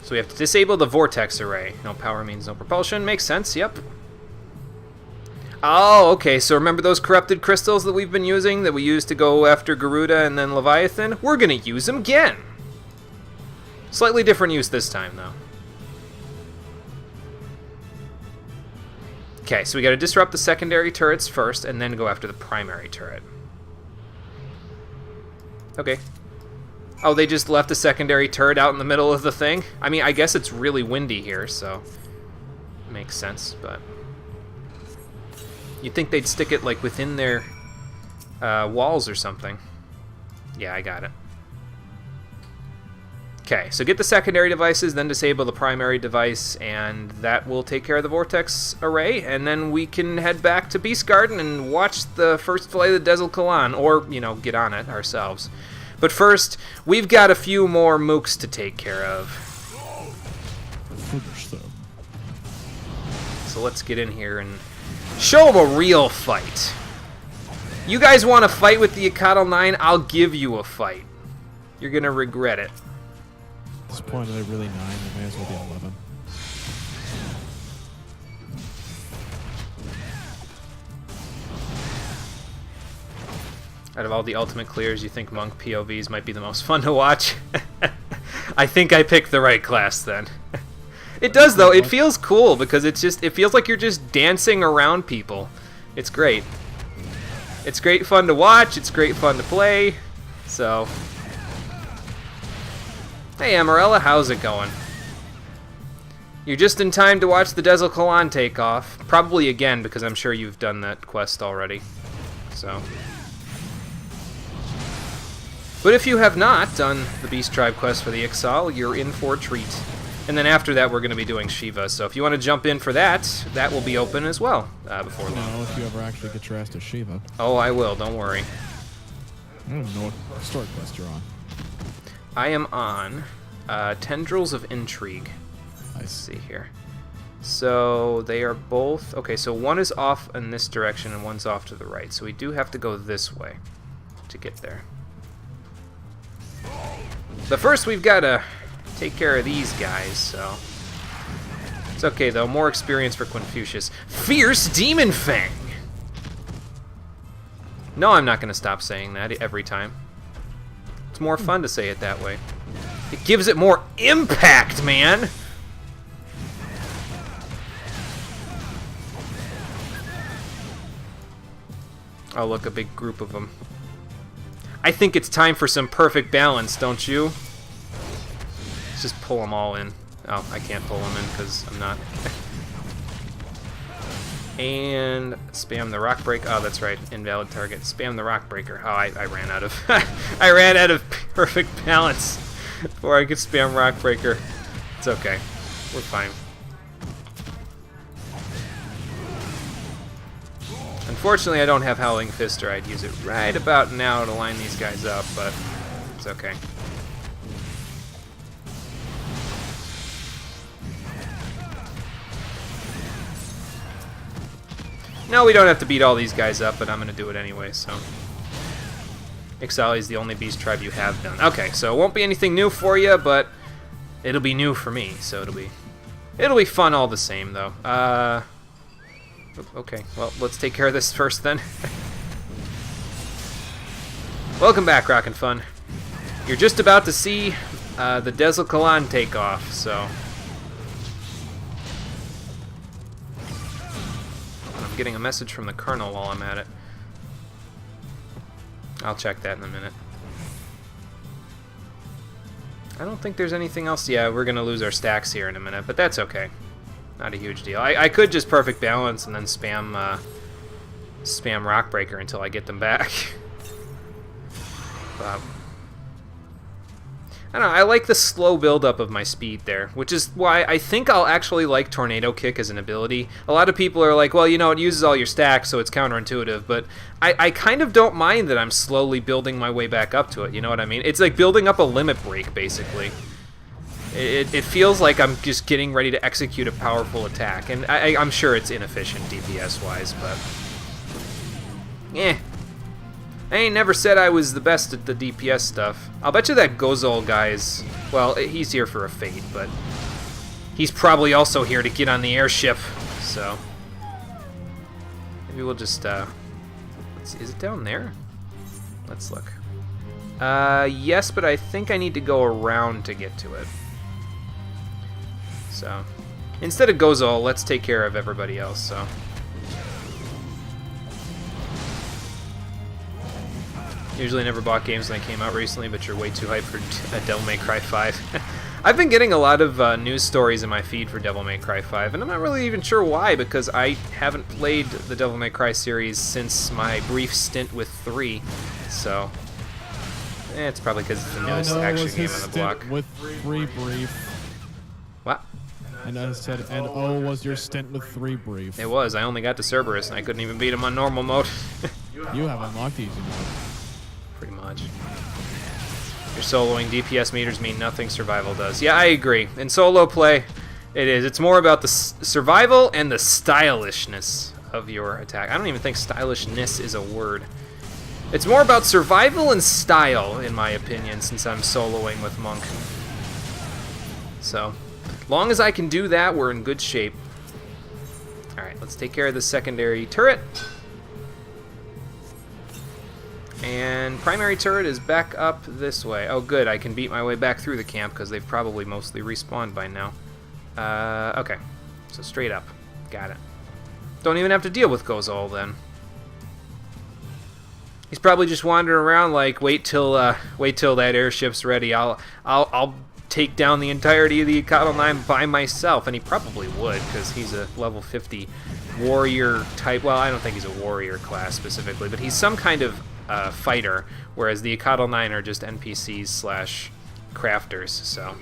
So we have to disable the vortex array. No power means no propulsion. Makes sense, yep. Oh, okay, so remember those corrupted crystals that we've been using, that we used to go after Garuda and then Leviathan? We're gonna use them again! Slightly different use this time, though. Okay, so we gotta disrupt the secondary turrets first, and then go after the primary turret. Okay. Oh, they just left the secondary turret out in the middle of the thing? I mean, I guess it's really windy here, so... makes sense, but... you'd think they'd stick it, like, within their walls or something. Yeah, I got it. Okay, so get the secondary devices, then disable the primary device, and that will take care of the vortex array, and then we can head back to Beast Garden and watch the first flight of the Dezel Kalan, or, you know, get on it ourselves. But first, we've got a few more mooks to take care of. So let's get in here and show them a real fight. You guys want to fight with the Akatl 9? I'll give you a fight. You're going to regret it. At this point, are they really 9? They may as well be 11. Out of all the ultimate clears, you think Monk POVs might be the most fun to watch? I think I picked the right class then. It does, though. It feels cool because it feels like you're just dancing around people. It's great. It's great fun to watch. It's great fun to play. So, hey, Amarella, how's it going? You're just in time to watch the Dezel Kalan take off. Probably again, because I'm sure you've done that quest already. So. But if you have not done the Beast Tribe quest for the Ixal, you're in for a treat. And then after that, we're going to be doing Shiva. So if you want to jump in for that, that will be open as well before long. No, if you ever actually get your ass to Shiva. Oh, I will. Don't worry. I don't even know what story quest you're on. I am on Tendrils of Intrigue. I see here. So they are both... Okay, so one is off in this direction and one's off to the right. So we do have to go this way to get there. But first we've got to take care of these guys, so... It's okay, though. More experience for Confucius. Fierce Demon Fang! No, I'm not going to stop saying that every time. It's more fun to say it that way. It gives it more impact, man! Oh, look, a big group of them. I think it's time for some perfect balance, don't you? Let's just pull them all in. Oh, I can't pull them in because I'm not. And spam the rock break. Oh, that's right, invalid target. Spam the rock breaker. Oh, I ran out of. I ran out of perfect balance before I could spam rock breaker. It's okay. We're fine. Unfortunately, I don't have Howling Fist, or I'd use it right about now to line these guys up, but it's okay. No, we don't have to beat all these guys up, but I'm going to do it anyway, so... Ixali is the only beast tribe you have done. Okay, so it won't be anything new for you, but it'll be new for me, so it'll be fun all the same, though. Okay, well, let's take care of this first, then. Welcome back, Rockin' Fun. You're just about to see the Dezel Kalan take off, so... I'm getting a message from the Colonel while I'm at it. I'll check that in a minute. I don't think there's anything else. Yeah, we're going to lose our stacks here in a minute, but that's okay. Not a huge deal. I could just perfect balance and then spam spam rock breaker until I get them back. But, I don't know, I like the slow build-up of my speed there, which is why I think I'll actually like Tornado Kick as an ability. A lot of people are like, well, you know, it uses all your stacks, so it's counterintuitive, but I kind of don't mind that I'm slowly building my way back up to it, you know what I mean? It's like building up a limit break, basically. It feels like I'm just getting ready to execute a powerful attack, and I'm sure it's inefficient DPS-wise, but... I ain't never said I was the best at the DPS stuff. I'll bet you that Gozol guy's... Well, he's here for a fate, but... He's probably also here to get on the airship, so... Maybe we'll just, is it down there? Let's look. Yes, but I think I need to go around to get to it. So, instead of Gozol, let's take care of everybody else, so... Usually never bought games when they came out recently, but you're way too hyped for Devil May Cry 5. I've been getting a lot of news stories in my feed for Devil May Cry 5, and I'm not really even sure why, because I haven't played the Devil May Cry series since my brief stint with 3, so... it's probably because it's the newest action game on the block. With 3 brief. What? And I said, and oh, was your stint with 3 brief. It was. I only got to Cerberus, and I couldn't even beat him on normal mode. You have unlocked easy mode. Pretty much. Your soloing DPS meters mean nothing, survival does. Yeah, I agree. In solo play, it is. It's more about the survival and the stylishness of your attack. I don't even think stylishness is a word. It's more about survival and style, in my opinion, since I'm soloing with Monk. So, long as I can do that, we're in good shape. Alright, let's take care of the secondary turret. And primary turret is back up this way. Oh good, I can beat my way back through the camp because they've probably mostly respawned by now. Okay. So straight up. Got it. Don't even have to deal with Gozol then. He's probably just wandering around like, wait till that airship's ready. I'll take down the entirety of the XIV 9 by myself, and he probably would because he's a level 50 warrior type. Well, I don't think he's a warrior class specifically, but he's some kind of fighter, whereas the XIV 9 are just NPCs / crafters. So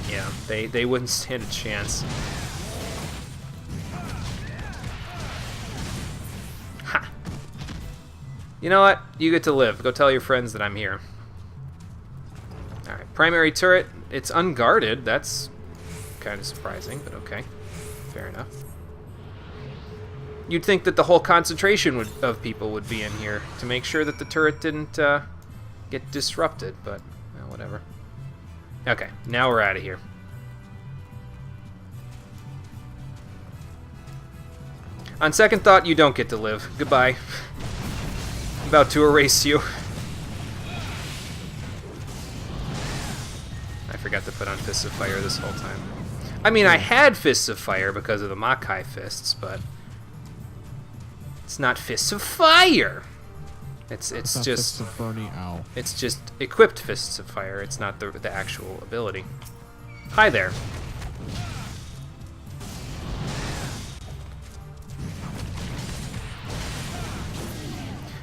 yeah, they wouldn't stand a chance. Ha! You know what? You get to live. Go tell your friends that I'm here. Alright, primary turret. It's unguarded. That's kind of surprising, but okay. Fair enough. You'd think that the whole concentration of people would be in here to make sure that the turret didn't get disrupted, but well, whatever. Okay, now we're out of here. On second thought, you don't get to live. Goodbye. I'm about to erase you. I forgot to put on Fists of Fire this whole time. I mean, I had Fists of Fire because of the Makai Fists, but it's not Fists of Fire. It's just Fists of Burning Owl. It's just equipped Fists of Fire. It's not the actual ability. Hi there.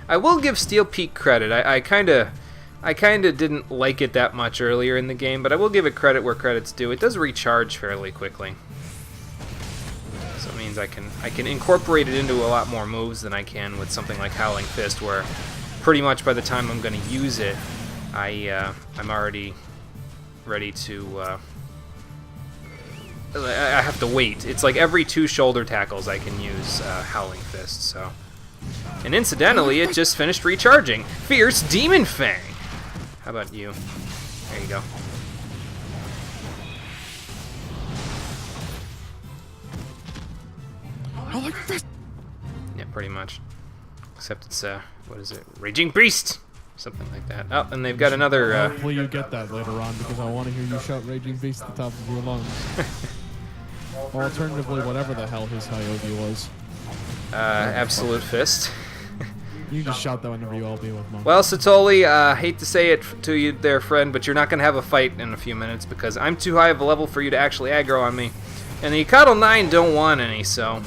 I will give Steel Peak credit. I kind of didn't like it that much earlier in the game, but I will give it credit where credit's due. It does recharge fairly quickly, so it means I can incorporate it into a lot more moves than I can with something like Howling Fist, where pretty much by the time I'm going to use it, I'm already ready to. I have to wait. It's like every 2 shoulder tackles I can use Howling Fist. So. And incidentally, it just finished recharging. Fierce Demon Fang! How about you? There you go. I like this. Yeah, pretty much. Except it's, what is it? Raging Beast! Something like that. Oh, and they've got another, Hopefully you get that later on, because I want to hear you shout Raging Beast at the top of your lungs. Or alternatively, whatever the hell his Hyogi was. Absolute Fist. You just shout that whenever you all be with Monk. Well, Satoli, hate to say it to you there, friend, but you're not going to have a fight in a few minutes because I'm too high of a level for you to actually aggro on me. And the XIV 9 don't want any, so...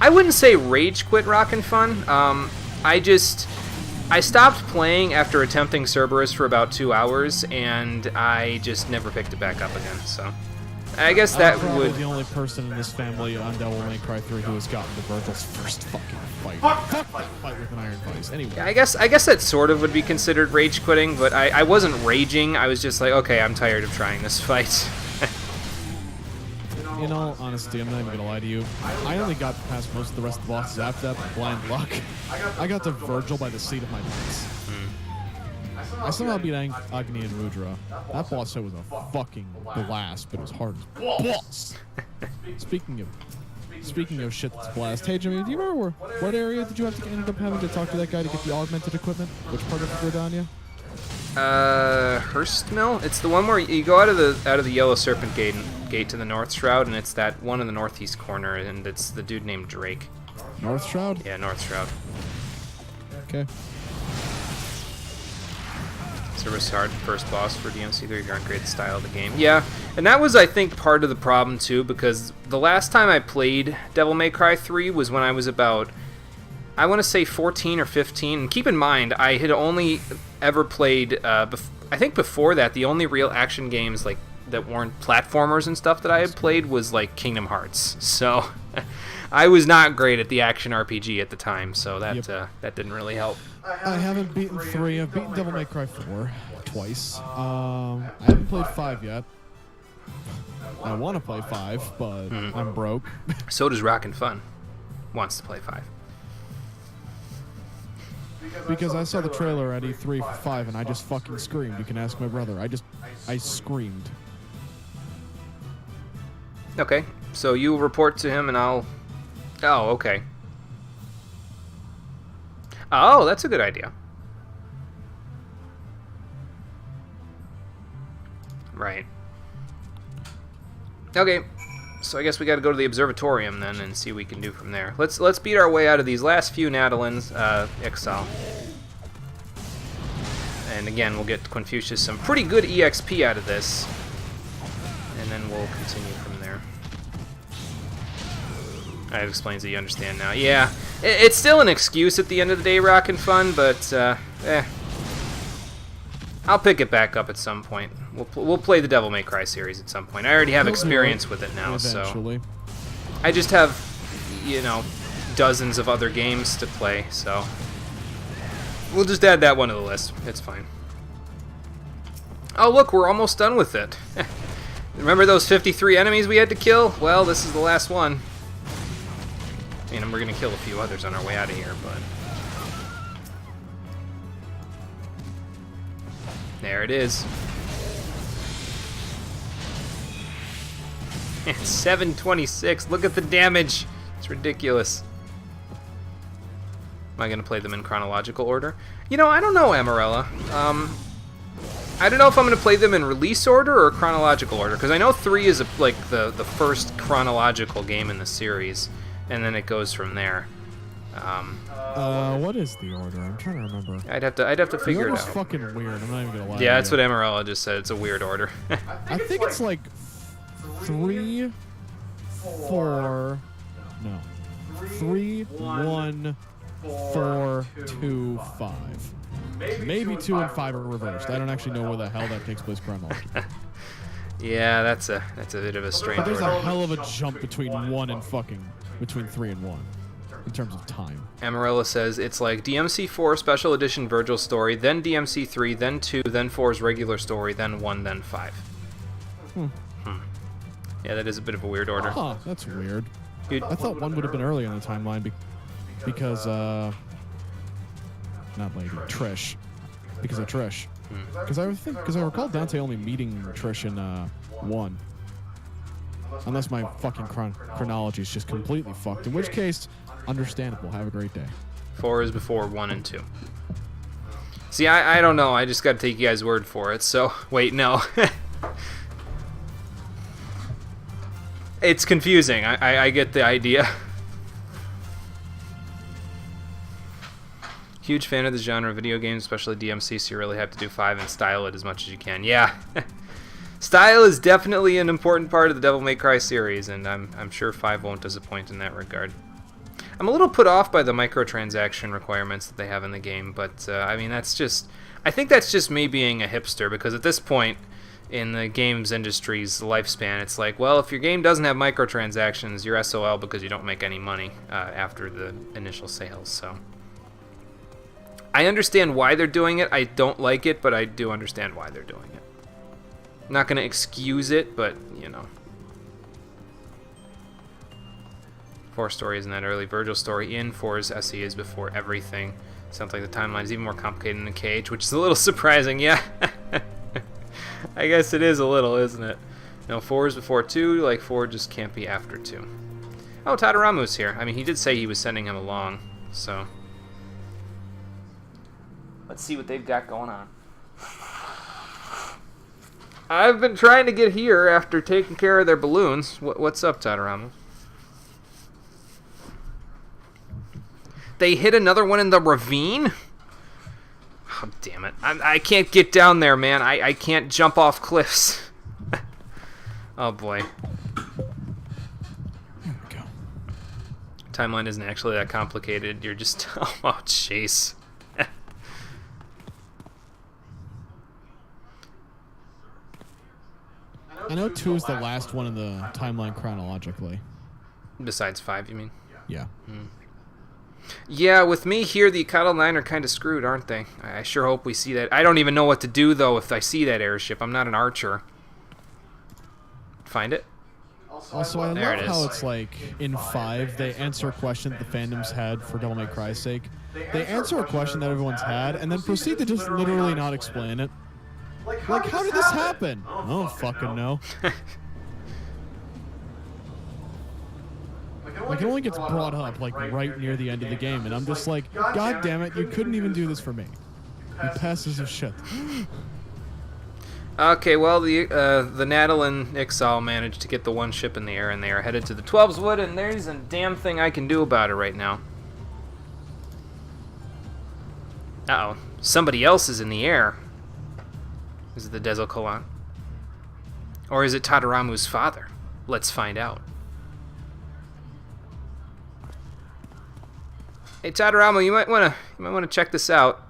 I wouldn't say rage quit Rockin' Fun. I stopped playing after attempting Cerberus for about 2 hours, and I just never picked it back up again, so... I guess that would... the only person in this family on Devil May Cry 3 who has gotten to Virgil's first fucking fight. Fight with an iron vise. Anyway. Yeah, I guess that sort of would be considered rage quitting, but I wasn't raging. I was just like, okay, I'm tired of trying this fight. In all honesty, I'm not even gonna lie to you. I only got past most of the rest of the bosses after that by blind luck. I got to Virgil by the seat of my pants. I somehow beat Agni and Rudra. That boss fight was a fucking blast, but it was hard as balls. Speaking of shit that's blast, hey Jimmy, do you remember what area did you have to end up having to talk to that guy to get the augmented equipment? Which part of Gridania? Hurst Mill. It's the one where you go out of the Yellow Serpent gate to the North Shroud, and it's that one in the northeast corner, and it's the dude named Drake. North Shroud? Yeah, North Shroud. Okay. Service hard first boss for DMC3 if you aren't great at the style of the game. Yeah, and that was, I think, part of the problem, too, because the last time I played Devil May Cry 3 was when I was about, I want to say 14 or 15. And keep in mind, I had only ever played, I think before that, the only real action games like that weren't platformers and stuff that I had played was like Kingdom Hearts. So I was not great at the action RPG at the time, so that that didn't really help. I haven't beaten 3. I've beaten Devil May Cry 4 twice. I haven't played 5 yet. I want to play 5, but I'm broke. So does Rockin' Fun. Wants to play 5. Because I saw the trailer at E3 for 5 and I just fucking screamed. You can ask my brother. I screamed. Okay, so you report to him and I'll... Oh, okay. Oh, that's a good idea. Right. Okay. So I guess we got to go to the observatorium then and see what we can do from there. Let's beat our way out of these last few Nadalins, Ixal. And again, we'll get Confucius some pretty good EXP out of this. And then we'll continue from there. That explains that you understand now. Yeah, it's still an excuse at the end of the day, Rockin' Fun, but, I'll pick it back up at some point. We'll play the Devil May Cry series at some point. I already have experience with it now, eventually. So... I just have, you know, dozens of other games to play, so... We'll just add that one to the list. It's fine. Oh, look, we're almost done with it. Remember those 53 enemies we had to kill? Well, this is the last one. I mean, we're going to kill a few others on our way out of here, but... There it is. It's 726. Look at the damage. It's ridiculous. Am I going to play them in chronological order? You know, I don't know, Amarella. I don't know if I'm going to play them in release order or chronological order, because I know 3 is like the first chronological game in the series, and then it goes from there. What is the order? I'm trying to remember. I'd have to figure it out. The order's fucking weird. I'm not even gonna lie. Yeah, that's what Amarella just said. It's a weird order. I think it's like 3, 4. No. 3, 1, 4, 2, 5. Maybe 2 and 5 are reversed. I don't actually know where the hell that takes place chronologically. Yeah, that's a bit of a strange. But there's order. a hell of a jump between 3 and 1. In terms of time. Amarella says it's like DMC4 Special Edition Virgil story, then DMC3, then 2, then 4's regular story, then 1, then 5. Yeah, that is a bit of a weird order. Huh, that's weird. Dude. I thought 1 would have been earlier in the timeline because, not Lady, Trish. Because of Trish. Because I recall Dante only meeting Trish in 1. Unless my fucking chronology is just completely fucked. In which case, understandable. Have a great day. 4 is before 1 and 2. See, I don't know. I just got to take you guys' word for it. So, wait, no. It's confusing. I get the idea. Huge fan of the genre of video games, especially DMC, so you really have to do 5 and style it as much as you can. Yeah. Style is definitely an important part of the Devil May Cry series, and I'm sure 5 won't disappoint in that regard. I'm a little put off by the microtransaction requirements that they have in the game, but I mean, I think that's just me being a hipster, because at this point in the games industry's lifespan, it's like, well, if your game doesn't have microtransactions, you're SOL because you don't make any money after the initial sales, so... I understand why they're doing it. I don't like it, but I do understand why they're doing it. I'm not going to excuse it, but, you know. 4 story isn't that early. Virgil story in 4's SE is before everything. Sounds like the timeline is even more complicated than Cage, which is a little surprising. Yeah. I guess it is a little, isn't it? No, 4 is before 2. Like, 4 just can't be after 2. Oh, Tadaramu's here. I mean, he did say he was sending him along, so... Let's see what they've got going on. I've been trying to get here after taking care of their balloons. What's up, Tadaramu? They hit another one in the ravine? Oh, damn it. I can't get down there, man. I can't jump off cliffs. Oh, boy. There we go. Timeline isn't actually that complicated. You're just... Oh, jeez. I know 2 is the last one in the timeline chronologically. Besides 5, you mean? Yeah. Yeah, with me here, the Ikado 9 are kind of screwed, aren't they? I sure hope we see that. I don't even know what to do, though, if I see that airship. I'm not an archer. Find it? Also, I love how it's like, in 5, they answer a question that the fandoms had for Devil May Cry's sake. They answer a question that everyone's had, and then proceed to just literally not explain it. Like, how did this happen? I don't fucking know. Like, it only gets brought up, like, right near the end of the game, and I'm just like, God damn it, you couldn't even do this for me. You passes of shit. Okay, well, the Natal and Ixal managed to get the one ship in the air, and they are headed to the 12's Wood, and there isn't a damn thing I can do about it right now. Uh-oh. Somebody else is in the air. Is it the Dezokalan? Or is it Tadaramu's father? Let's find out. Hey, Tadaramu, you might wanna check this out.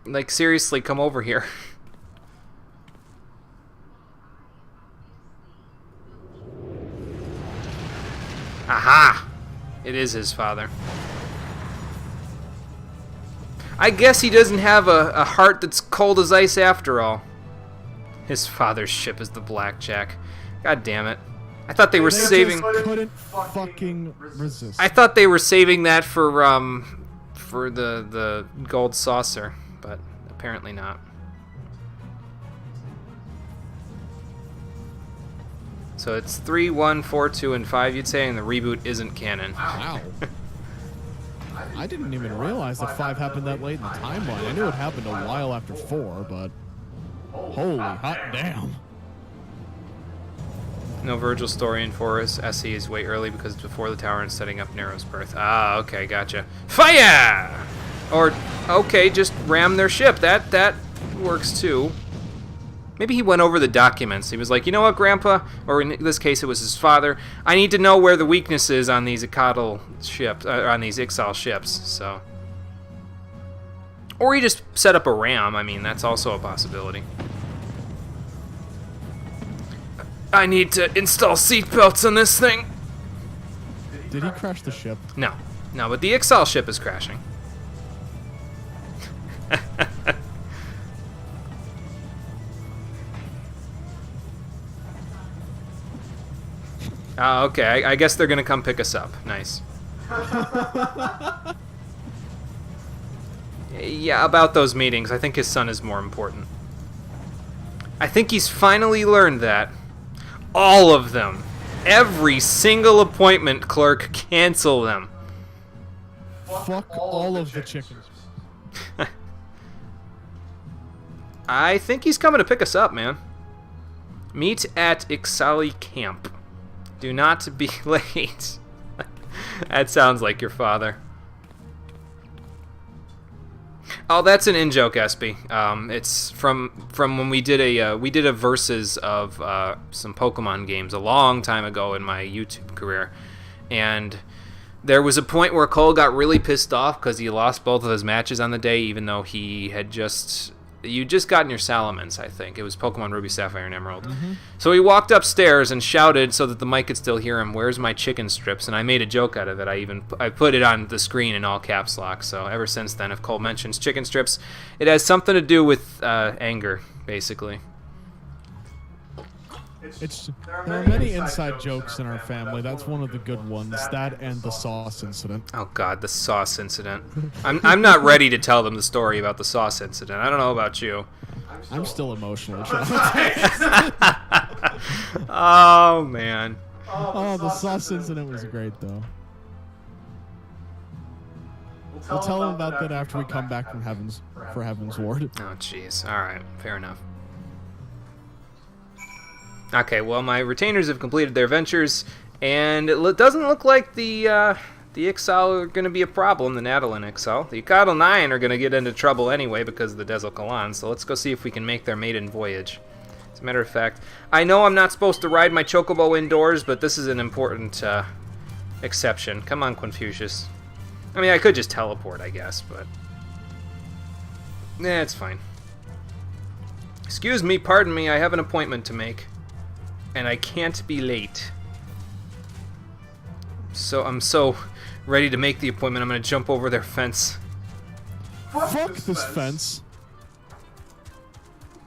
Like, seriously, come over here. Aha! It is his father. I guess he doesn't have a heart that's cold as ice after all. His father's ship is the Blackjack. God damn it. I thought they were saving... couldn't fucking resist. I thought they were saving that for the gold saucer, but apparently not. So it's 3, 1, 4, 2, and 5, you'd say, and the reboot isn't canon. Wow. I didn't even realize that 5 happened that late in the timeline. I knew it happened a while after 4, but... holy hot damn. No Virgil story in Forest. SE is way early because it's before the tower and setting up Nero's birth. Ah, okay, gotcha. Fire! Or, okay, just ram their ship. That works too. Maybe he went over the documents. He was like, you know what, Grandpa? Or in this case, it was his father. I need to know where the weakness is on these Ixal ships, on these Ixal ships. So, or he just set up a ram. I mean, that's also a possibility. I need to install seatbelts on this thing. Did he crash the ship? No, but the Ixal ship is crashing. Okay, I guess they're gonna come pick us up. Nice. Yeah, about those meetings, I think his son is more important. I think he's finally learned that. All of them. Every single appointment, clerk, cancel them. Fuck all of the chickens. I think he's coming to pick us up, man. Meet at Ixali Camp. Do not be late. That sounds like your father. Oh, that's an in-joke, Espy. It's from when we did a versus of some Pokemon games a long time ago in my YouTube career, and there was a point where Cole got really pissed off because he lost both of his matches on the day, even though he had just gotten your Salamence, I think. It was Pokemon Ruby, Sapphire, and Emerald. Mm-hmm. So he walked upstairs and shouted so that the mic could still hear him, "Where's my chicken strips?" And I made a joke out of it. I put it on the screen in all caps lock. So ever since then, if Cole mentions chicken strips, it has something to do with anger, basically. There are many inside jokes in our family. That's one of the good ones. That and the sauce incident. Oh God, the sauce incident. I'm not ready to tell them the story about the sauce incident. I don't know about you. I'm still emotionally traumatized. Oh man. Oh, the sauce incident was great though. We'll tell them about that after we come back from Heaven's Ward. Oh jeez. All right, fair enough. Okay, well, my retainers have completed their ventures, and it doesn't look like the Ixal are going to be a problem, the Natal and Ixal. The Icatl 9 are going to get into trouble anyway because of the Dezokalan, so let's go see if we can make their maiden voyage. As a matter of fact, I know I'm not supposed to ride my Chocobo indoors, but this is an important exception. Come on, Confucius. I mean, I could just teleport, I guess, but... it's fine. Excuse me, pardon me, I have an appointment to make. And I can't be late. So I'm so ready to make the appointment, I'm gonna jump over their fence. Fuck this fence.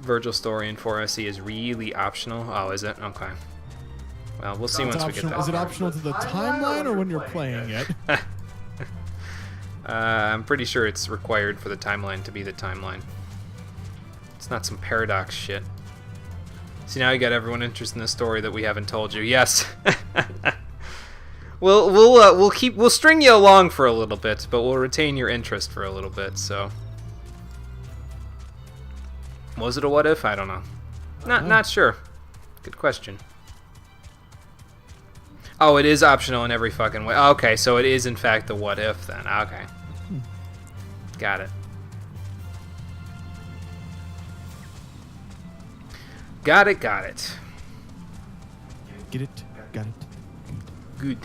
Virgil story in 4SE is really optional. Oh, is it? Okay. Well, we'll see once we get that. Is it optional to the timeline or when you're playing it? I'm pretty sure it's required for the timeline to be the timeline. It's not some paradox shit. See, now you got everyone interested in the story that we haven't told you. Yes. we'll string you along for a little bit, but we'll retain your interest for a little bit. So, was it a what if? I don't know. Not sure. Good question. Oh, it is optional in every fucking way. Okay, so it is in fact the what if then. Okay, got it. Got it. Get it. Got it. Good.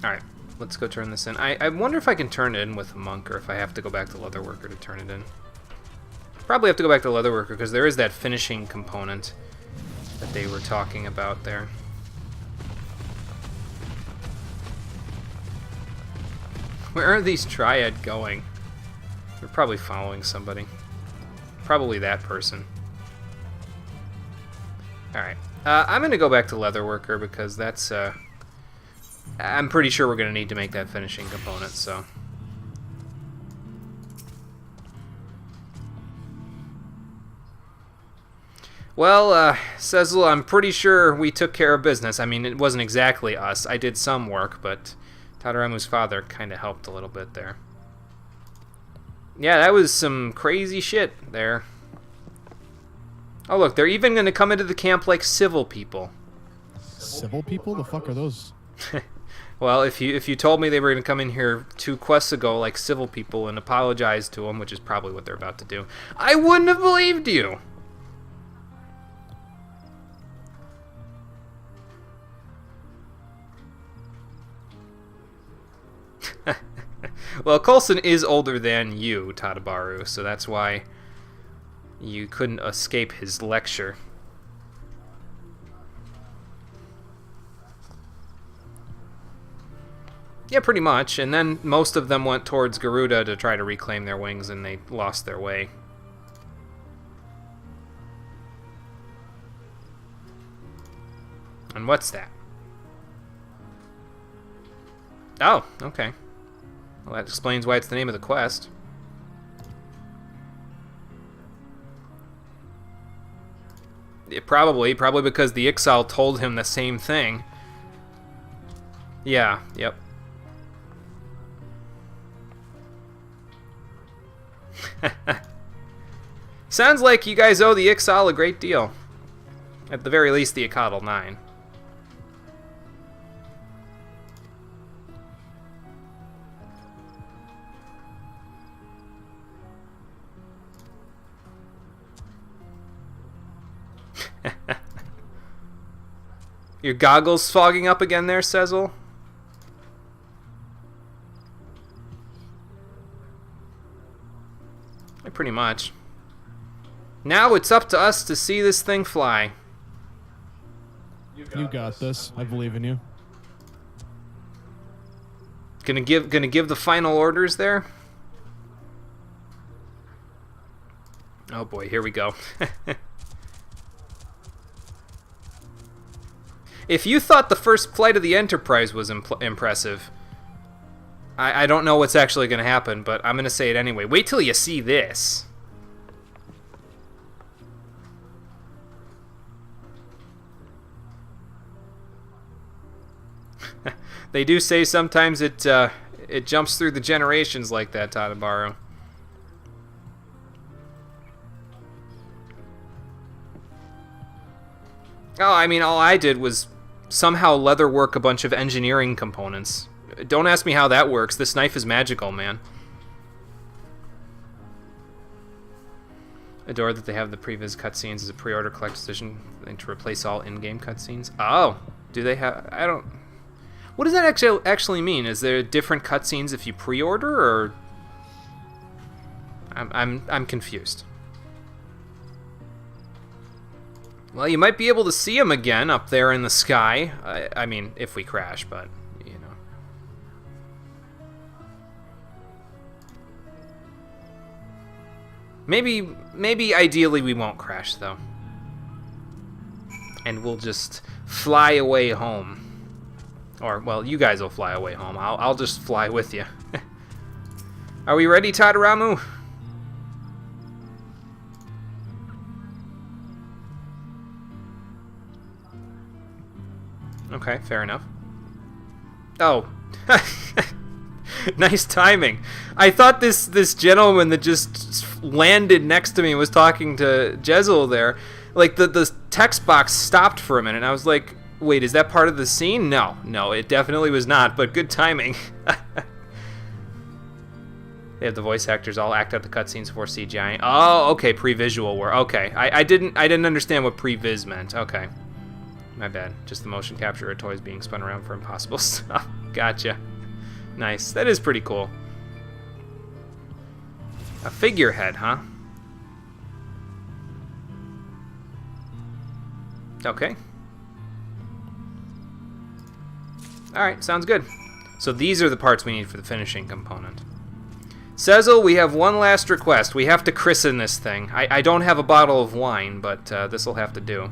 Alright, let's go turn this in. I wonder if I can turn it in with a monk, or if I have to go back to Leatherworker to turn it in. Probably have to go back to Leatherworker, because there is that finishing component that they were talking about there. Where are these Triad going? They're probably following somebody. Probably that person. Alright. I'm going to go back to Leatherworker because that's... I'm pretty sure we're going to need to make that finishing component, so... Well, Cecil, I'm pretty sure we took care of business. I mean, it wasn't exactly us. I did some work, but Tadaramu's father kind of helped a little bit there. Yeah, that was some crazy shit there. Oh, look, they're even going to come into the camp like civil people. Civil people? The fuck are those? Well, if you told me they were going to come in here 2 quests ago like civil people and apologize to them, which is probably what they're about to do, I wouldn't have believed you. Well, Coulson is older than you, Tadabaru, so that's why you couldn't escape his lecture. Yeah, pretty much. And then most of them went towards Garuda to try to reclaim their wings, and they lost their way. And what's that? Oh, okay. Well, that explains why it's the name of the quest. Probably because the Ixal told him the same thing. Yeah, yep. Sounds like you guys owe the Ixal a great deal. At the very least, the Acatl 9. Your goggles fogging up again there, Cecil? Pretty much. Now it's up to us to see this thing fly. You got this. I believe in you. Gonna give the final orders there? Oh boy, here we go. If you thought the first flight of the Enterprise was impressive, I don't know what's actually going to happen, but I'm going to say it anyway. Wait till you see this. They do say sometimes it jumps through the generations like that, Tadabaru. Oh, I mean, all I did was somehow leatherwork a bunch of engineering components. Don't ask me how that works. This knife is magical, man. Adore that they have the previs cutscenes as a pre-order collector's edition to replace all in-game cutscenes. Oh, do they have? I don't. What does that actually mean? Is there different cutscenes if you pre-order, or? I'm confused. Well, you might be able to see them again up there in the sky. I mean, if we crash, but you know. Maybe ideally we won't crash though, and we'll just fly away home. Or well, you guys will fly away home. I'll just fly with you. Are we ready, Tadaramu? Okay, fair enough. Oh. Nice timing. I thought this gentleman that just landed next to me was talking to Jezel there. Like, the text box stopped for a minute, and I was like, wait, is that part of the scene? No, it definitely was not, but good timing. They have the voice actors all act out the cutscenes for CGI. Oh, okay, pre-visual work. Okay, I didn't understand what pre-viz meant. Okay, my bad. Just the motion capture of toys being spun around for impossible stuff. Gotcha. Nice. That is pretty cool. A figurehead, huh? Okay. Alright, sounds good. So these are the parts we need for the finishing component. Sezel, we have one last request. We have to christen this thing. I don't have a bottle of wine, but this will have to do.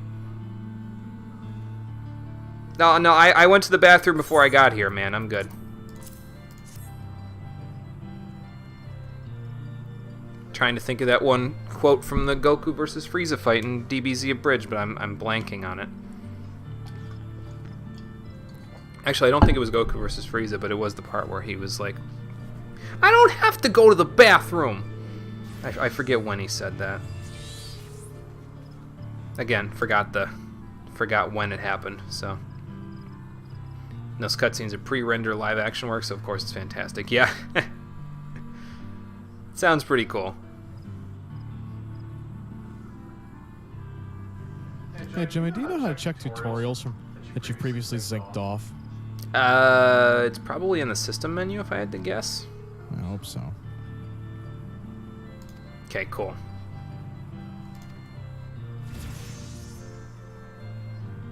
No, I went to the bathroom before I got here, man. I'm good. Trying to think of that one quote from the Goku versus Frieza fight in DBZ Abridged, but I'm blanking on it. Actually, I don't think it was Goku versus Frieza, but it was the part where he was like, I don't have to go to the bathroom. I forget when he said that. Again, forgot when it happened. So those cutscenes are pre-render live action work, so of course it's fantastic. Yeah. Sounds pretty cool. Hey Jimmy, do you know how to check tutorials that you've previously zinked off? It's probably in the system menu if I had to guess. I hope so. Okay, cool.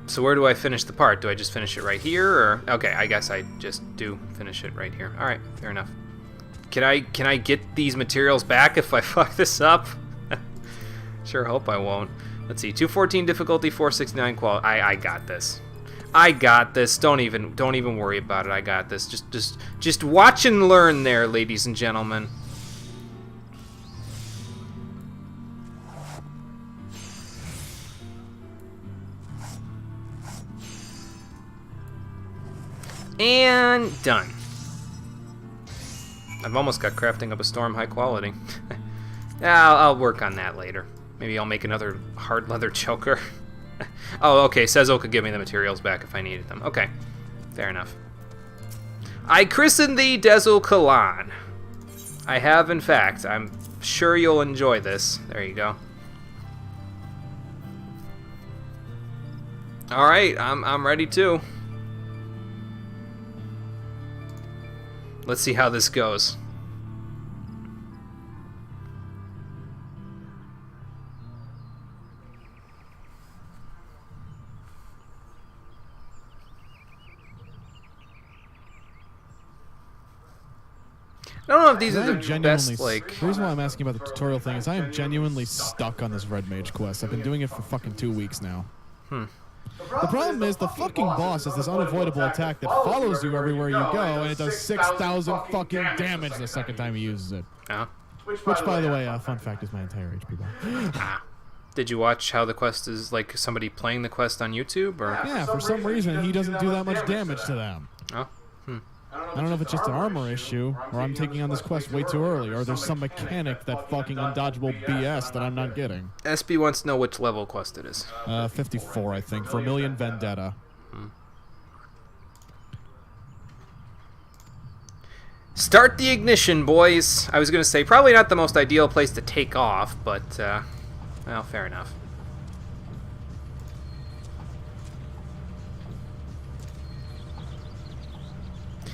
So where do I finish the part? Do I just finish it right here, or okay? I guess I just do finish it right here. All right, fair enough. Can I get these materials back if I fuck this up? Sure hope I won't. Let's see. 214 difficulty, 469 quality. I got this. I got this. Don't even worry about it. I got this. Just watch and learn there, ladies and gentlemen. And done. I've almost got crafting up a storm high quality. I'll work on that later. Maybe I'll make another hard leather choker. Oh, okay. Sezel could give me the materials back if I needed them. Okay. Fair enough. I christen thee Dezel Kalan. I have, in fact. I'm sure you'll enjoy this. There you go. Alright, I'm ready too. Let's see how this goes. I don't know if these are the best, like... The reason why I'm asking about the tutorial thing is I am genuinely stuck on this Red Mage quest. I've been doing it for fucking 2 weeks now. The problem is the fucking boss has this unavoidable attack that follows you everywhere you go, and it does 6,000 fucking damage the second time he uses it. Which, by the way, fun fact, is my entire HP bar. Did you watch how the quest is, like, somebody playing the quest on YouTube, or...? Yeah, for some reason, he doesn't do that much damage to them. Oh, I don't know if it's just an armor issue, or I'm taking on this quest way too early, or there's some mechanic that fucking undodgeable BS that I'm not getting. SB wants to know which level quest it is. 54, I think, Vermilion Vendetta. Start the ignition, boys. I was going to say, probably not the most ideal place to take off, but, well, fair enough.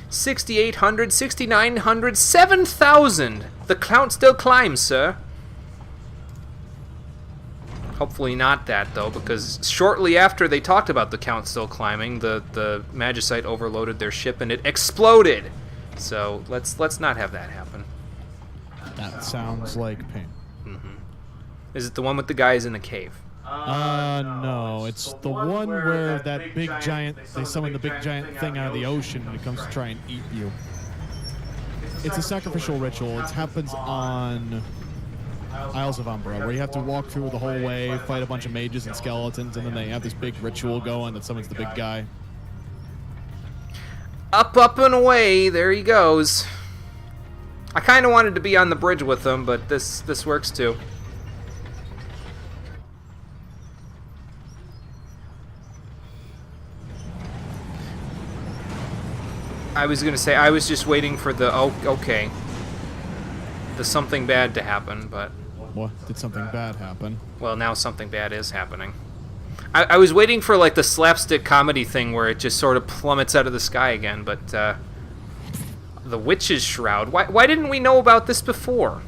6,800, 6,900, 7,000. The count still climbs, sir. Hopefully not that, though, because shortly after they talked about the count still climbing, the Magicite overloaded their ship and it exploded. So let's not have that happen. That sounds like pain. Is it the one with the guys in the cave? No, it's the one where that big giant, they summon the big giant thing out of the ocean and it comes to try and eat you. It's a sacrificial ritual. It happens on Isles of Umbra, where you have to walk through the whole way, fight a bunch of mages and skeletons, and then they have this big ritual going that summons the big guy. Up, up, and away. There he goes. I kind of wanted to be on the bridge with him, but this works too. I was gonna say, I was just waiting for the, oh, okay, the something bad to happen, but... What? Did something bad happen? Well, now something bad is happening. I was waiting for, like, the slapstick comedy thing where it just sort of plummets out of the sky again, but, the Witch's Shroud. Why didn't we know about this before?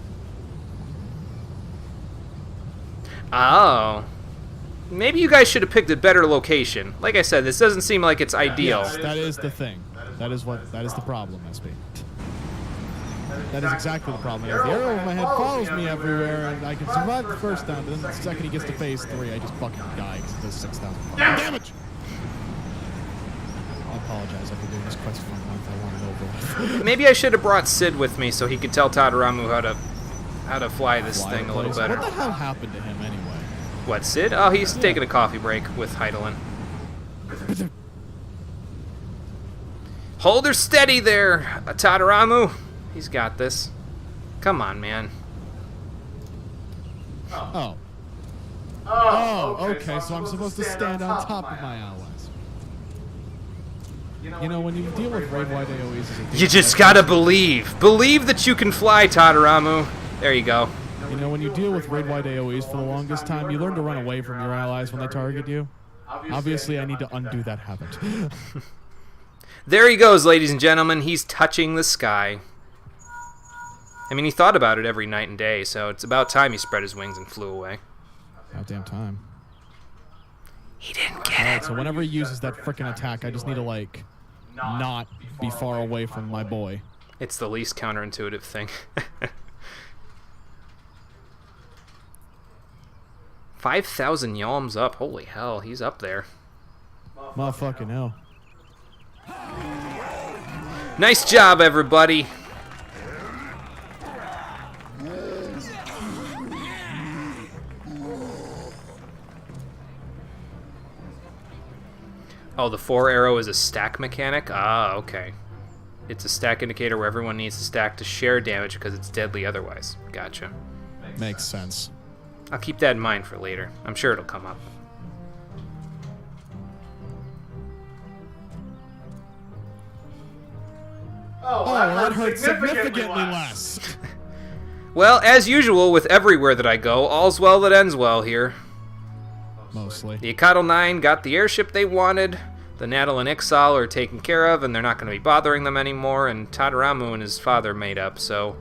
Oh. Maybe you guys should have picked a better location. Like I said, this doesn't seem like it's ideal. Yes, that is the thing. That is the problem, SP. That is exactly the problem. The arrow in my head follows me everywhere, and I can survive the first time, but then the second he gets to phase 3, I just fucking die because it does 6,000 damage! I apologize, I've been doing this quest for a month, I want it over with. Maybe I should have brought Sid with me so he could tell Tadaramu how to fly this thing a little better. What the hell happened to him anyway? What, Sid? Oh, he's taking a coffee break with Heidelin. Hold her steady there, Tadaramu. He's got this. Come on, man. Oh. Oh, okay, so I'm supposed to stand on top of my allies. You know, when you deal with raid-wide AoEs... You just gotta believe. Believe that you can fly, Tadaramu. There you go. You know, when you deal with raid-wide AoEs for the longest time, you learn to run away from your allies when they target you. Obviously, I need to undo that habit. There he goes, ladies and gentlemen. He's touching the sky. I mean, he thought about it every night and day, so it's about time he spread his wings and flew away. Goddamn time. He didn't get it. So whenever he uses that frickin' attack, I just need to, like, not be far away from my boy. It's the least counterintuitive thing. 5,000 yalms up. Holy hell, he's up there. Motherfucking hell. Nice job, everybody. Oh, the 4 arrow is a stack mechanic? Ah, okay. It's a stack indicator where everyone needs to stack to share damage because it's deadly otherwise. Gotcha. Makes sense. I'll keep that in mind for later. I'm sure it'll come up. Oh, that hurt significantly less. Well, as usual with everywhere that I go, all's well that ends well here. Mostly. The Ikado 9 got the airship they wanted, the Natal and Ixal are taken care of, and they're not going to be bothering them anymore, and Tadaramu and his father made up, so...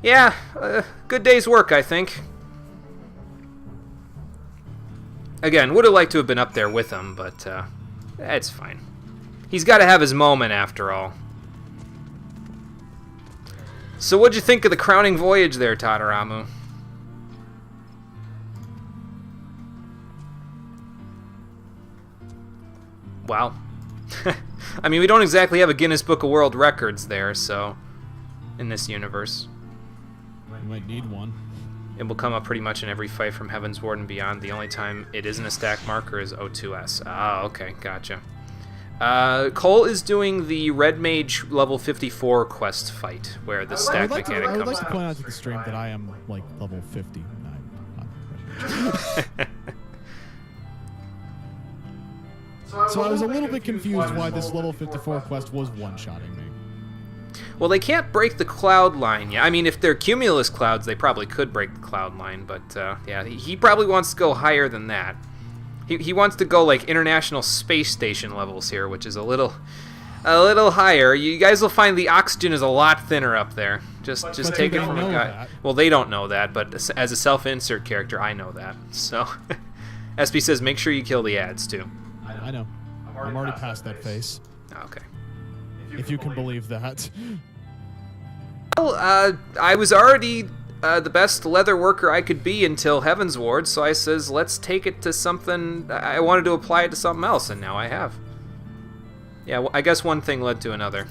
Yeah, good day's work, I think. Again, would have liked to have been up there with him, but it's fine. He's got to have his moment, after all. So what'd you think of the crowning voyage there, Tadaramu? Wow. I mean, we don't exactly have a Guinness Book of World Records there, so... in this universe. You might need one. It will come up pretty much in every fight from Heaven's Ward and beyond. The only time it isn't a stack marker is O2S. Ah, okay, gotcha. Cole is doing the Red Mage level 54 quest fight, where the stack mechanic comes I would like to out. point out to the stream that I am, like, level 50. So I was a little bit confused why this level 54 quest was one-shotting me. Well, they can't break the cloud line yet. I mean, if they're cumulus clouds, they probably could break the cloud line, but yeah, he probably wants to go higher than that. He wants to go like International Space Station levels here, which is a little higher. You guys will find the oxygen is a lot thinner up there. Just take it from a guy. Well, they don't know that, but as a self-insert character, I know that. So, SB says make sure you kill the ads too. I know. I'm already past that phase. Okay. If you can believe that. Well, I was already the best leather worker I could be until Heaven's Ward, so I says, let's take it to something. I wanted to apply it to something else, and now I have. Yeah, well, I guess one thing led to another.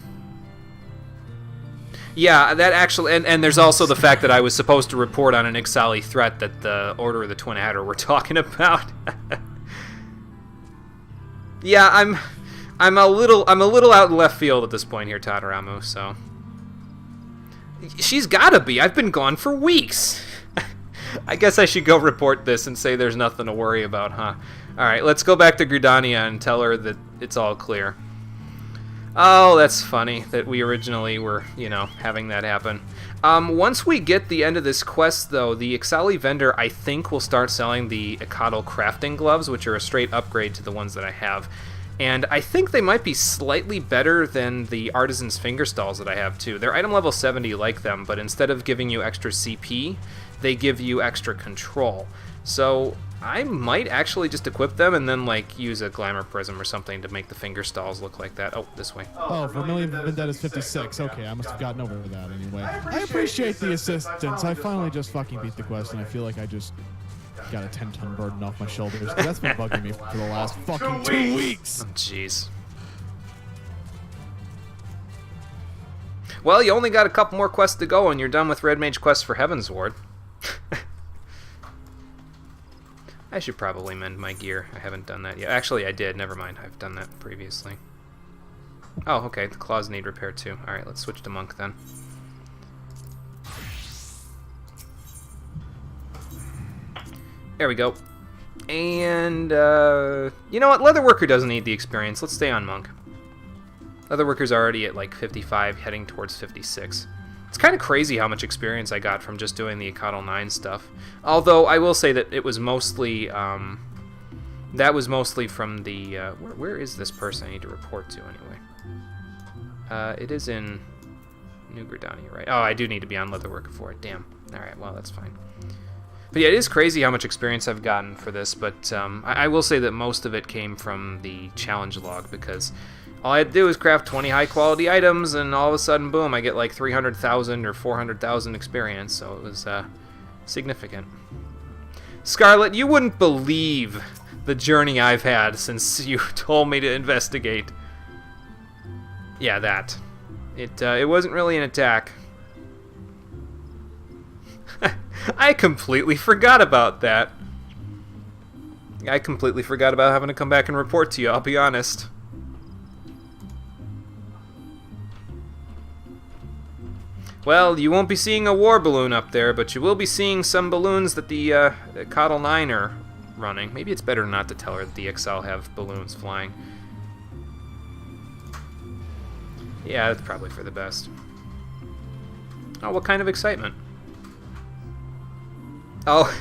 Yeah, that actually, and there's also the fact that I was supposed to report on an Ixali threat that the Order of the Twin Adder were talking about. Yeah, I'm a little out in left field at this point here, Tadaramu. So she's gotta be. I've been gone for weeks. I guess I should go report this and say there's nothing to worry about, huh? All right, let's go back to Gridania and tell her that it's all clear. Oh, that's funny that we originally were, you know, having that happen. Once we get the end of this quest, though, the XIV vendor, I think, will start selling the Icatl crafting gloves, which are a straight upgrade to the ones that I have. And I think they might be slightly better than the Artisan's Finger Stalls that I have, too. They're item level 70 like them, but instead of giving you extra CP, they give you extra control. So I might actually just equip them and then, like, use a Glamour Prism or something to make the Finger Stalls look like that. Oh, this way. Oh, Vermilion Vendetta's 56. Okay, I must have gotten over that anyway. I appreciate the assistance. I finally just fucking beat the quest, and I feel like I just got a 10-ton burden off my shoulders. That's been bugging me for the last fucking 2 weeks. Oh, jeez. Well, you only got a couple more quests to go, and you're done with Red Mage Quest for Heaven's Ward. I should probably mend my gear. I haven't done that yet. Actually, I did. Never mind. I've done that previously. Oh, okay. The claws need repair too. Alright, let's switch to Monk then. There we go. And, you know what? Leatherworker doesn't need the experience. Let's stay on Monk. Leatherworker's already at like 55, heading towards 56. It's kind of crazy how much experience I got from just doing the Icatl 9 stuff. Although, I will say that it was mostly, that was mostly from the, where is this person I need to report to anyway? It is in New Gridania, right? Oh, I do need to be on Leatherworker for it, damn. Alright, well, that's fine. But yeah, it is crazy how much experience I've gotten for this, but I will say that most of it came from the challenge log, because all I had to do is craft 20 high-quality items, and all of a sudden, boom, I get like 300,000 or 400,000 experience, so it was significant. Scarlet, you wouldn't believe the journey I've had since you told me to investigate. Yeah, that. It wasn't really an attack. I completely forgot about that. I completely forgot about having to come back and report to you, I'll be honest. Well, you won't be seeing a war balloon up there, but you will be seeing some balloons that the Icatl 9 are running. Maybe it's better not to tell her that the XL have balloons flying. Yeah, that's probably for the best. Oh, what kind of excitement? Oh,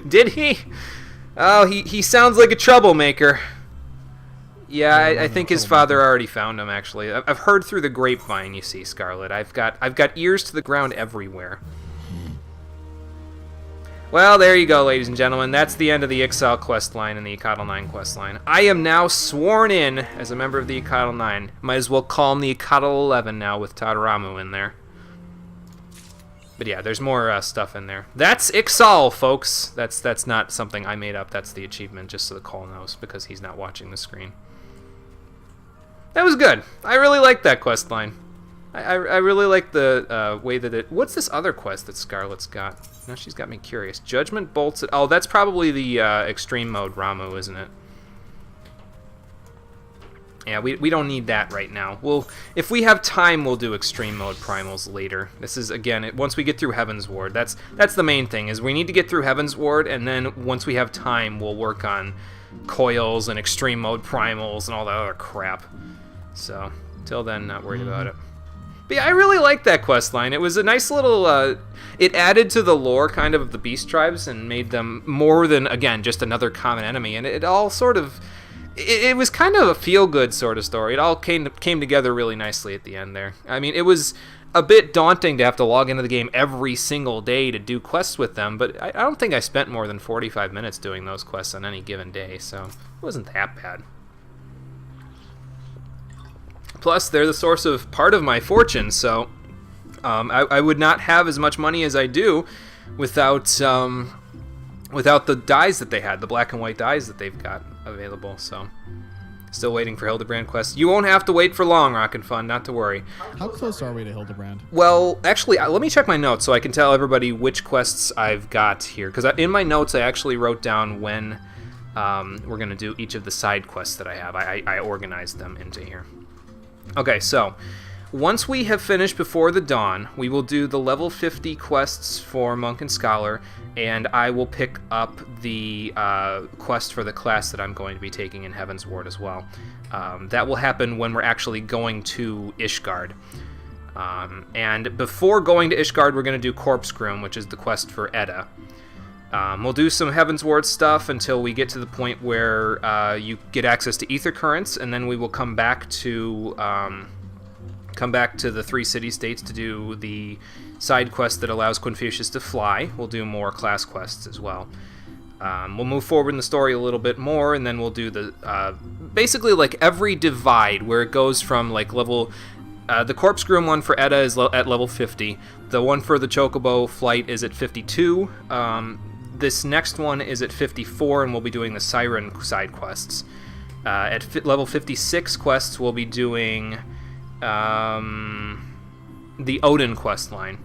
did he? Oh, he sounds like a troublemaker. Yeah, I think his father already found him, actually. I've heard through the grapevine, you see, Scarlet. I've got ears to the ground everywhere. Well, there you go, ladies and gentlemen. That's the end of the Ixal questline and the Icatl 9 questline. I am now sworn in as a member of the Icatl 9. Might as well call him the Icatl 11 now with Tadaramu in there. But yeah, there's more stuff in there. That's Ixal, folks. That's not something I made up. That's the achievement, just so the Cole knows, because he's not watching the screen. That was good. I really liked that quest line. I really like the way that it... What's this other quest that Scarlet's got? Now she's got me curious. Judgment bolts... Oh, that's probably the extreme mode Ramu, isn't it? Yeah, we don't need that right now. If we have time, we'll do extreme mode primals later. This is, again, once we get through Heaven's Ward. That's the main thing, is we need to get through Heaven's Ward, and then once we have time, we'll work on coils and extreme mode primals and all that other crap. So, till then, not worried about it. But yeah, I really liked that quest line. It was a nice little, it added to the lore kind of the beast tribes and made them more than, again, just another common enemy. And it all sort of, it was kind of a feel-good sort of story. It all came together really nicely at the end there. I mean, it was a bit daunting to have to log into the game every single day to do quests with them, but I don't think I spent more than 45 minutes doing those quests on any given day, so it wasn't that bad. Plus, they're the source of part of my fortune, so I would not have as much money as I do without the dyes that they had, the black and white dyes that they've got available. So, still waiting for Hildebrand quest. You won't have to wait for long, Rockin' Fun, not to worry. How close are we to Hildebrand? Well, actually, let me check my notes so I can tell everybody which quests I've got here. Because in my notes, I actually wrote down when we're going to do each of the side quests that I have. I organized them into here. Okay, so once we have finished Before the Dawn, we will do the level 50 quests for Monk and Scholar, and I will pick up the quest for the class that I'm going to be taking in Heaven's Ward as well. That will happen when we're actually going to Ishgard. And before going to Ishgard, we're going to do Corpse Groom, which is the quest for Edda. We'll do some Heaven's Ward stuff until we get to the point where you get access to Ether Currents, and then we will come back to the 3 city-states to do the side quest that allows Quinfucius to fly. We'll do more class quests as well. We'll move forward in the story a little bit more, and then we'll do the basically like every divide where it goes from like level. The Corpse Groom one for Edda is at level 50. The one for the Chocobo flight is at 52. This next one is at 54, and we'll be doing the Siren side quests. At level 56 quests, we'll be doing the Odin quest line,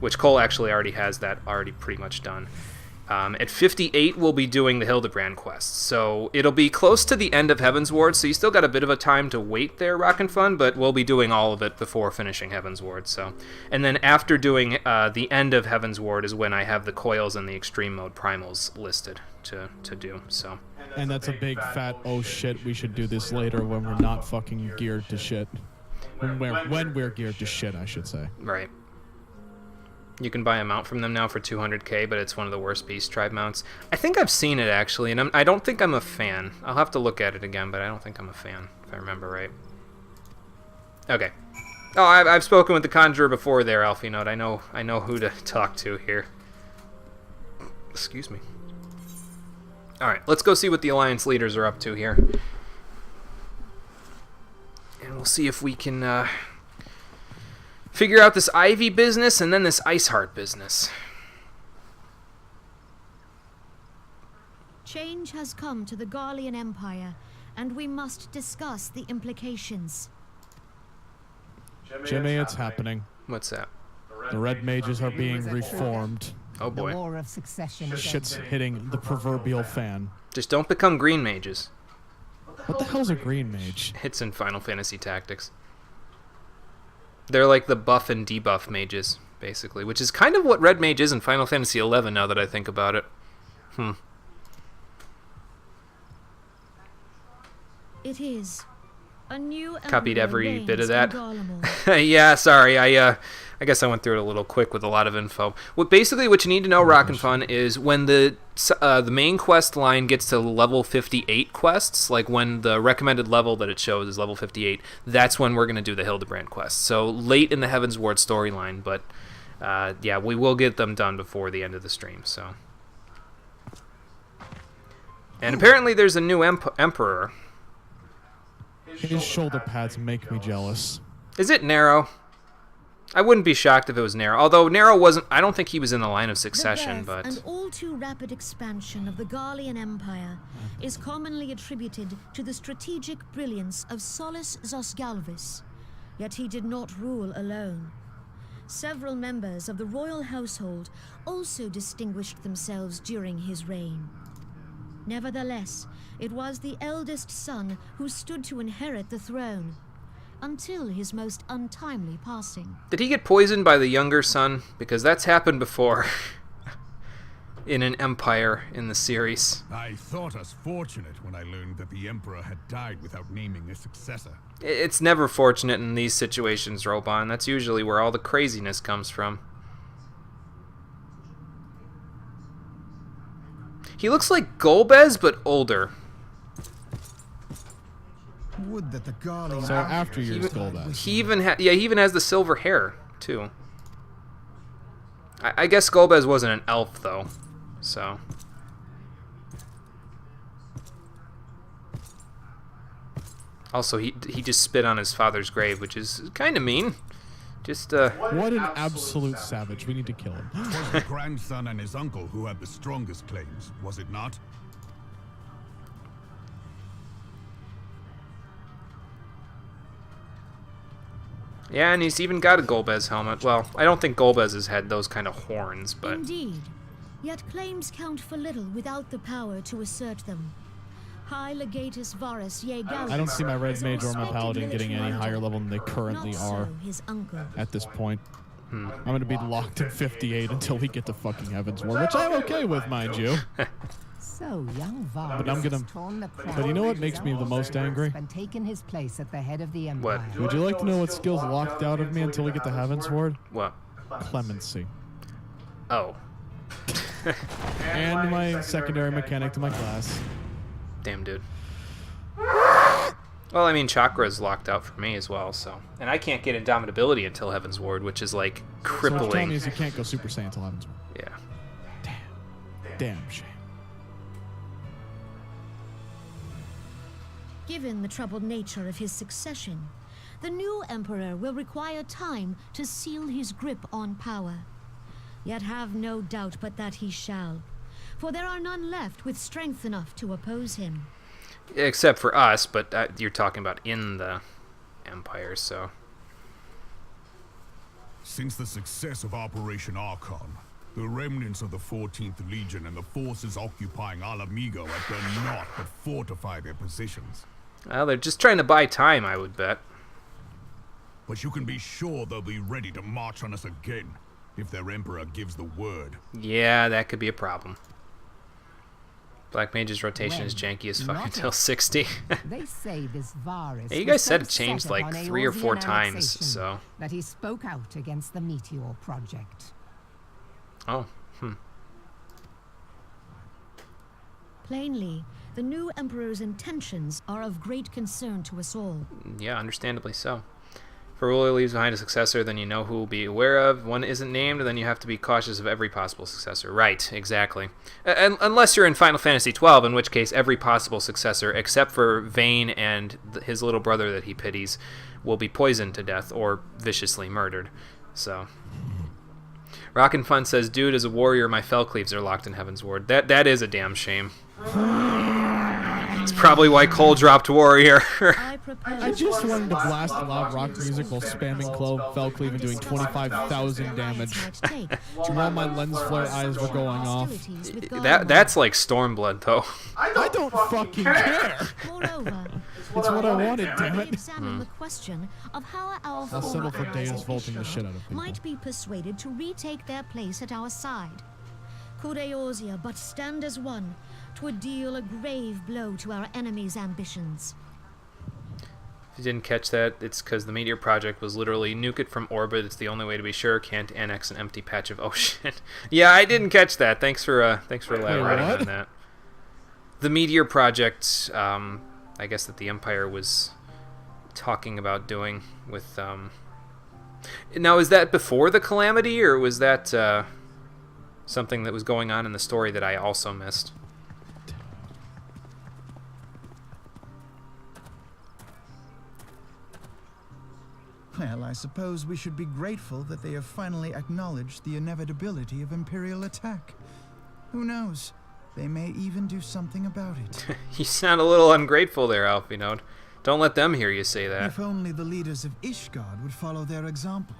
which Cole actually already has that already pretty much done. At 58, we'll be doing the Hildebrand quest. So it'll be close to the end of Heaven's Ward, so you still got a bit of a time to wait there, Rockin' Fun, but we'll be doing all of it before finishing Heaven's Ward. So, and then after doing the end of Heaven's Ward is when I have the Coils and the Extreme Mode Primals listed to do. So. And that's a big fat, oh shit, we should do this later when we're not fucking geared to shit. When we're geared to shit, I should say. Right. You can buy a mount from them now for 200k, but it's one of the worst Beast Tribe mounts. I think I've seen it, actually, and I don't think I'm a fan. I'll have to look at it again, but I don't think I'm a fan, if I remember right. Okay. Oh, I've spoken with the Conjurer before there, Alfie Note. I know who to talk to here. Excuse me. Alright, let's go see what the Alliance leaders are up to here. And we'll see if we can, figure out this Ivy business and then this Iceheart business. Change has come to the Garlean Empire, and we must discuss the implications. Jimmy, it's happening. What's that? The Red Mages are being reformed. Oh boy. The War of Succession. Shit's hitting the proverbial fan. Just don't become green mages. What the hell's a green mage? It's in Final Fantasy Tactics. They're like the buff and debuff mages, basically, which is kind of what Red Mage is in Final Fantasy XI now that I think about it. It is. A new Copied every bit of that. Garlemald. Yeah, sorry, I guess I went through it a little quick with a lot of info. What you need to know, Rockin' Fun, is when the main quest line gets to level 58 quests, like when the recommended level that it shows is level 58, that's when we're going to do the Hildebrand quest. So late in the Heaven's Ward storyline, but yeah, we will get them done before the end of the stream. So, and apparently there's a new emperor. His shoulder pads make me jealous. Is it Nero? I wouldn't be shocked if it was Nero. Although Nero wasn't, I don't think he was in the line of succession, the birth but... and all too rapid expansion of the Garlean Empire is commonly attributed to the strategic brilliance of Solus Zosgalvis. Yet he did not rule alone. Several members of the royal household also distinguished themselves during his reign. Nevertheless, it was the eldest son who stood to inherit the throne, until his most untimely passing. Did he get poisoned by the younger son? Because that's happened before in an empire in the series. I thought us fortunate when I learned that the Emperor had died without naming a successor. It's never fortunate in these situations, Robon. That's usually where all the craziness comes from. He looks like Golbez, but older. Would that the Garlean So after years Golbez. He even has the silver hair too. I guess Golbez wasn't an elf though, so. Also, he just spit on his father's grave, which is kind of mean. Just What an absolute savage. We need to kill him. It was the grandson and his uncle who had the strongest claims, was it not? Yeah, and he's even got a Golbez helmet. Well, I don't think Golbez has had those kind of horns, but... Indeed. Yet claims count for little without the power to assert them. High Legatus Varus Yegalus. I don't see my red mage or my paladin getting any higher level than they currently are his uncle. at this point. I'm going to be locked in 58 until we get to fucking Heaven's Ward, which I'm okay with, mind you. So young Varus But I'm gonna. But you know what makes me the most angry? and taken his place at the head of the Empire. What? Would you like to know what skills locked out of me until we get to Heaven's Ward? What? Clemency. Oh. And my secondary mechanic to my class. Damn, dude. Well, I mean, chakra is locked out for me as well, so. And I can't get Indomitability until Heaven's Ward, which is, like, So what crippling. you're telling me is you can't go Super Saiyan until Heaven's Ward. Yeah. Damn shame. Given the troubled nature of his succession, the new emperor will require time to seal his grip on power. Yet have no doubt but that he shall, for there are none left with strength enough to oppose him. Except for us, but you're talking about in the Empire, so. Since the success of Operation Archon, the remnants of the 14th Legion and the forces occupying Alamigo have done naught but fortify their positions. Well, they're just trying to buy time, I would bet. But you can be sure they'll be ready to march on us again, if their Emperor gives the word. Yeah, that could be a problem. Black Mage's rotation is janky as fuck Not until 60. They say this Varus. Hey, you was guys said so it changed set like upon 3 or 4 Eorzean times, annexation so. that he spoke out against the Meteor Project. Oh, Plainly, the new emperor's intentions are of great concern to us all. yeah, understandably so. If a ruler leaves behind a successor, then you know who will be aware of. One isn't named, then you have to be cautious of every possible successor. Right, exactly. Unless you're in Final Fantasy XII, in which case every possible successor, except for Vayne and his little brother that he pities, will be poisoned to death or viciously murdered. So, Rockin' Fun says, "Dude, as a warrior, my Fellcleaves are locked in Heaven's Ward." That is a damn shame. It's probably why Cole dropped Warrior. I just wanted to blast loud rock music while spamming Fellcleave and doing 25,000 damage. While my lens flare eyes were going off. That's like Stormblood, though. I don't fucking care. Moreover, It's what I wanted, damn it. examine the question of how our I'll former settle for allies Deus of vaulting the Ishgard shit out of people. might be persuaded to retake their place at our side. Could Eorzea but stand as one, 'twould deal a grave blow to our enemies' ambitions. If you didn't catch that, it's because the Meteor Project was literally nuke it from orbit. It's the only way to be sure. Can't annex an empty patch of ocean. Yeah, I didn't catch that. Thanks for elaborating what? on that. The Meteor Project, I guess that the Empire was talking about doing with. Now, is that before the Calamity, or was that something that was going on in the story that I also missed? Well, I suppose we should be grateful that they have finally acknowledged the inevitability of Imperial attack. Who knows? They may even do something about it. You sound a little ungrateful there, Alphinaud. Don't let them hear you say that. If only the leaders of Ishgard would follow their example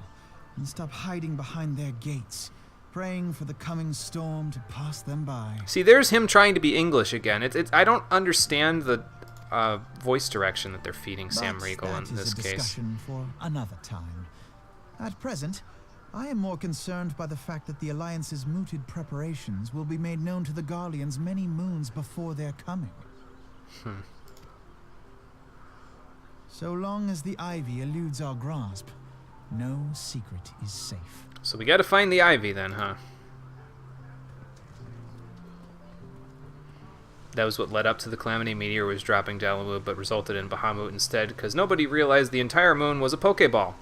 and stop hiding behind their gates, praying for the coming storm to pass them by. See, there's him trying to be English again. I don't understand the voice direction that they're feeding Sam But Riegel that in is this a case. discussion for another time. At present, I am more concerned by the fact that the Alliance's mooted preparations will be made known to the Garleans many moons before their coming. So long as the Ivy eludes our grasp, no secret is safe. So we gotta find the Ivy then, huh? That was what led up to the Calamity. Meteor was dropping Dalamud, but resulted in Bahamut instead, because nobody realized the entire moon was a Pokeball.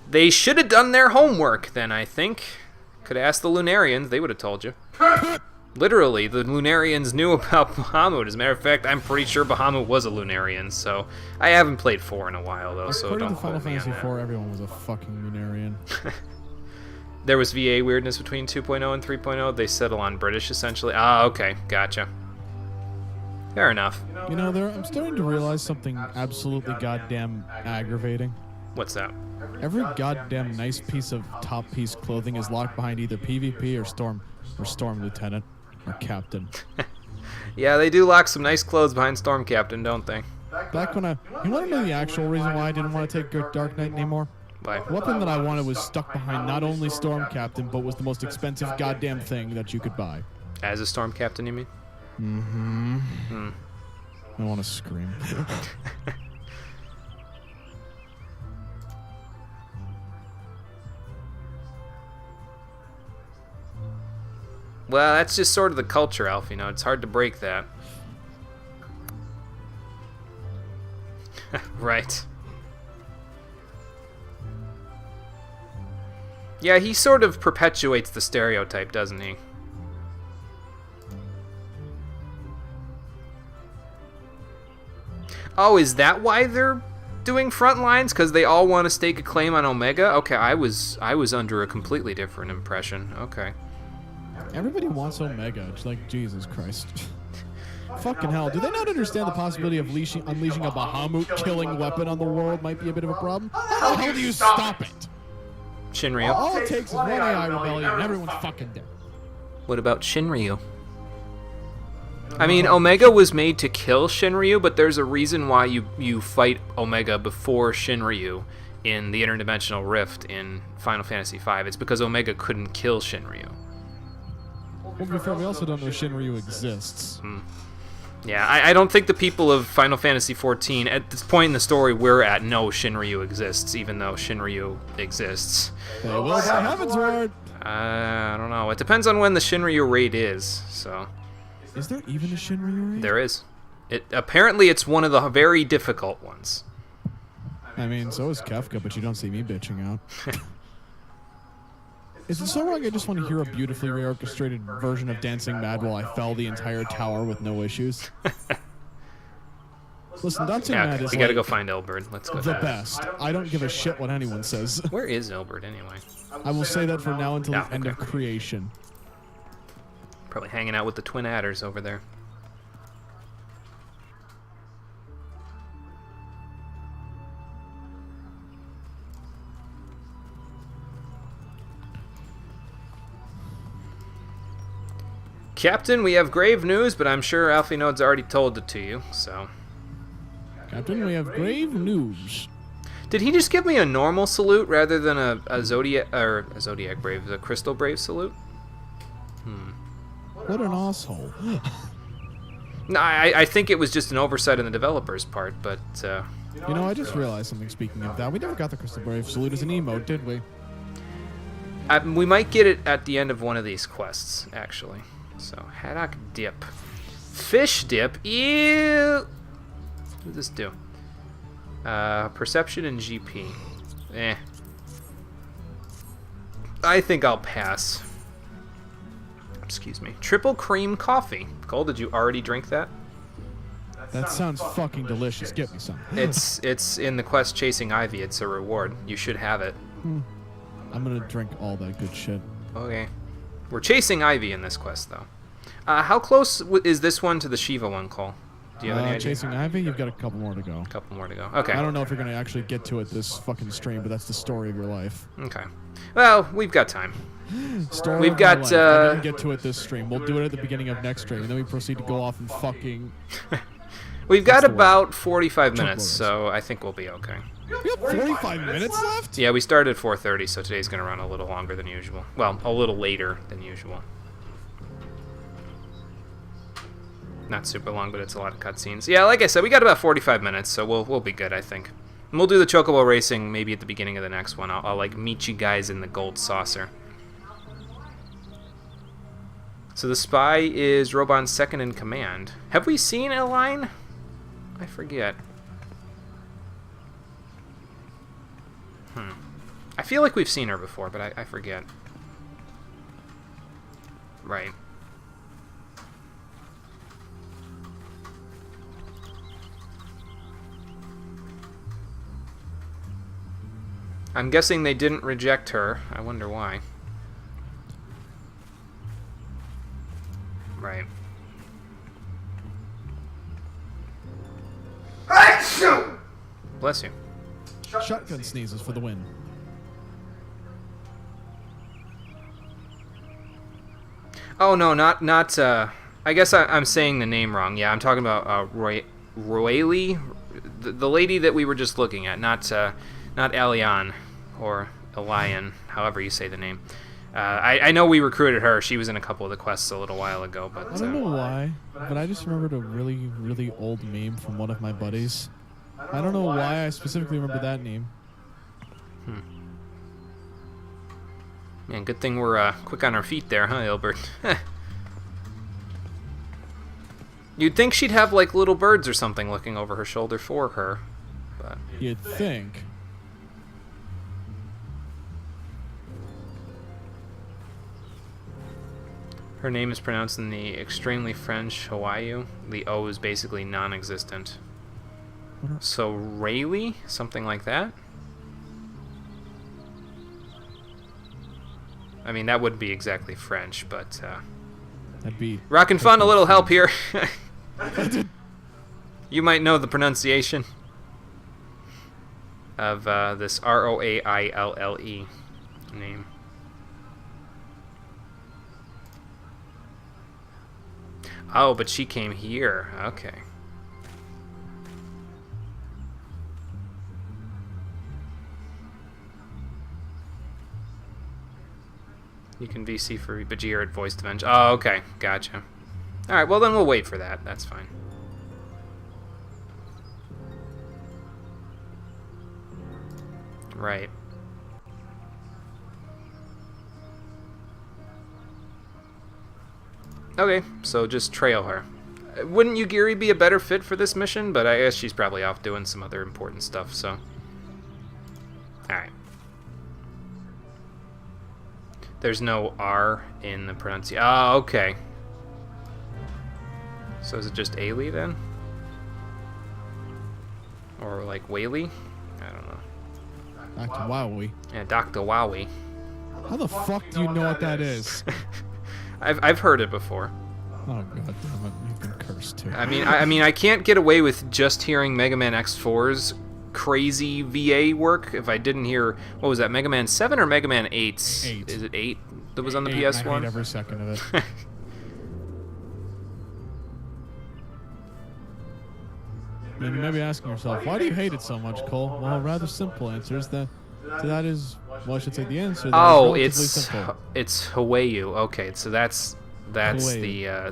They should have done their homework then, I think. Could have asked the Lunarians, they would have told you. Literally, the Lunarians knew about Bahamut. As a matter of fact, I'm pretty sure Bahamut was a Lunarian, so... I haven't played 4 in a while, though, so According don't to Final quote me on Fantasy that. IV, everyone was a fucking Lunarian. There was VA weirdness between 2.0 and 3.0. They settle on British, essentially. Ah, okay, gotcha. Fair enough. You know, I'm starting to realize something absolutely goddamn aggravating. What's that? Every goddamn nice piece of top piece clothing is locked behind either PvP or Storm Lieutenant or Captain. Yeah, they do lock some nice clothes behind Storm Captain, don't they? Back when you want to know the actual reason why I didn't want to take Dark Knight anymore? Why? The weapon that I wanted was stuck behind not only Storm Captain, but was the most expensive goddamn thing that you could buy. As a Storm Captain, you mean? Mm-hmm. I want to scream. Well, that's just sort of the culture, Alf. You know, it's hard to break that. Right. Yeah, he sort of perpetuates the stereotype, doesn't he? Oh, is that why they're doing front lines? Because they all want to stake a claim on Omega? Okay, I was under a completely different impression. Okay. Everybody wants Omega. It's like, Jesus Christ. Fucking hell. Do they not understand the possibility of unleashing a Bahamut-killing weapon on the world might be a bit of a problem? How the hell do you stop it? Shinryu. All it takes is one AI rebellion and everyone's fucking dead. What about Shinryu? I mean, Omega was made to kill Shinryu, but there's a reason why you fight Omega before Shinryu in the Interdimensional Rift in Final Fantasy V. It's because Omega couldn't kill Shinryu. Well, before we also don't know Shinryu exists. Yeah, I don't think the people of Final Fantasy XIV, at this point in the story we're at, know Shinryu exists, even though Shinryu exists. They will by heaven's word. I don't know. It depends on when the Shinryu raid is, so... Is there even a Shinryu raid? There is. Apparently it's one of the very difficult ones. I mean, so is Kefka, but you don't see me bitching out. Is it so wrong I just want to hear a beautifully reorchestrated version of Dancing Mad while I fell the entire tower with no issues? Listen, Dancing Mad is we gotta go find Elbert. Let's go. The best. I don't give a shit what anyone says. Where is Elbert anyway? I will say that from now until the end of creation. Probably hanging out with the twin adders over there. Captain, we have grave news, but I'm sure Alfie Node's already told it to you, so... Captain, we have grave news. Did he just give me a normal salute rather than a Zodiac Brave, a Crystal Brave salute? What an asshole. No, I think it was just an oversight on the developer's part, but... You know, I just realized something speaking of that. We never got the Crystal Brave salute as an emote, did we? We might get it at the end of one of these quests, actually. So, haddock dip. Fish dip? Ew! What does this do? Perception and GP. Eh. I think I'll pass. Excuse me. Triple cream coffee. Cole, did you already drink that? That sounds fucking delicious. Get me some. It's in the quest Chasing Ivy. It's a reward. You should have it. I'm gonna drink all that good shit. Okay. We're chasing Ivy in this quest, though. How close is this one to the Shiva one, Cole? Do you have any idea? Chasing Ivy, you've got a couple more to go. A couple more to go. Okay. I don't know if you're going to actually get to it this fucking stream, but that's the story of your life. Okay. Well, we've got time. We've got. I didn't get to it this stream. We'll do it at the beginning of next stream, and then we proceed to go off and fucking. We've got about 45 minutes, so I think we'll be okay. We have 45 minutes left? Yeah, we started at 4:30, so today's going to run a little longer than usual. Well, a little later than usual. Not super long, but it's a lot of cutscenes. Yeah, like I said, we got about 45 minutes, so we'll be good, I think. And we'll do the Chocobo racing maybe at the beginning of the next one. I'll like meet you guys in the gold saucer. So the spy is Robon's second in command. Have we seen Eline? I forget. I feel like we've seen her before, but I forget. Right. I'm guessing they didn't reject her. I wonder why. Right. Bless you. Shotgun sneezes for the win. Oh no, not I guess I'm saying the name wrong. Yeah, I'm talking about Royally, the lady that we were just looking at, not Elian or Elian, however you say the name. I know we recruited her. She was in a couple of the quests a little while ago, but I don't know why, but I just remembered a really, really old meme from one of my buddies. I don't know why I specifically remember that name. Man, good thing we're quick on our feet there, huh, Ilbert? You'd think she'd have like little birds or something looking over her shoulder for her, but you'd think. Her name is pronounced in the extremely French Hawaii. The O is basically non-existent. So Rayleigh, something like that. I mean, that would be exactly French, but that'd be rockin' fun. A little help here. You might know the pronunciation of this Roaille name. Oh, but she came here. Okay. You can VC for Bajir at Voiced Avenge. Oh, okay. Gotcha. Alright, well then we'll wait for that. That's fine. Right. Okay, so just trail her. Wouldn't Yugiri be a better fit for this mission? But I guess she's probably off doing some other important stuff, so... Alright. There's no R in the pronunciation. Oh, okay. So is it just Ailey then? Or like Whaley? I don't know. Dr. Wowie. Yeah, Dr. Wowie. How the fuck do you know what that is? I've heard it before. Oh god damn it! You've been cursed too. I mean, I can't get away with just hearing Mega Man X4's crazy VA work if I didn't hear, what was that, Mega Man 7 or Mega Man 8? 8. Is it 8 that was on the 8, PS1? I hate every second of it. You may be asking yourself, why do you hate it so much, Cole? Well, rather simple answers. To that is, well, I should say the answer. Oh, it's Hawaii. Okay, so that's Hawaii.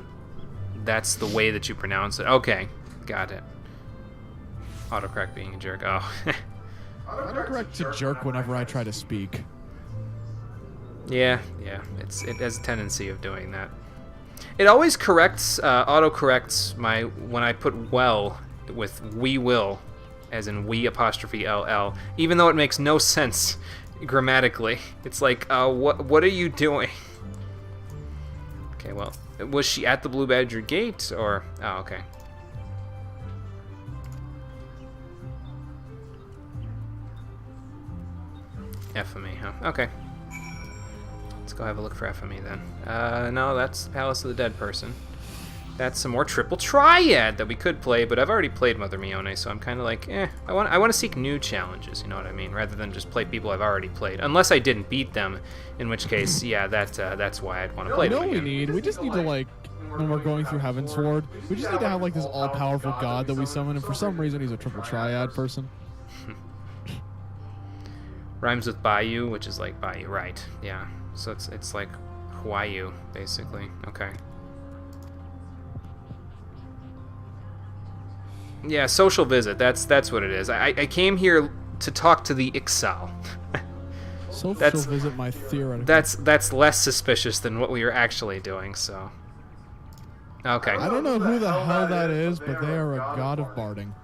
that's the way that you pronounce it. Okay, got it. Autocorrect being a jerk. Oh. Autocorrect to jerk whenever I try to speak. Yeah, it has a tendency of doing that. It always corrects, autocorrects when I put well with we will, as in we apostrophe LL, even though it makes no sense grammatically. It's like, what are you doing? Okay, well, was she at the Blue Badger Gate, or, oh, okay. FME, huh? Okay. Let's go have a look for FME then. No, that's Palace of the Dead person. That's some more Triple Triad that we could play, but I've already played Mother Mione, so I'm kind of like, I want to seek new challenges, you know what I mean? Rather than just play people I've already played. Unless I didn't beat them, in which case, yeah, that's why I'd want to play them again. We just need to, like, when we're going through Heaven's Sword, we just need to have, like, this all-powerful god that we summon, and for some reason he's a Triple Triad person. Rhymes with Bayou, which is like Bayou, right? Yeah. So it's like Hawaii, basically. Okay. Yeah, social visit. That's what it is. I came here to talk to the Ixal. Social visit, my theoretical. That's less suspicious than what we were actually doing. So. Okay. I don't know who the hell that is, but they are a god of barding.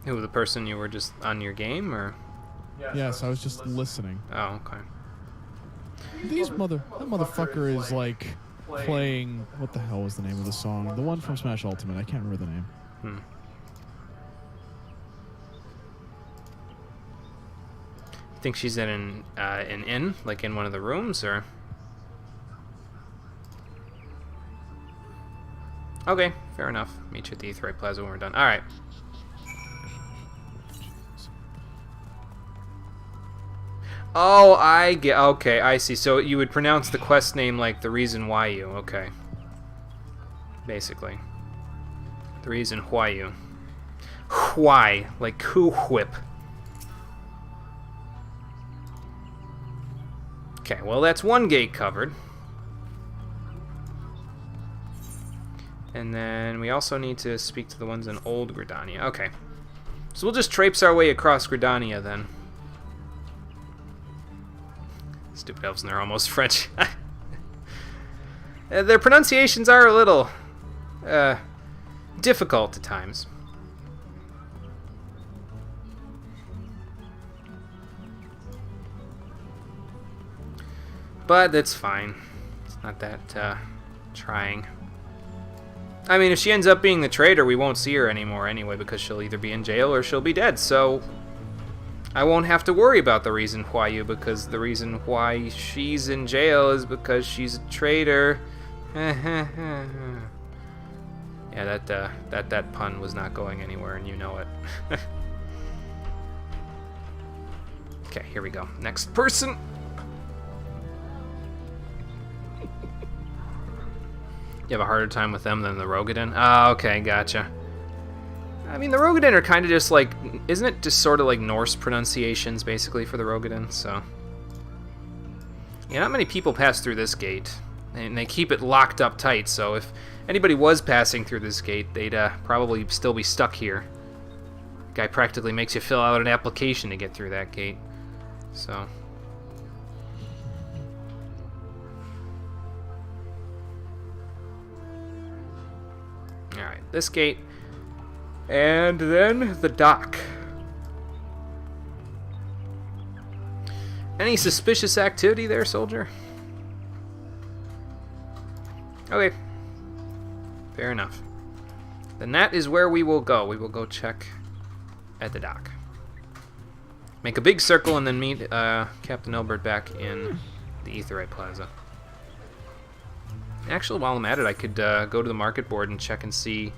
Who, the person you were just on your game, or? Yes, I was just listening. Oh, okay. That motherfucker is like playing, what the hell was the name of the song? The one from Smash Ultimate, I can't remember the name. You think she's in an inn, like in one of the rooms, or? Okay, fair enough. Meet you at the Aetheryte Plaza when we're done. All right. Oh, I get. Okay, I see. So you would pronounce the quest name like the reason why you. Okay. Basically. The reason why you. Why. Like Coo Whip. Okay, well that's one gate covered. And then we also need to speak to the ones in Old Gridania. Okay. So we'll just traipse our way across Gridania then. Stupid elves, and they're almost French. Their pronunciations are a little difficult at times. But that's fine. It's not that trying. I mean, if she ends up being the traitor, we won't see her anymore anyway, because she'll either be in jail or she'll be dead, so I won't have to worry about the reason why you, because the reason why she's in jail is because she's a traitor. Yeah, that pun was not going anywhere, and you know it. Okay, here we go. Next person. You have a harder time with them than the Rogadin? Oh, okay, gotcha. I mean, the Rogadin are kind of just like, isn't it just sort of like Norse pronunciations, basically, for the Rogadin? So, yeah, not many people pass through this gate, and they keep it locked up tight, so if anybody was passing through this gate, they'd probably still be stuck here. Guy practically makes you fill out an application to get through that gate, so... Alright, this gate, and then the dock. Any suspicious activity there, soldier? Okay. Fair enough. Then that is where we will go. We will go check at the dock. Make a big circle and then meet Captain Elbert back in the Aetheryte Plaza. Actually, while I'm at it, I could go to the market board and check and see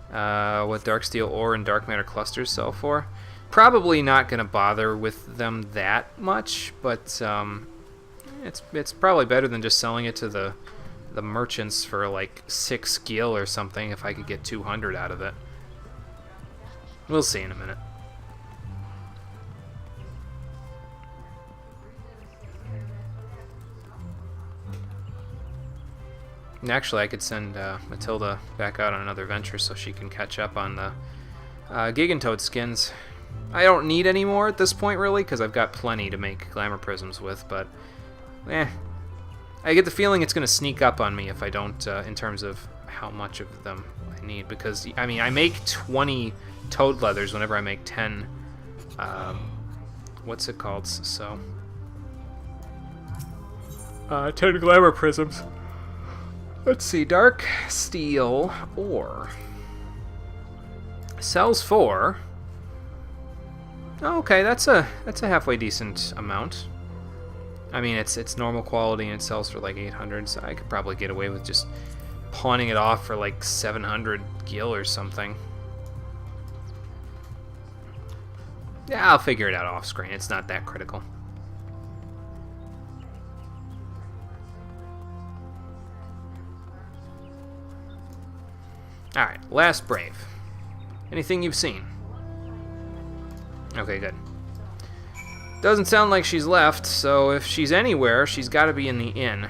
what Darksteel ore and Dark Matter clusters sell for. Probably not going to bother with them that much, but it's probably better than just selling it to the merchants for like 6 gil or something if I could get 200 out of it. We'll see in a minute. And actually, I could send Matilda back out on another venture so she can catch up on the Gigantoad skins. I don't need any more at this point, really, because I've got plenty to make glamour prisms with, but I get the feeling it's going to sneak up on me if I don't, in terms of how much of them I need, because, I mean, I make 20 toad leathers whenever I make 10, what's it called, so... 10 glamour prisms. Let's see, Dark Steel ore sells for... Oh, okay, that's a halfway decent amount. I mean, it's normal quality and it sells for like 800, so I could probably get away with just pawning it off for like 700 gil or something. Yeah, I'll figure it out off screen. It's not that critical. Alright, last Brave. Anything you've seen? Okay, good. Doesn't sound like she's left, so if she's anywhere, she's got to be in the inn.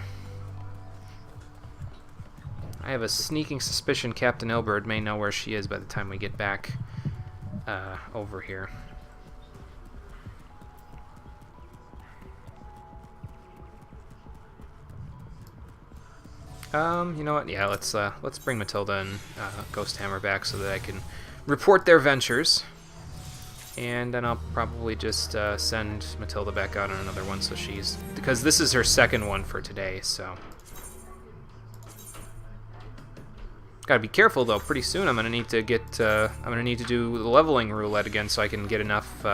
I have a sneaking suspicion Captain Ilberd may know where she is by the time we get back over here. You know what? Yeah, let's bring Matilda and Ghost Hammer back so that I can report their ventures. And then I'll probably just send Matilda back out on another one, so because this is her second one for today, so. Gotta be careful though. Pretty soon I'm gonna need to get do the leveling roulette again, so I can get enough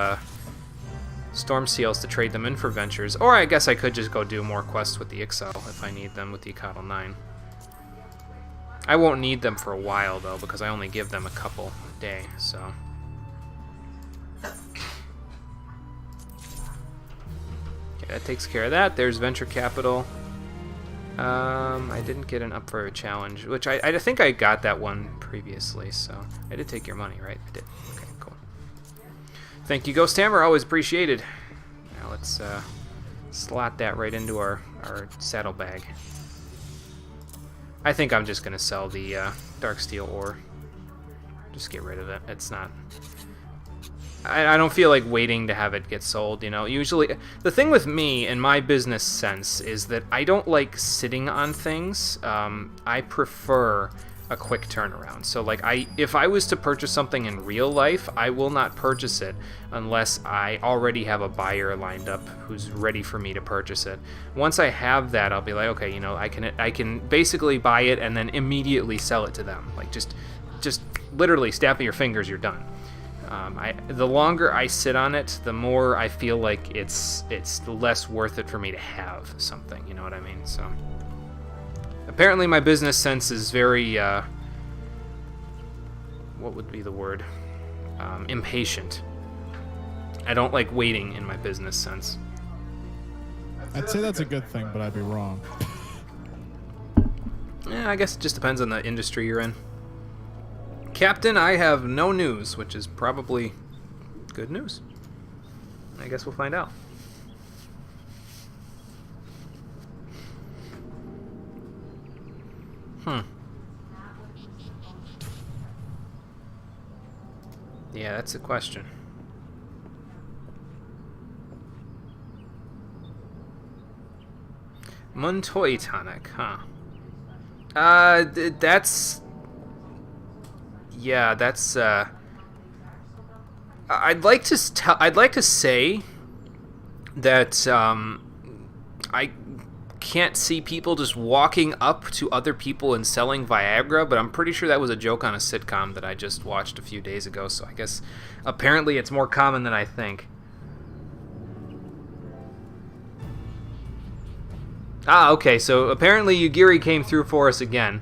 storm seals to trade them in for ventures. Or I guess I could just go do more quests with the Ixal if I need them with the Icatl 9. I won't need them for a while though, because I only give them a couple a day, so. that takes care of that. There's venture capital. I didn't get an up for a challenge, which I think I got that one previously, so I did take your money, right? I did. Okay, cool. Thank you, Ghost Hammer. Always appreciated. Now let's slot that right into our saddlebag. I think I'm just going to sell the Dark Steel ore. Just get rid of it. It's not... I don't feel like waiting to have it get sold, you know. Usually, the thing with me and my business sense is that I don't like sitting on things. I prefer a quick turnaround. So, like, if I was to purchase something in real life, I will not purchase it unless I already have a buyer lined up who's ready for me to purchase it. Once I have that, I'll be like, okay, you know, I can basically buy it and then immediately sell it to them. Like, just literally snapping your fingers, you're done. The longer I sit on it, the more I feel like it's less worth it for me to have something, you know what I mean? So apparently my business sense is very, what would be the word? Impatient. I don't like waiting in my business sense. I'd say that's a good thing, but I'd be wrong. Yeah, I guess it just depends on the industry you're in. Captain, I have no news, which is probably good news. I guess we'll find out. Yeah, that's the question. Montoy tonic, huh? That's... Yeah, that's I'd like to say that I can't see people just walking up to other people and selling Viagra, but I'm pretty sure that was a joke on a sitcom that I just watched a few days ago, so I guess apparently it's more common than I think. Ah, okay, so apparently Yugiri came through for us again.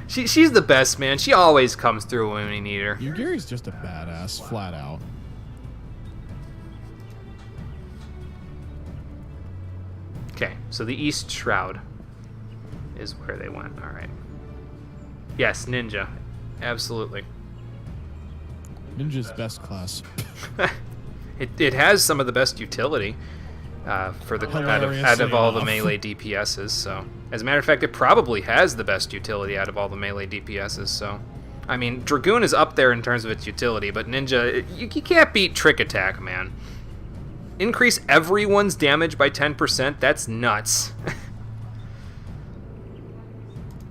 She's the best, man. She always comes through when we need her. Yugiri's just a badass, flat out. Okay, so the East Shroud is where they went. All right. Yes, Ninja. Absolutely. Ninja's best class. It has some of the best utility for the out of all the melee DPSs, so... As a matter of fact, it probably has the best utility out of all the melee DPSs, so... I mean, Dragoon is up there in terms of its utility, but Ninja, you can't beat Trick Attack, man. Increase everyone's damage by 10%? That's nuts.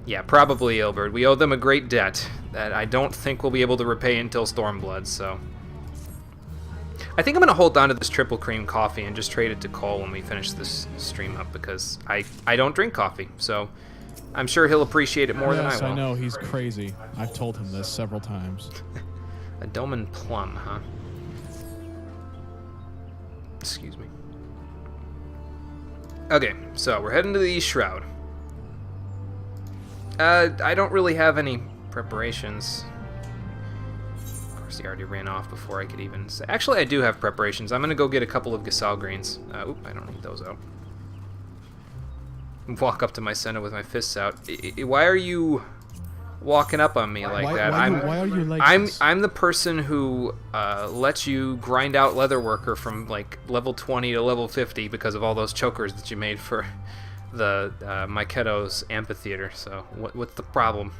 Yeah, probably Ilberd. We owe them a great debt that I don't think we'll be able to repay until Stormblood, so... I think I'm going to hold on to this triple cream coffee and just trade it to Cole when we finish this stream up, because I don't drink coffee, so I'm sure he'll appreciate it more than I will. Yes, I know, he's crazy. I've told him this several times. A Doman Plum, huh? Excuse me. Okay, so we're heading to the East Shroud. I don't really have any preparations. He already ran off before I could even say. Actually, I do have preparations. I'm going to go get a couple of Gasal greens. Oop, I don't need those out. Walk up to my center with my fists out. Why are you walking up on me like that? Why are you like this? I'm the person who lets you grind out Leatherworker from like level 20 to level 50 because of all those chokers that you made for the Maiketo's amphitheater. So what's the problem?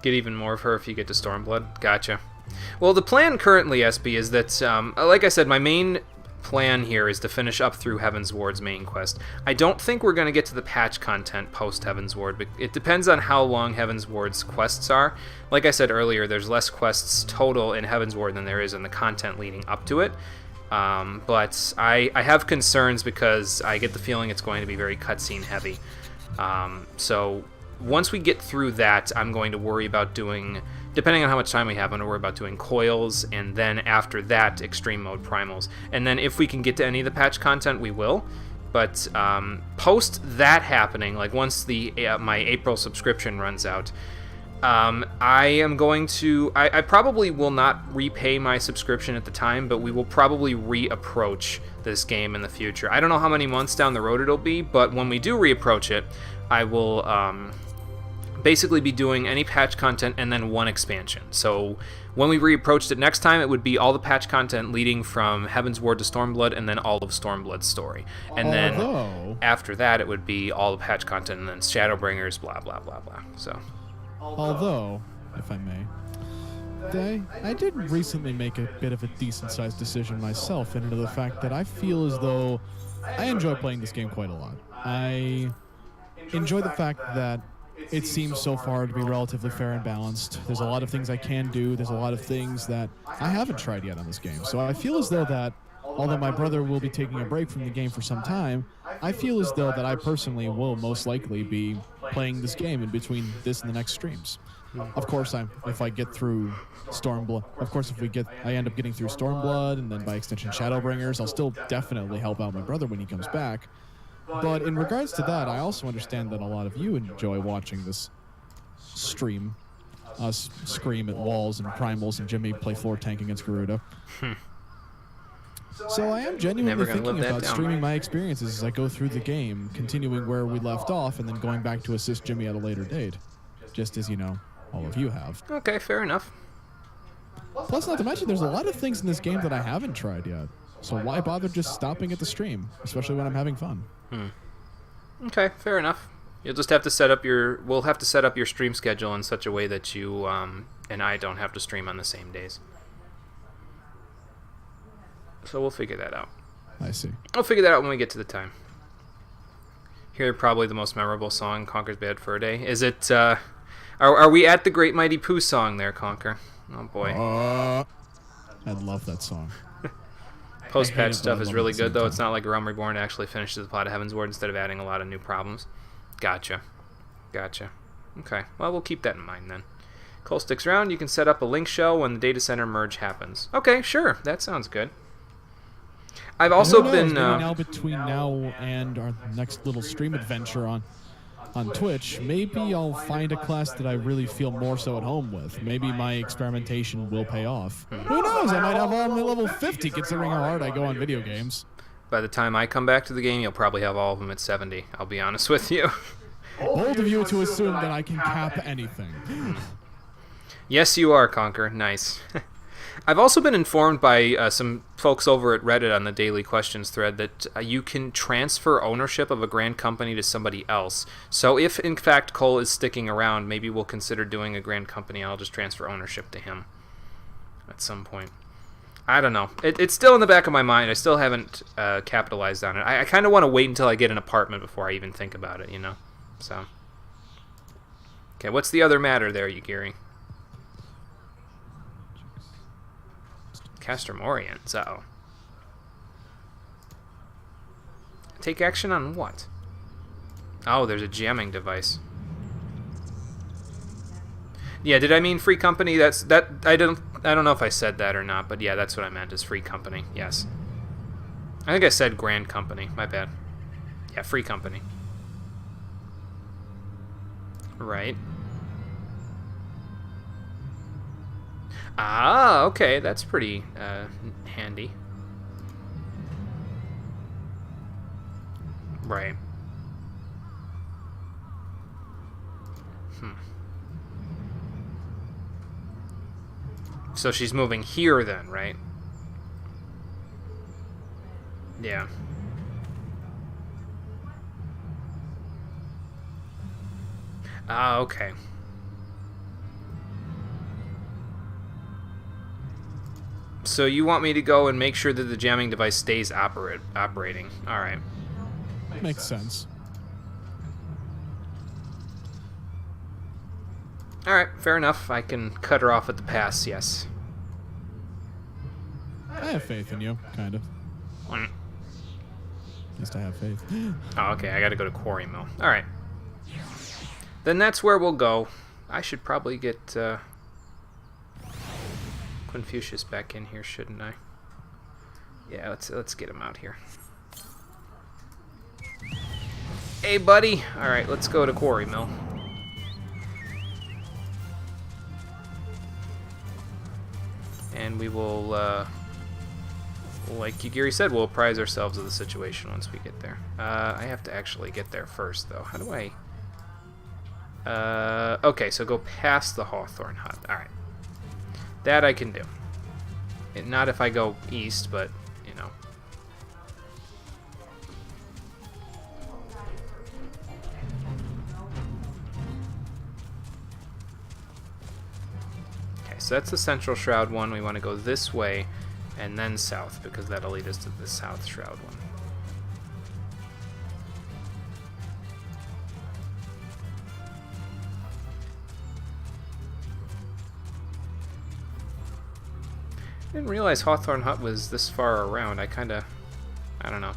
Get even more of her if you get to Stormblood. Gotcha. Well, the plan currently, SB, is that, like I said, my main plan here is to finish up through Heaven's Ward's main quest. I don't think we're going to get to the patch content post Heaven's Ward, but it depends on how long Heaven's Ward's quests are. Like I said earlier, there's less quests total in Heaven's Ward than there is in the content leading up to it. But I have concerns because I get the feeling it's going to be very cutscene heavy. So... Once we get through that, I'm going to worry about doing, depending on how much time we have, I'm going to worry about doing coils, and then after that, extreme mode primals. And then if we can get to any of the patch content, we will. But post that happening, like once the my April subscription runs out, I am going to... I probably will not repay my subscription at the time, but we will probably reapproach this game in the future. I don't know how many months down the road it'll be, but when we do reapproach it, I will basically be doing any patch content and then one expansion. So when we reapproached it next time, it would be all the patch content leading from Heaven's Ward to Stormblood and then all of Stormblood's story. And then after that, it would be all the patch content and then Shadowbringers, blah, blah, blah, blah. So... Although, if I may, I did recently make a bit of a decent-sized decision myself into the fact that I feel as though I enjoy playing this game quite a lot. I enjoy the fact that it seems so far to be relatively fair and balanced. There's a lot of things I can do. There's a lot of things that I haven't tried yet on this game. So I feel as though that, although my brother will be taking a break from the game for some time, I feel as though that I personally will most likely be playing this game in between this and the next streams. Of course, if I get through Stormblood, of course, if I end up getting through Stormblood and then by extension Shadowbringers, I'll still definitely help out my brother when he comes back. But in regards to that, I also understand that a lot of you enjoy watching this stream, us scream at walls and primals and Jimmy play floor tank against Garuda. So I am genuinely thinking about streaming my experiences as I go through the game, continuing where we left off, and then going back to assist Jimmy at a later date, just as, you know, all of you have. Okay, fair enough. Plus, not to mention, there's a lot of things in this game that I haven't tried yet, so why bother just stopping at the stream, especially when I'm having fun? Okay, fair enough. You'll just have to set up we'll have to set up your stream schedule in such a way that you and I don't have to stream on the same days. So we'll figure that out. I see. We'll figure that out when we get to the time. Hear probably the most memorable song, Conker's Bad Fur Day. Is it, are we at the Great Mighty Pooh song there, Conker? Oh boy. I love that song. Post-patch stuff is really good, though. It's not like Realm Reborn actually finishes the plot of Heaven's Ward instead of adding a lot of new problems. Gotcha. Okay, well, we'll keep that in mind then. Cole sticks around. You can set up a link show when the data center merge happens. Okay, sure. That sounds good. I've also been... now between now and our next little stream adventure on Twitch, maybe I'll find a class that I really feel more so at home with. Maybe my experimentation will pay off. Who knows? I might have all my level 50, considering how hard I go on video games. By the time I come back to the game, you'll probably have all of them at 70. I'll be honest with you. Bold of you to assume that I can cap anything. Yes, you are, Conker. Nice. I've also been informed by some folks over at Reddit on the Daily Questions thread that you can transfer ownership of a Grand Company to somebody else. So if, in fact, Cole is sticking around, maybe we'll consider doing a Grand Company. I'll just transfer ownership to him at some point. I don't know. It's still in the back of my mind. I still haven't capitalized on it. I kind of want to wait until I get an apartment before I even think about it, you know? So. Okay, what's the other matter there, Yugiri? Castrum Orient, uh-oh. Take action on what? Oh, there's a jamming device. Yeah, did I mean free company? I don't know if I said that or not, but yeah, that's what I meant, is free company. Yes. I think I said Grand Company. My bad. Yeah, free company. Right. Ah, okay, that's pretty handy. Right. So she's moving here then, right? Yeah. Ah, okay. So you want me to go and make sure that the jamming device stays operating. All right. Makes sense. All right, fair enough. I can cut her off at the pass, yes. I have faith in you, kind of. At least I have faith. Oh, okay, I gotta go to Quarry Mill. All right. Then that's where we'll go. I should probably get Confucius back in here, shouldn't I? Yeah, let's get him out here. Hey, buddy. All right, let's go to Quarry Mill. And we will, like Yugiri said, we'll apprise ourselves of the situation once we get there. I have to actually get there first, though. How do I... okay, so go past the Hawthorne Hut. Alright. That I can do. Not if I go east, but, you know. Okay, so that's the Central Shroud one. We want to go this way and then south, because that'll lead us to the South Shroud one. I didn't realize Hawthorne Hut was this far around. I don't know.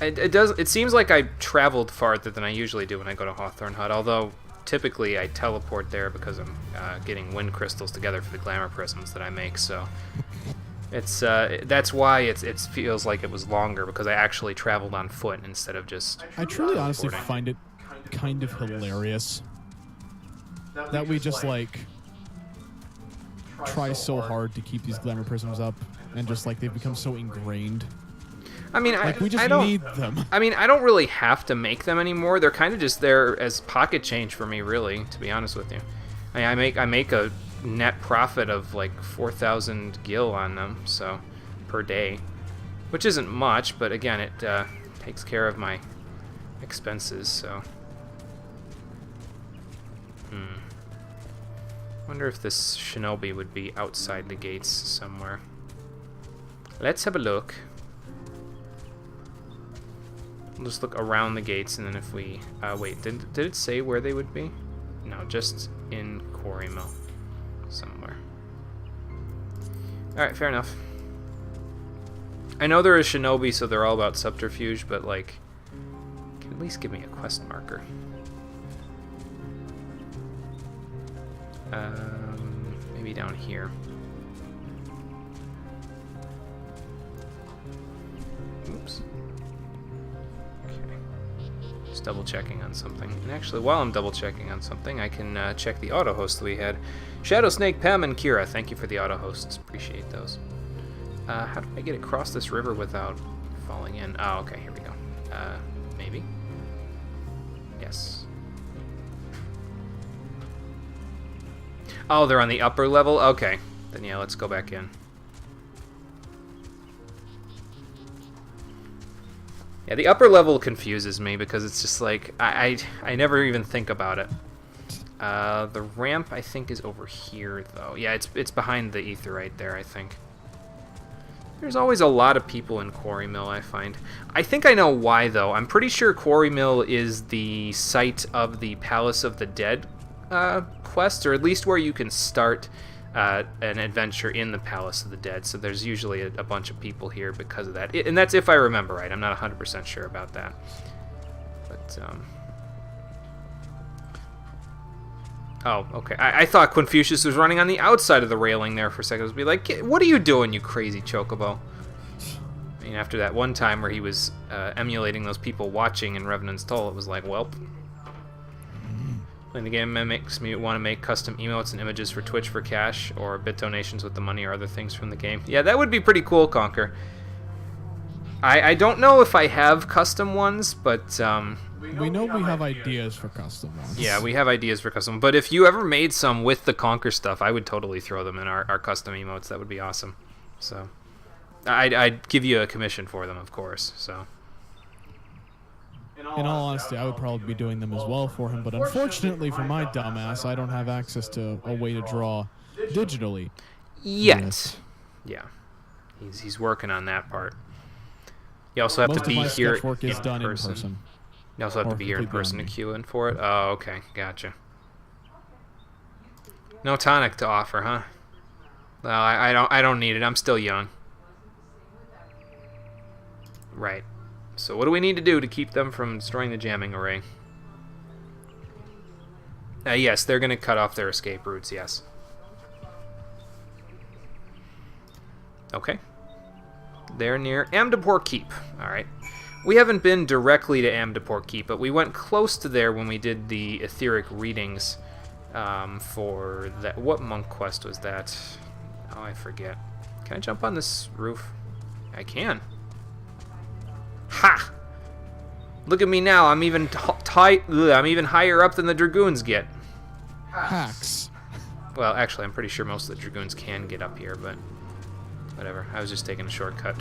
It seems like I traveled farther than I usually do when I go to Hawthorne Hut, although typically I teleport there because I'm getting wind crystals together for the glamour prisms that I make, so it's that's why it feels like it was longer, because I actually traveled on foot instead of just I truly honestly find it kind of hilarious that we just like try so hard to keep these glamour prisms up, and just like they've become so ingrained. I mean, we just need them. I mean, I don't really have to make them anymore. They're kind of just there as pocket change for me, really, to be honest with you. I make a net profit of like 4,000 gil on them, so per day, which isn't much, but again, it takes care of my expenses. So, wonder if this shinobi would be outside the gates somewhere. Let's have a look. We'll just look around the gates, and then if we... wait, did it say where they would be? No, just in Quarry Mill somewhere. Alright, fair enough. I know they're a shinobi, so they're all about subterfuge, but, like, can at least give me a quest marker. Maybe down here. Oops. Okay. Just double checking on something. And actually, while I'm double checking on something, I can check the auto hosts that we had. Shadow Snake, Pam, and Kira, thank you for the auto hosts. Appreciate those. How do I get across this river without falling in? Oh, okay, here we go. Maybe? Yes. Oh, they're on the upper level? Okay. Then yeah, let's go back in. Yeah, the upper level confuses me because it's just like, I never even think about it. The ramp, I think, is over here, though. Yeah, it's behind the ether right there, I think. There's always a lot of people in Quarry Mill, I find. I think I know why, though. I'm pretty sure Quarry Mill is the site of the Palace of the Dead quest, or at least where you can start an adventure in the Palace of the Dead, so there's usually a bunch of people here because of that. And that's if I remember right. I'm not 100% sure about that. But, oh, okay. I thought Confucius was running on the outside of the railing there for a second. I was be like, what are you doing, you crazy chocobo? I mean, after that one time where he was emulating those people watching in Revenant's Toll, it was like, welp. Playing the game makes me want to make custom emotes and images for Twitch for cash, or bit donations with the money or other things from the game. Yeah, that would be pretty cool, Conker. I don't know if I have custom ones, but... we know we have ideas for custom ones. Yeah, we have ideas for custom. But if you ever made some with the Conker stuff, I would totally throw them in our custom emotes. That would be awesome. So, I'd give you a commission for them, of course, so... In all honesty, I would probably be doing them as well for him, but unfortunately for my dumbass, I don't have access to a way to draw digitally. Yet. Yeah. He's working on that part. You also have to be here in person. You also have to be here in person to queue in for it? Oh, okay. Gotcha. No tonic to offer, huh? Well, I don't need it. I'm still young. Right. So what do we need to do to keep them from destroying the jamming array? Yes, they're going to cut off their escape routes, yes. Okay. They're near Amdapor Keep. Alright. We haven't been directly to Amdapor Keep, but we went close to there when we did the etheric readings for that. What monk quest was that? Oh, I forget. Can I jump on this roof? I can. Ha! Look at me now. I'm even I'm even higher up than the Dragoons get. Hacks. Well, actually, I'm pretty sure most of the Dragoons can get up here, but whatever. I was just taking a shortcut.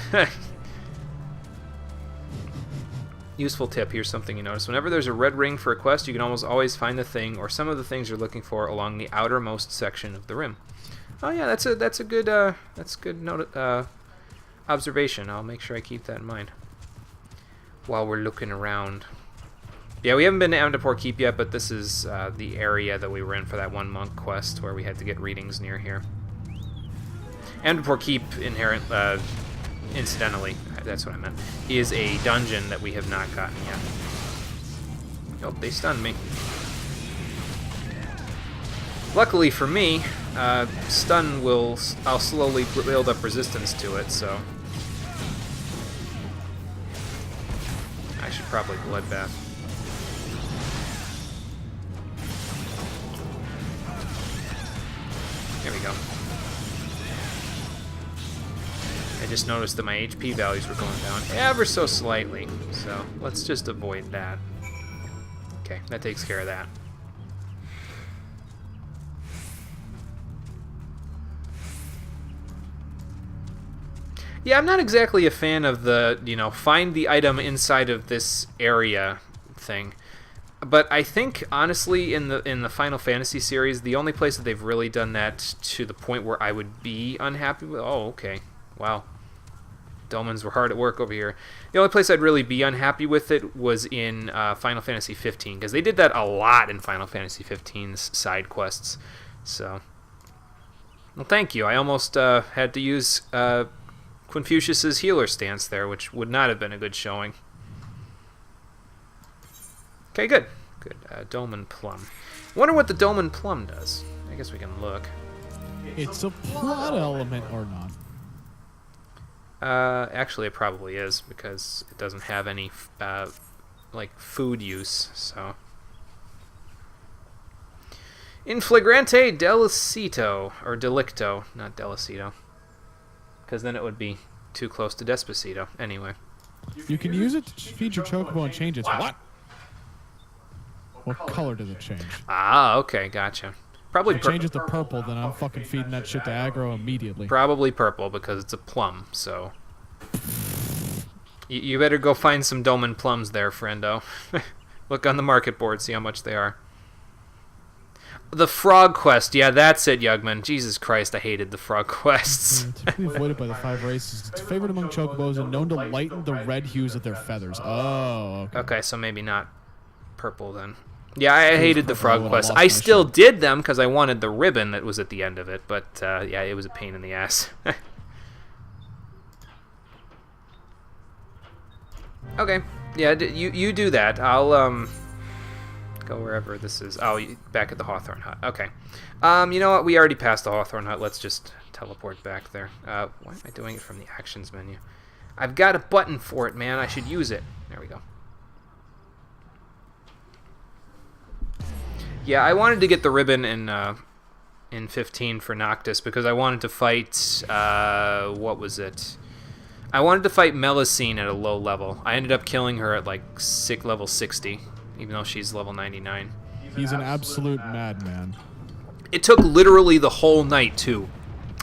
Useful tip. Here's something you notice. Whenever there's a red ring for a quest, you can almost always find the thing or some of the things you're looking for along the outermost section of the rim. Oh yeah, that's a good observation. I'll make sure I keep that in mind while we're looking around. Yeah, we haven't been to Amdapor Keep yet, but this is the area that we were in for that one monk quest where we had to get readings near here. Amdapor Keep, incidentally, that's what I meant, is a dungeon that we have not gotten yet. Oh, they stunned me. Luckily for me, stun I'll slowly build up resistance to it, so I should probably bloodbath. There we go. I just noticed that my HP values were going down ever so slightly, so let's just avoid that. Okay, that takes care of that. Yeah, I'm not exactly a fan of the, find the item inside of this area thing. But I think, honestly, in the Final Fantasy series, the only place that they've really done that to the point where I would be unhappy with... Oh, okay. Wow. Dolmens were hard at work over here. The only place I'd really be unhappy with it was in Final Fantasy 15, because they did that a lot in Final Fantasy 15's side quests. So, well, thank you. I almost had to use Confucius's healer stance there, which would not have been a good showing. Okay, good. Good. Dolmen Plum. Wonder what the Dolmen Plum does. I guess we can look. It's a plot element or not. Actually, it probably is, because it doesn't have any, food use, so... In flagrante delicito, or delicto, not delicito. Because then it would be too close to Despacito. Anyway. You can use it to feed your chocobo and change its what? What color does it change? Ah, okay, gotcha. Probably if it changes to purple, then I'm fucking feeding that shit to aggro immediately. Probably purple, because it's a plum, so... You better go find some Dolmen plums there, friendo. Look on the market board, see how much they are. The frog quest, yeah, that's it, Yugman. Jesus Christ, I hated the frog quests. Typically avoided by the 5 races. It's favored among chocobos and known to lighten the red hues of their feathers. Oh, okay. Okay, so maybe not purple then. Yeah, I hated the frog quests. I still did them because I wanted the ribbon that was at the end of it, but yeah, it was a pain in the ass. Okay, yeah, you do that. I'll go wherever this is. Oh, back at the Hawthorne Hut. Okay. You know what? We already passed the Hawthorne Hut. Let's just teleport back there. Why am I doing it from the actions menu? I've got a button for it, man. I should use it. There we go. Yeah, I wanted to get the ribbon in 15 for Noctis because I wanted to fight, what was it? I wanted to fight Melusine at a low level. I ended up killing her at like level 60, even though she's level 99. He's an absolute madman. It took literally the whole night, too.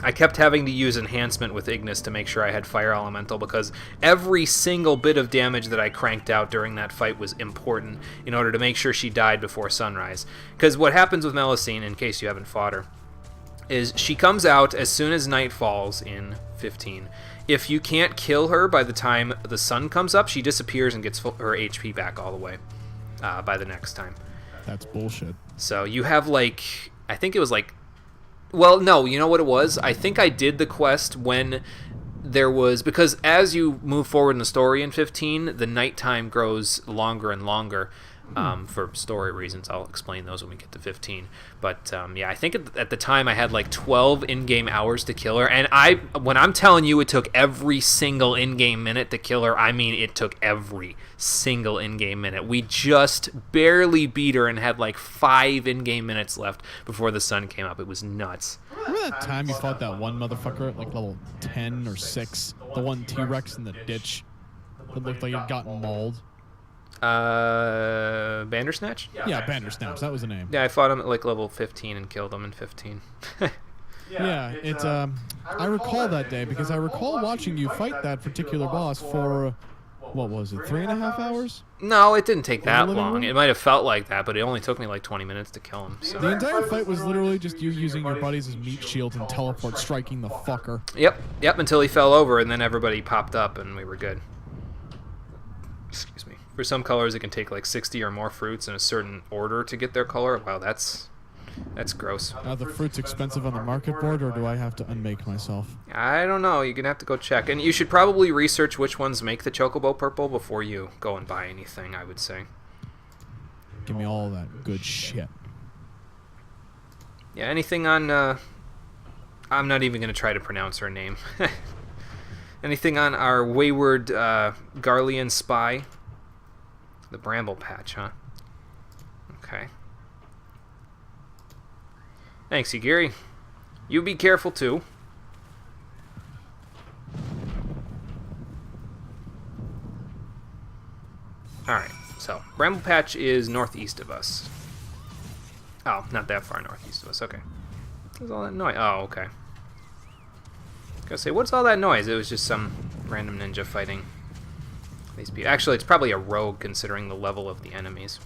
I kept having to use enhancement with Ignis to make sure I had Fire Elemental because every single bit of damage that I cranked out during that fight was important in order to make sure she died before sunrise. Because what happens with Melusine, in case you haven't fought her, is she comes out as soon as night falls in 15. If you can't kill her by the time the sun comes up, she disappears and gets her HP back all the way by the next time. That's bullshit. So you have like, I think it was like, well, no, you know what it was? I think I did the quest when there was, because as you move forward in the story in 15, the nighttime grows longer and longer. For story reasons. I'll explain those when we get to 15. But yeah, I think at the time I had like 12 in-game hours to kill her. And when I'm telling you it took every single in-game minute to kill her, I mean it took every single in-game minute. We just barely beat her and had like 5 in-game minutes left before the sun came up. It was nuts. Remember that time you fought that one motherfucker at like level 10 or 6? The one T-Rex in the ditch that looked like it got mauled? Bandersnatch? Yeah, Bandersnatch. That was the name. Yeah, I fought him at like level 15 and killed him in 15. Yeah, it's I recall that day because I recall watching you fight that particular boss for, what was it, 3.5 hours? No, it didn't take that living long. room? It might have felt like that, but it only took me like 20 minutes to kill him. So. The entire fight was literally just you using your buddies as meat shields and teleport striking the fucker. Yep, until he fell over and then everybody popped up and we were good. Excuse me. For some colors, it can take like 60 or more fruits in a certain order to get their color. Wow, that's gross. Are the fruits expensive on the market board, or do I have to unmake myself? I don't know. You're going to have to go check. And you should probably research which ones make the chocobo purple before you go and buy anything, I would say. Give me all that good shit. Yeah, anything on... I'm not even going to try to pronounce her name. Anything on our wayward Garlean spy? The Bramble Patch, huh? Okay. Thanks, Yugiri. You be careful, too. Alright, so Bramble Patch is northeast of us. Oh, not that far northeast of us, okay. What's all that noise? Oh, okay. I was gonna say, what's all that noise? It was just some random ninja fighting these people. Actually, it's probably a rogue considering the level of the enemies.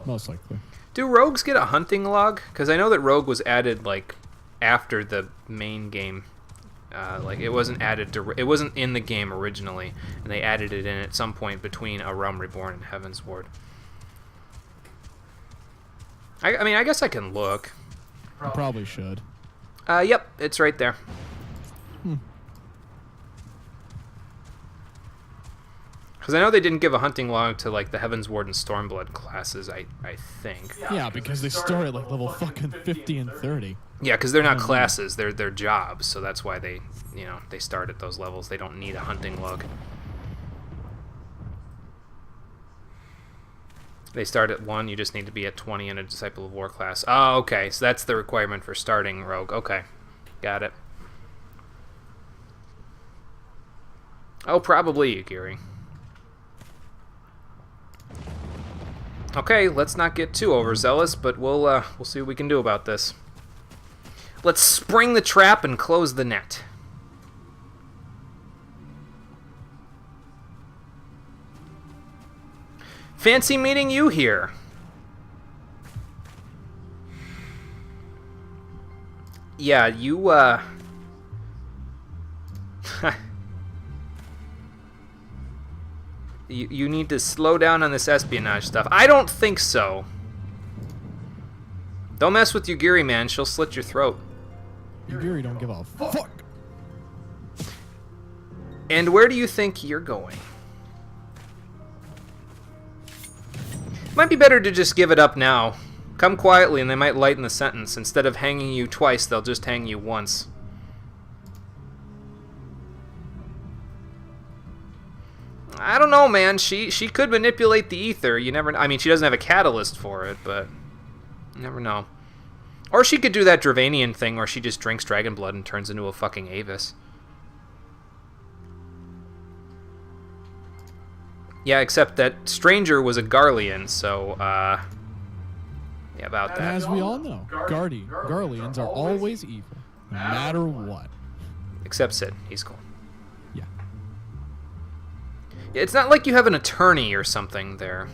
Most likely. Do rogues get a hunting log? Because I know that rogue was added like after the main game. Like it wasn't added. It wasn't in the game originally, and they added it in at some point between A Realm Reborn and Heaven's Ward. I mean, I guess I can look. You probably should. Yep, it's right there. Because I know they didn't give a hunting log to like the Heaven's Ward and Stormblood classes. I think. Yeah, because they start at like level fucking 50 and 30. Yeah, because they're not classes; they're jobs. So that's why they start at those levels. They don't need a hunting log. They start at 1. You just need to be at 20 in a Disciple of War class. Oh, okay. So that's the requirement for starting rogue. Okay, got it. Oh, probably Yugiri. Okay, let's not get too overzealous, but we'll see what we can do about this. Let's spring the trap and close the net. Fancy meeting you here. Yeah, you, You need to slow down on this espionage stuff. I don't think so. Don't mess with Yugiri, man. She'll slit your throat. Yugiri don't give a fuck. And where do you think you're going? Might be better to just give it up now. Come quietly and they might lighten the sentence. Instead of hanging you twice, they'll just hang you once. I don't know, man. She could manipulate the ether. You never. I mean, she doesn't have a catalyst for it, but you never know. Or she could do that Dravanian thing where she just drinks dragon blood and turns into a fucking Avis. Yeah, except that Stranger was a Garlean, so yeah, about that. As we all know, Garleans are always evil, no matter what. Except Sid, he's cool. Yeah. It's not like you have an attorney or something there.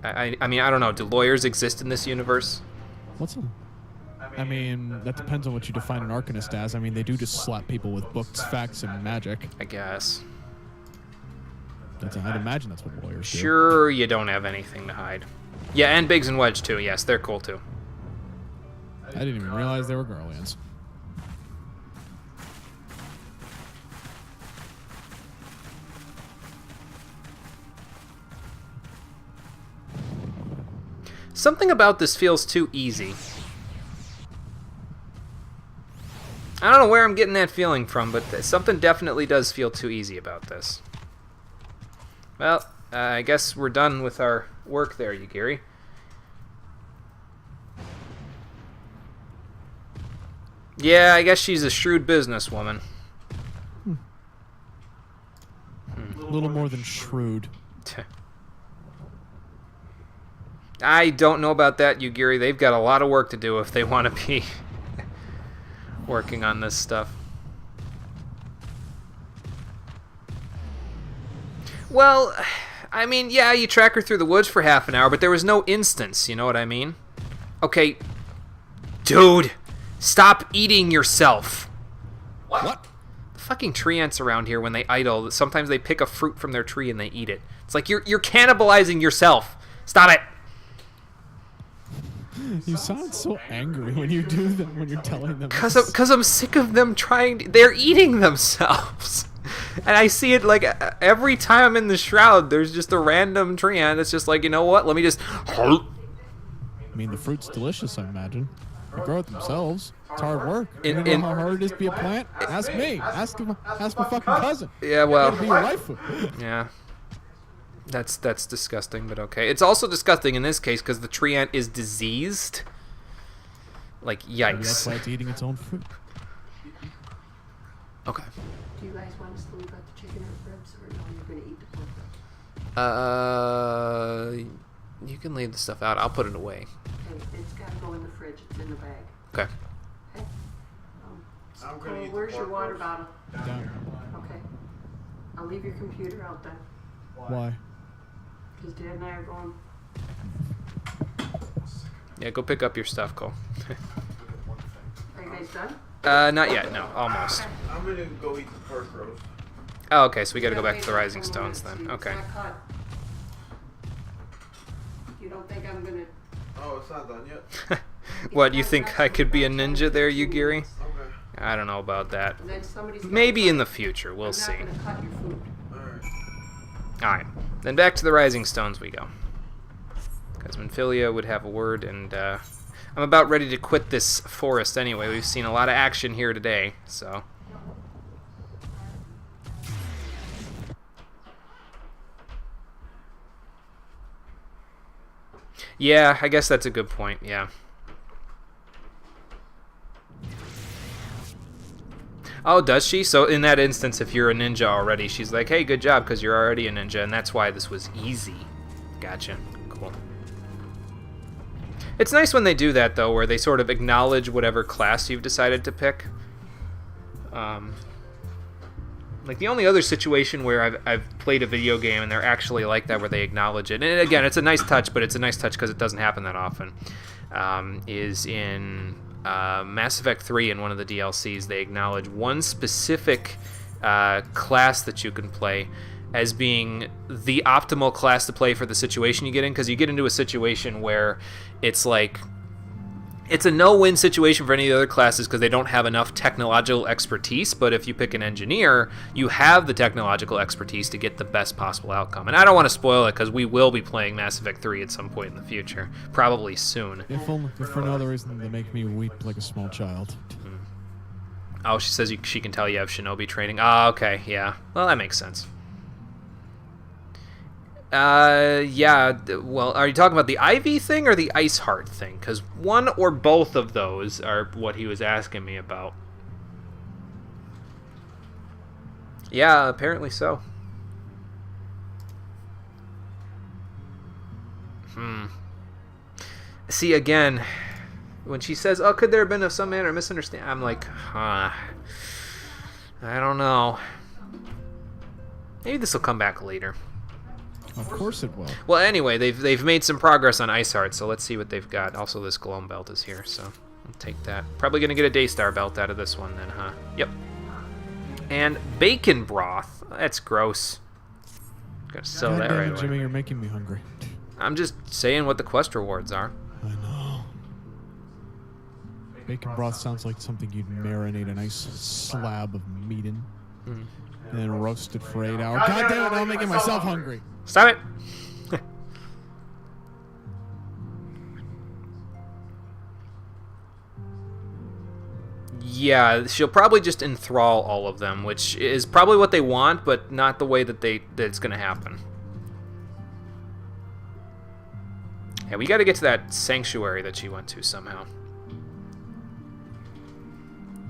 I mean, I don't know. Do lawyers exist in this universe? What's a... I mean, that depends on what you define an Arcanist as. I mean, they do just slap people with books, facts, and magic. I guess. I'd imagine that's what lawyers do. Sure, you don't have anything to hide. Yeah, and Biggs and Wedge, too. Yes, they're cool, too. I didn't even realize they were Garleans. Something about this feels too easy. I don't know where I'm getting that feeling from, but something definitely does feel too easy about this. Well, I guess we're done with our work there, Yugiri. Yeah, I guess she's a shrewd businesswoman. A little more than shrewd. I don't know about that, Yugiri. They've got a lot of work to do if they want to be working on this stuff. Well, I mean, yeah, you track her through the woods for half an hour, but there was no instance, you know what I mean? Okay, dude, stop eating yourself. What? The fucking tree ants around here, when they idle, sometimes they pick a fruit from their tree and they eat it. It's like you're cannibalizing yourself. Stop it. You sound so angry when you do that, when you're telling them. Because I'm sick of them they're eating themselves. And I see it like every time I'm in the shroud, there's just a random tree ant that's just like, you know what, let me just... I mean, the fruit's delicious, I imagine. They grow it themselves. It's hard work. You know how hard it is to be a plant? Ask me. Ask my fucking cousin. Yeah, well... Be your waifu. Yeah. That's disgusting, but okay. It's also disgusting in this case because the tree ant is diseased. Like, yikes. Maybe that's why it's eating its own fruit. Okay. Do you guys want us to leave out the chicken or ribs, or no, you're going to eat the pork ribs? You can leave the stuff out. I'll put it away. Okay, it's got to go in the fridge. It's in the bag. Okay. Okay? Cole, where's your water bottle? Down. Okay. I'll leave your computer out then. Why? Because Dad and I are going. Yeah, go pick up your stuff, Cole. Are you guys done? Not yet. No, almost. Okay. I'm gonna go eat the pork roast. Oh, okay, so we gotta go Yeah, back to the wait Rising a couple Stones minutes. then. Okay. It's not cut. You don't think I'm going to... Oh, it's not done yet? What, you think I could be a ninja there, Yugiri? Okay. I don't know about that. And then somebody's gotta Maybe cut- in the future, we'll I'm see. not going to cut your food. Alright. Alright, then back to the Rising Stones we go. Because Minfilia would have a word, and I'm about ready to quit this forest anyway. We've seen a lot of action here today, so... Yeah, I guess that's a good point, yeah. Oh, does she? So in that instance, if you're a ninja already, she's like, hey, good job, because you're already a ninja, and that's why this was easy. Gotcha. Cool. It's nice when they do that, though, where they sort of acknowledge whatever class you've decided to pick. Like, the only other situation where I've played a video game and they're actually like that, where they acknowledge it, and again, it's a nice touch, but it's a nice touch because it doesn't happen that often, is in Mass Effect 3 in one of the DLCs. They acknowledge one specific class that you can play as being the optimal class to play for the situation you get in, because you get into a situation where it's like... It's a no-win situation for any of the other classes because they don't have enough technological expertise, but if you pick an engineer, you have the technological expertise to get the best possible outcome. And I don't want to spoil it because we will be playing Mass Effect 3 at some point in the future, probably soon. If for no other reason than make me weep like a small child. Oh, she says she can tell you have shinobi training. Ah, okay, yeah. Well, that makes sense. Yeah, well, are you talking about the IV thing or the Ice Heart thing? Because one or both of those are what he was asking me about. Yeah, apparently so. See, again, when she says, oh, could there have been some manner of misunderstanding? I'm like, huh. I don't know. Maybe this will come back later. Of course it will. Well, anyway, they've made some progress on Ice Heart, so let's see what they've got. Also, this Gloam belt is here, so I'll take that. Probably going to get a Daystar belt out of this one then, huh? Yep. And bacon broth. That's gross. Gotta sell that right away. Jimmy, you're making me hungry. I'm just saying what the quest rewards are. I know. Bacon broth sounds like something you'd marinate a nice slab of meat in. And then roast it for 8 hours. God damn it, I'm making myself hungry. Stop it! Yeah, she'll probably just enthrall all of them, which is probably what they want, but not the way that it's going to happen. Yeah, we got to get to that sanctuary that she went to somehow.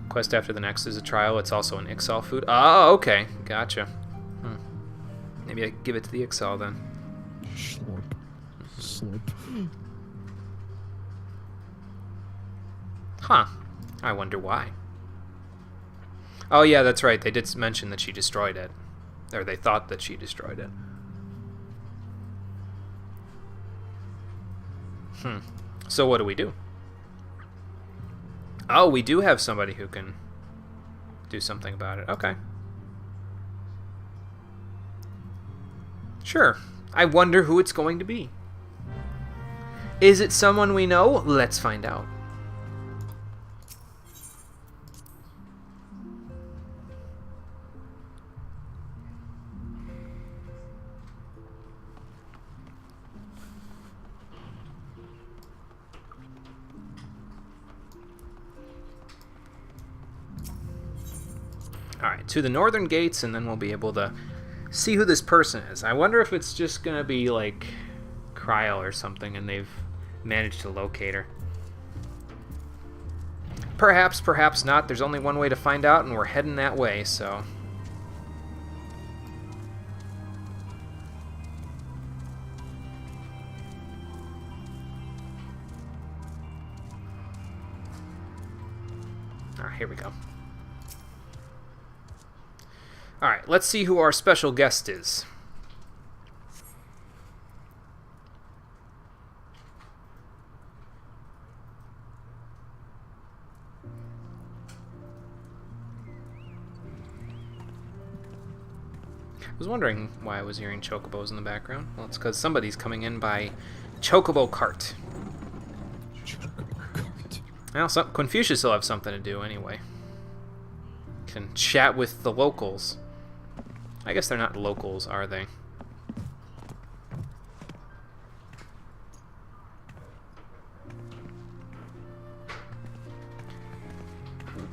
Quest after the next is a trial. It's also an Ixal food. Oh, okay. Gotcha. Maybe I give it to the Ixal then. Slurp. Slurp. Huh. I wonder why. Oh, yeah, that's right. They did mention that she destroyed it. Or they thought that she destroyed it. So what do we do? Oh, we do have somebody who can do something about it. Okay. Sure. I wonder who it's going to be. Is it someone we know? Let's find out. Alright, to the northern gates, and then we'll be able to see who this person is. I wonder if it's just gonna be like Cryle or something, and they've managed to locate her. Perhaps, perhaps not. There's only one way to find out, and we're heading that way, so... Alright, here we go. Alright, let's see who our special guest is. I was wondering why I was hearing chocobos in the background. Well, it's because somebody's coming in by chocobo cart. Chocobo cart. Well, Confucius will have something to do anyway. Can chat with the locals. I guess they're not locals, are they?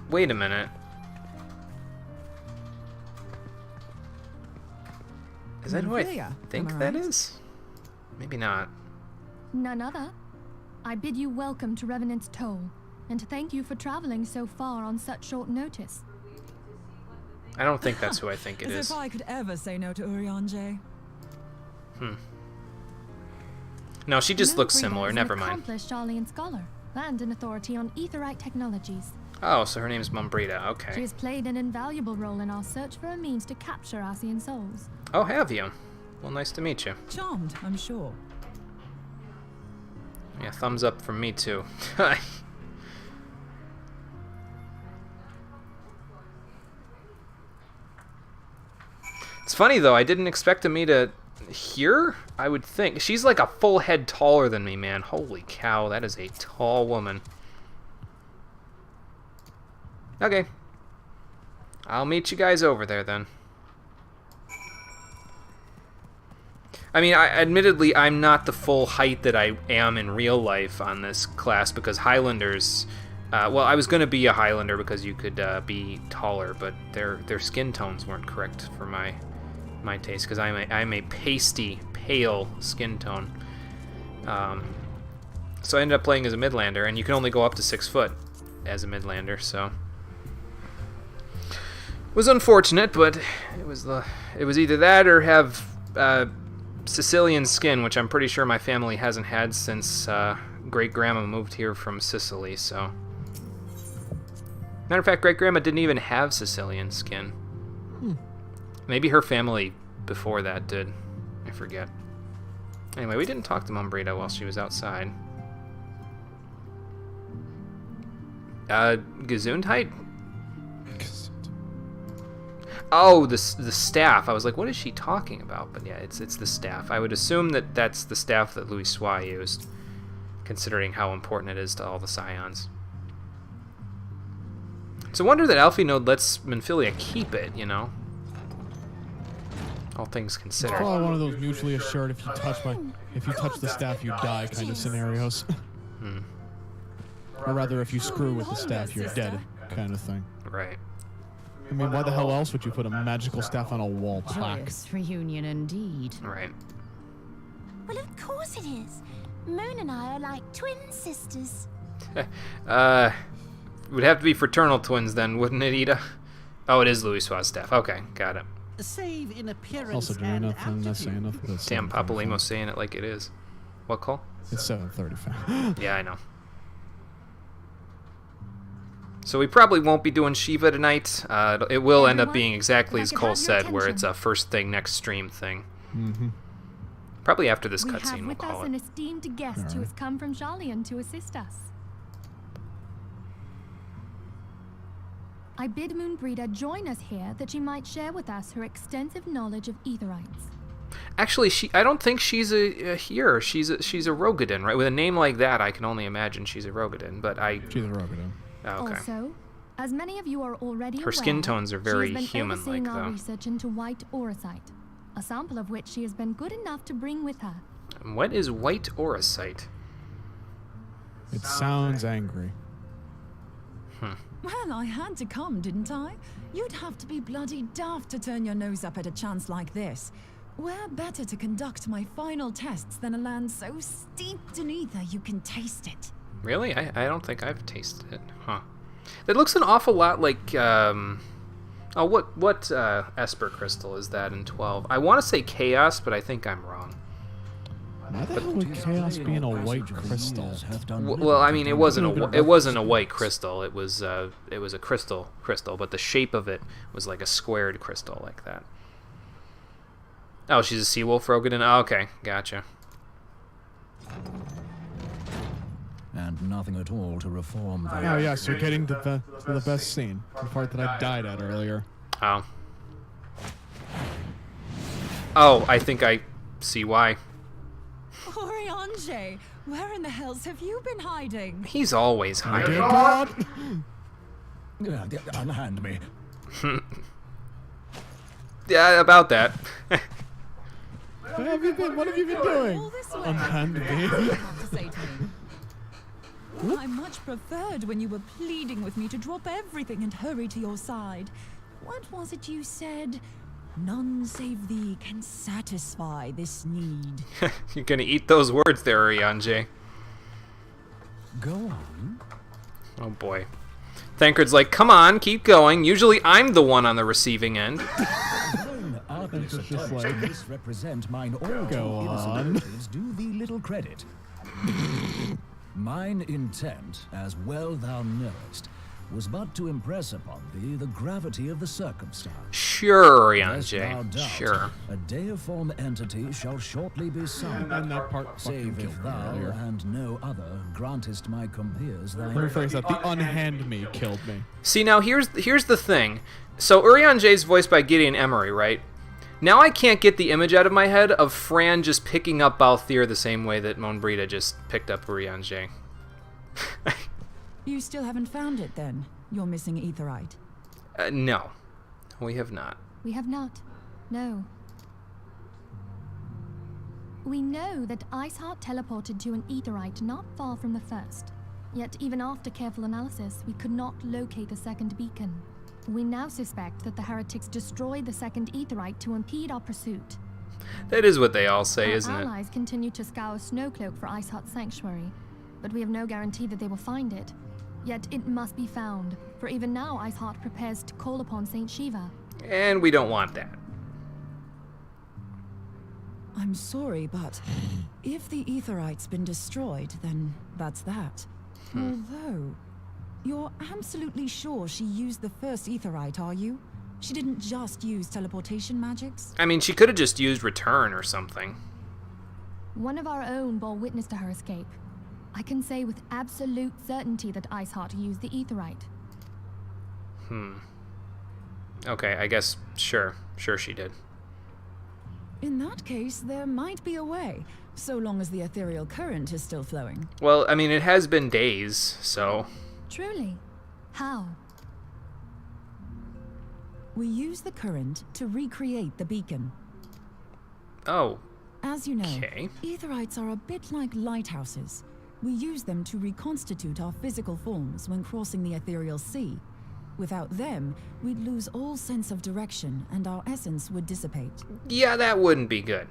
Wait a minute. Is that who I think that is? Maybe not. None other. I bid you welcome to Revenant's Toll, and thank you for traveling so far on such short notice. I don't think that's who I think it is. As if I could ever say no to Urianger. No, she just looks similar. Never mind. Accomplished Charlian scholar and an authority on etherite technologies. Oh, so her name's Mumbrita. Okay. She has played an invaluable role in our search for a means to capture Ascian souls. Oh, have you? Well, nice to meet you. Charmed, I'm sure. Yeah, thumbs up from me too. It's funny though, I didn't expect me to hear. I would think she's like a full head taller than me, man. Holy cow, that is a tall woman. Okay, I'll meet you guys over there then. I mean, admittedly, I'm not the full height that I am in real life on this class because Highlanders. Well, I was going to be a Highlander because you could be taller, but their skin tones weren't correct for my taste because I'm a pasty, pale skin tone. So I ended up playing as a Midlander, and you can only go up to 6 foot as a Midlander, so it was unfortunate, but it was either that or have Sicilian skin, which I'm pretty sure my family hasn't had since great-grandma moved here from Sicily, so... Matter of fact, great-grandma didn't even have Sicilian skin. Maybe her family before that did. I forget. Anyway, we didn't talk to Mumbrita while she was outside. Gesundheit? Oh, the staff. I was like, what is she talking about? But yeah, it's the staff. I would assume that that's the staff that Louis Soi used, considering how important it is to all the Scions. It's a wonder that Alfie Node lets Minfilia keep it, you know? All things considered. It's probably one of those mutually assured if you touch the staff you die kind of scenarios. Or rather, if you screw with the staff you're dead kind of thing. Right. I mean, why the hell else would you put a magical staff on a wall plaque? Joyous reunion indeed. Right. Well, of course it is. Moon and I are like twin sisters. It would have to be fraternal twins then, wouldn't it, Ida? Oh, it is Louis Suave's staff. Okay, got it. Save in appearance Also doing and nothing, not saying nothing. Damn, Papa Limo's saying it like it is. What call? It's 7:35. Yeah, I know. So we probably won't be doing Shiva tonight. It will end up being exactly as Cole said, where it's a first thing next stream thing. Mm-hmm. Probably after this We cutscene, have we'll with call us it. an esteemed guest who has come from Jalian to assist us. I bid Moonbreeder join us here that she might share with us her extensive knowledge of Aetherites. Actually, I don't think she's a here. She's a Rogadin, right? With a name like that, I can only imagine she's a Rogadin. But She's a Rogadin. Oh, okay. Also, as many of you are already Her skin aware, tones are she very has been human-like, overseeing our though. research into white auracite, a sample of which she has been good enough to bring with her. What is white auracite? It sounds angry. Well, I had to come, didn't I? You'd have to be bloody daft to turn your nose up at a chance like this. Where better to conduct my final tests than a land so steeped in ether you can taste it? Really? I don't think I've tasted it. Huh. It looks an awful lot like, what Esper crystal is that in 12? I want to say Chaos, but I think I'm wrong. Why the hell would Chaos be in a white crystal? Well, I mean, it wasn't a white crystal. It was a crystal, but the shape of it was like a squared crystal like that. Oh, she's a Seawolf Rogadin? Oh, okay, gotcha. And nothing at all to reform the... Oh, yes, you're getting to the best scene. The part that I died at earlier. Oh. Oh, I think I see why. Oriange, where in the hells have you been hiding? He's always hiding. Unhand me. Yeah, about that. Where have you been? What have you been doing? Unhand me. I much preferred when you were pleading with me to drop everything and hurry to your side. What was it you said? None save thee can satisfy this need. You're gonna eat those words there, Oriange. Go on. Oh boy. Thancred's like, come on, keep going. Usually I'm the one on the receiving end. Just like, misrepresent mine own innocent motives, do thee little credit. Mine intent, as well thou knowest, was but to impress upon thee the gravity of the circumstance. Sure, Oriange. Sure. A deiform entity shall shortly be summoned. And that part save if thou and no other grantest my compeers thy... Let me rephrase that. The unhand me killed me. See, now here's the thing. So Urianger is voiced by Gideon Emery, right? Now I can't get the image out of my head of Fran just picking up Balthier the same way that Moonbreeder just picked up Urianger. You still haven't found it, then? You're missing Aetherite? No. We have not. We have not. No. We know that Iceheart teleported to an Aetherite not far from the first. Yet even after careful analysis, we could not locate the second beacon. We now suspect that the heretics destroyed the second Aetherite to impede our pursuit. That is what they all say, isn't it? Our allies continue to scour Snowcloak for Iceheart's sanctuary, but we have no guarantee that they will find it. Yet it must be found, for even now Iceheart prepares to call upon Saint Shiva. And we don't want that. I'm sorry, but if the Aetherite's been destroyed, then that's that. Although, you're absolutely sure she used the first Aetherite, are you? She didn't just use teleportation magics? I mean, she could have just used return or something. One of our own bore witness to her escape. I can say with absolute certainty that Iceheart used the Aetherite. Okay, I guess, sure she did. In that case, there might be a way, so long as the ethereal current is still flowing. Well, I mean, it has been days, so... Truly? How? We use the current to recreate the beacon. Oh. As you know, okay. Aetherites are a bit like lighthouses. We use them to reconstitute our physical forms when crossing the ethereal sea. Without them, we'd lose all sense of direction and our essence would dissipate. Yeah, that wouldn't be good.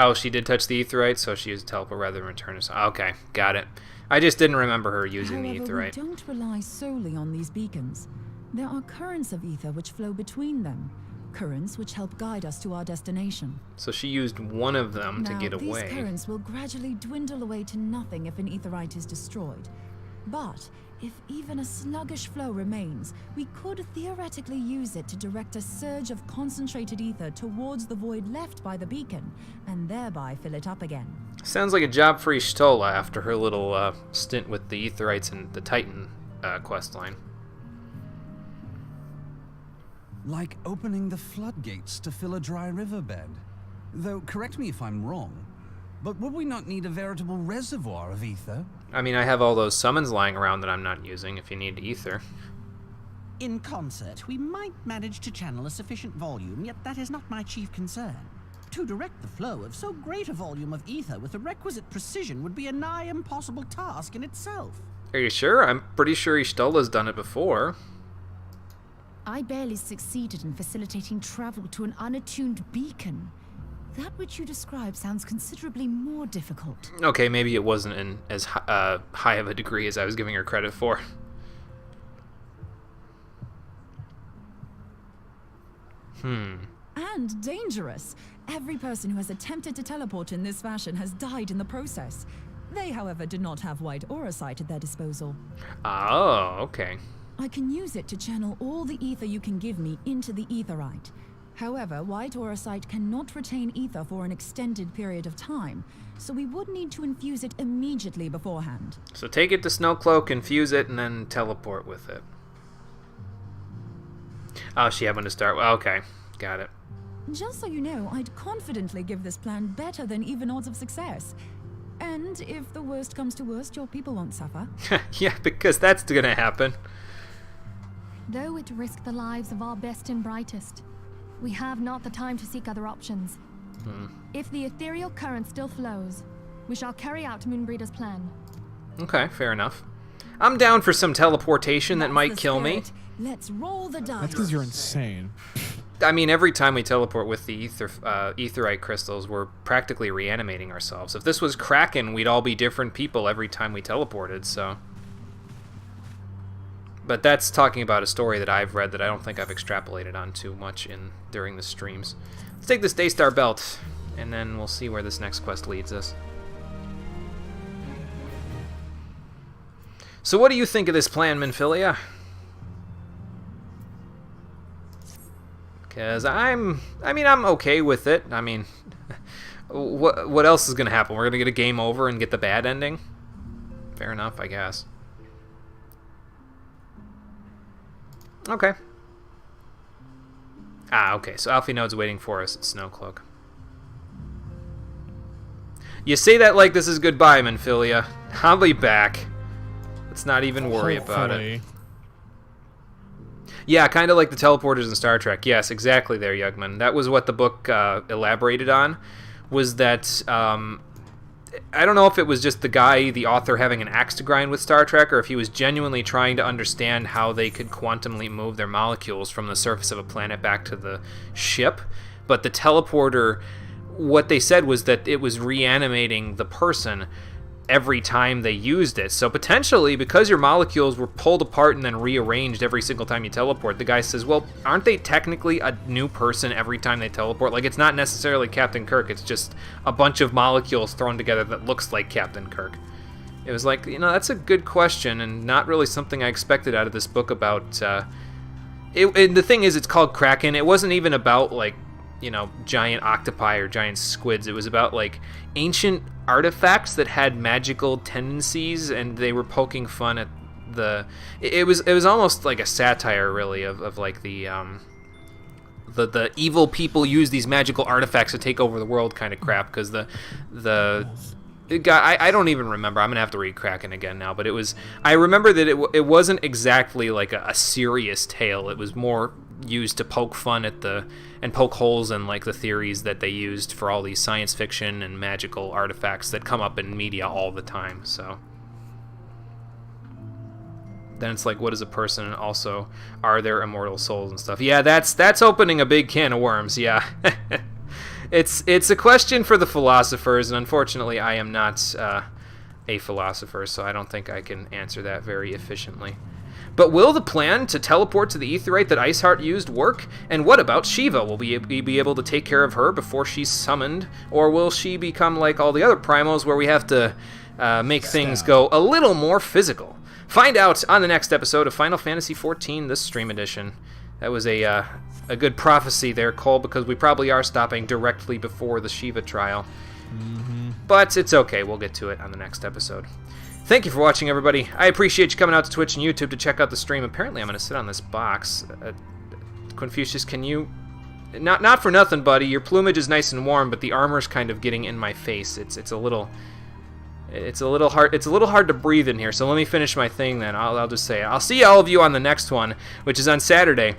Oh, she did touch the aetherite, so she used teleport rather than return us. Okay, got it. I just didn't remember her using the aetherite. We don't rely solely on these beacons. There are currents of ether which flow between them. Currents which help guide us to our destination. So she used one of them to get away. These currents will gradually dwindle away to nothing if an aetherite is destroyed. But if even a sluggish flow remains, we could theoretically use it to direct a surge of concentrated ether towards the void left by the beacon, and thereby fill it up again. Sounds like a job for Y'shtola after her little stint with the aetherites and the Titan questline. Like opening the floodgates to fill a dry riverbed. Though, correct me if I'm wrong, but would we not need a veritable reservoir of ether? I mean, I have all those summons lying around that I'm not using if you need ether. In concert, we might manage to channel a sufficient volume, yet that is not my chief concern. To direct the flow of so great a volume of ether with the requisite precision would be a nigh impossible task in itself. Are you sure? I'm pretty sure Y'shtola's done it before. I barely succeeded in facilitating travel to an unattuned beacon. That which you describe sounds considerably more difficult. Okay, maybe it wasn't in as high of a degree as I was giving her credit for. And dangerous. Every person who has attempted to teleport in this fashion has died in the process. They, however, did not have white aura sight at their disposal. Oh, okay. I can use it to channel all the ether you can give me into the aetherite. However, white aura sight cannot retain ether for an extended period of time, so we would need to infuse it immediately beforehand. So take it to Snowcloak, infuse it, and then teleport with it. Oh, she happened to start. Okay, got it. Just so you know, I'd confidently give this plan better than even odds of success. And if the worst comes to worst, your people won't suffer. Yeah, because that's gonna happen. Though it risked the lives of our best and brightest, we have not the time to seek other options. If the ethereal current still flows, we shall carry out Moonbreeder's plan. Okay, fair enough. I'm down for some teleportation that might kill me. Let's roll the dice. That's because you're insane. I mean, every time we teleport with the aetherite crystals, we're practically reanimating ourselves. If this was Kraken, we'd all be different people every time we teleported, so... But that's talking about a story that I've read that I don't think I've extrapolated on too much during the streams. Let's take this Daystar Belt, and then we'll see where this next quest leads us. So what do you think of this plan, Minfilia? Because I'm okay with it. I mean, what else is going to happen? We're going to get a game over and get the bad ending? Fair enough, I guess. Okay. Okay, so Alfie Node's waiting for us at Snowcloak. You say that like this is goodbye, Minfilia. I'll be back. Let's not even worry about it. Yeah, kind of like the teleporters in Star Trek. Yes, exactly there, Yugman. That was what the book elaborated on, was that... I don't know if it was just the author, having an axe to grind with Star Trek, or if he was genuinely trying to understand how they could quantumly move their molecules from the surface of a planet back to the ship. But the teleporter, what they said was that it was reanimating the person every time they used it. So potentially, because your molecules were pulled apart and then rearranged every single time you teleport, the guy says, well, aren't they technically a new person every time they teleport? Like, it's not necessarily Captain Kirk, it's just a bunch of molecules thrown together that looks like Captain Kirk. It was like, that's a good question, and not really something I expected out of this book about... the thing is, it's called Kraken. It wasn't even about, like, giant octopi or giant squids. It was about, like, ancient artifacts that had magical tendencies, and they were poking fun at the... It was almost like a satire, really, of like the evil people use these magical artifacts to take over the world kind of crap, because the guy, I don't even remember. I'm gonna have to read Kraken again now, but I remember that it wasn't exactly like a serious tale. It was more used to poke fun at and poke holes in like the theories that they used for all these science fiction and magical artifacts that come up in media all the time. So then it's like, what is a person, and also, are there immortal souls and stuff? Yeah, that's opening a big can of worms. Yeah. It's a question for the philosophers, and unfortunately I am not a philosopher, so I don't think I can answer that very efficiently. But will the plan to teleport to the Aetheryte that Iceheart used work? And what about Shiva? Will we be able to take care of her before she's summoned? Or will she become like all the other primals where we have to make things go a little more physical? Find out on the next episode of Final Fantasy XIV, the Stream Edition. That was a good prophecy there, Cole, because we probably are stopping directly before the Shiva trial. But it's okay, we'll get to it on the next episode. Thank you for watching, everybody. I appreciate you coming out to Twitch and YouTube to check out the stream. Apparently, I'm going to sit on this box. Confucius, can you... Not for nothing, buddy. Your plumage is nice and warm, but the armor's kind of getting in my face. It's a little hard. It's a little hard to breathe in here. So let me finish my thing. Then I'll just say it. I'll see all of you on the next one, which is on Saturday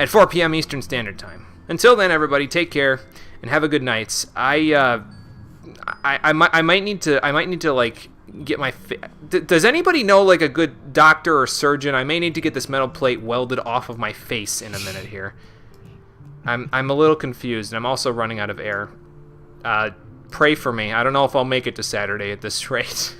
at 4 p.m. Eastern Standard Time. Until then, everybody, take care and have a good night. I might need to like get my. Does anybody know like a good doctor or surgeon? I may need to get this metal plate welded off of my face in a minute here. I'm a little confused, and I'm also running out of air. Pray for me. I don't know if I'll make it to Saturday at this rate.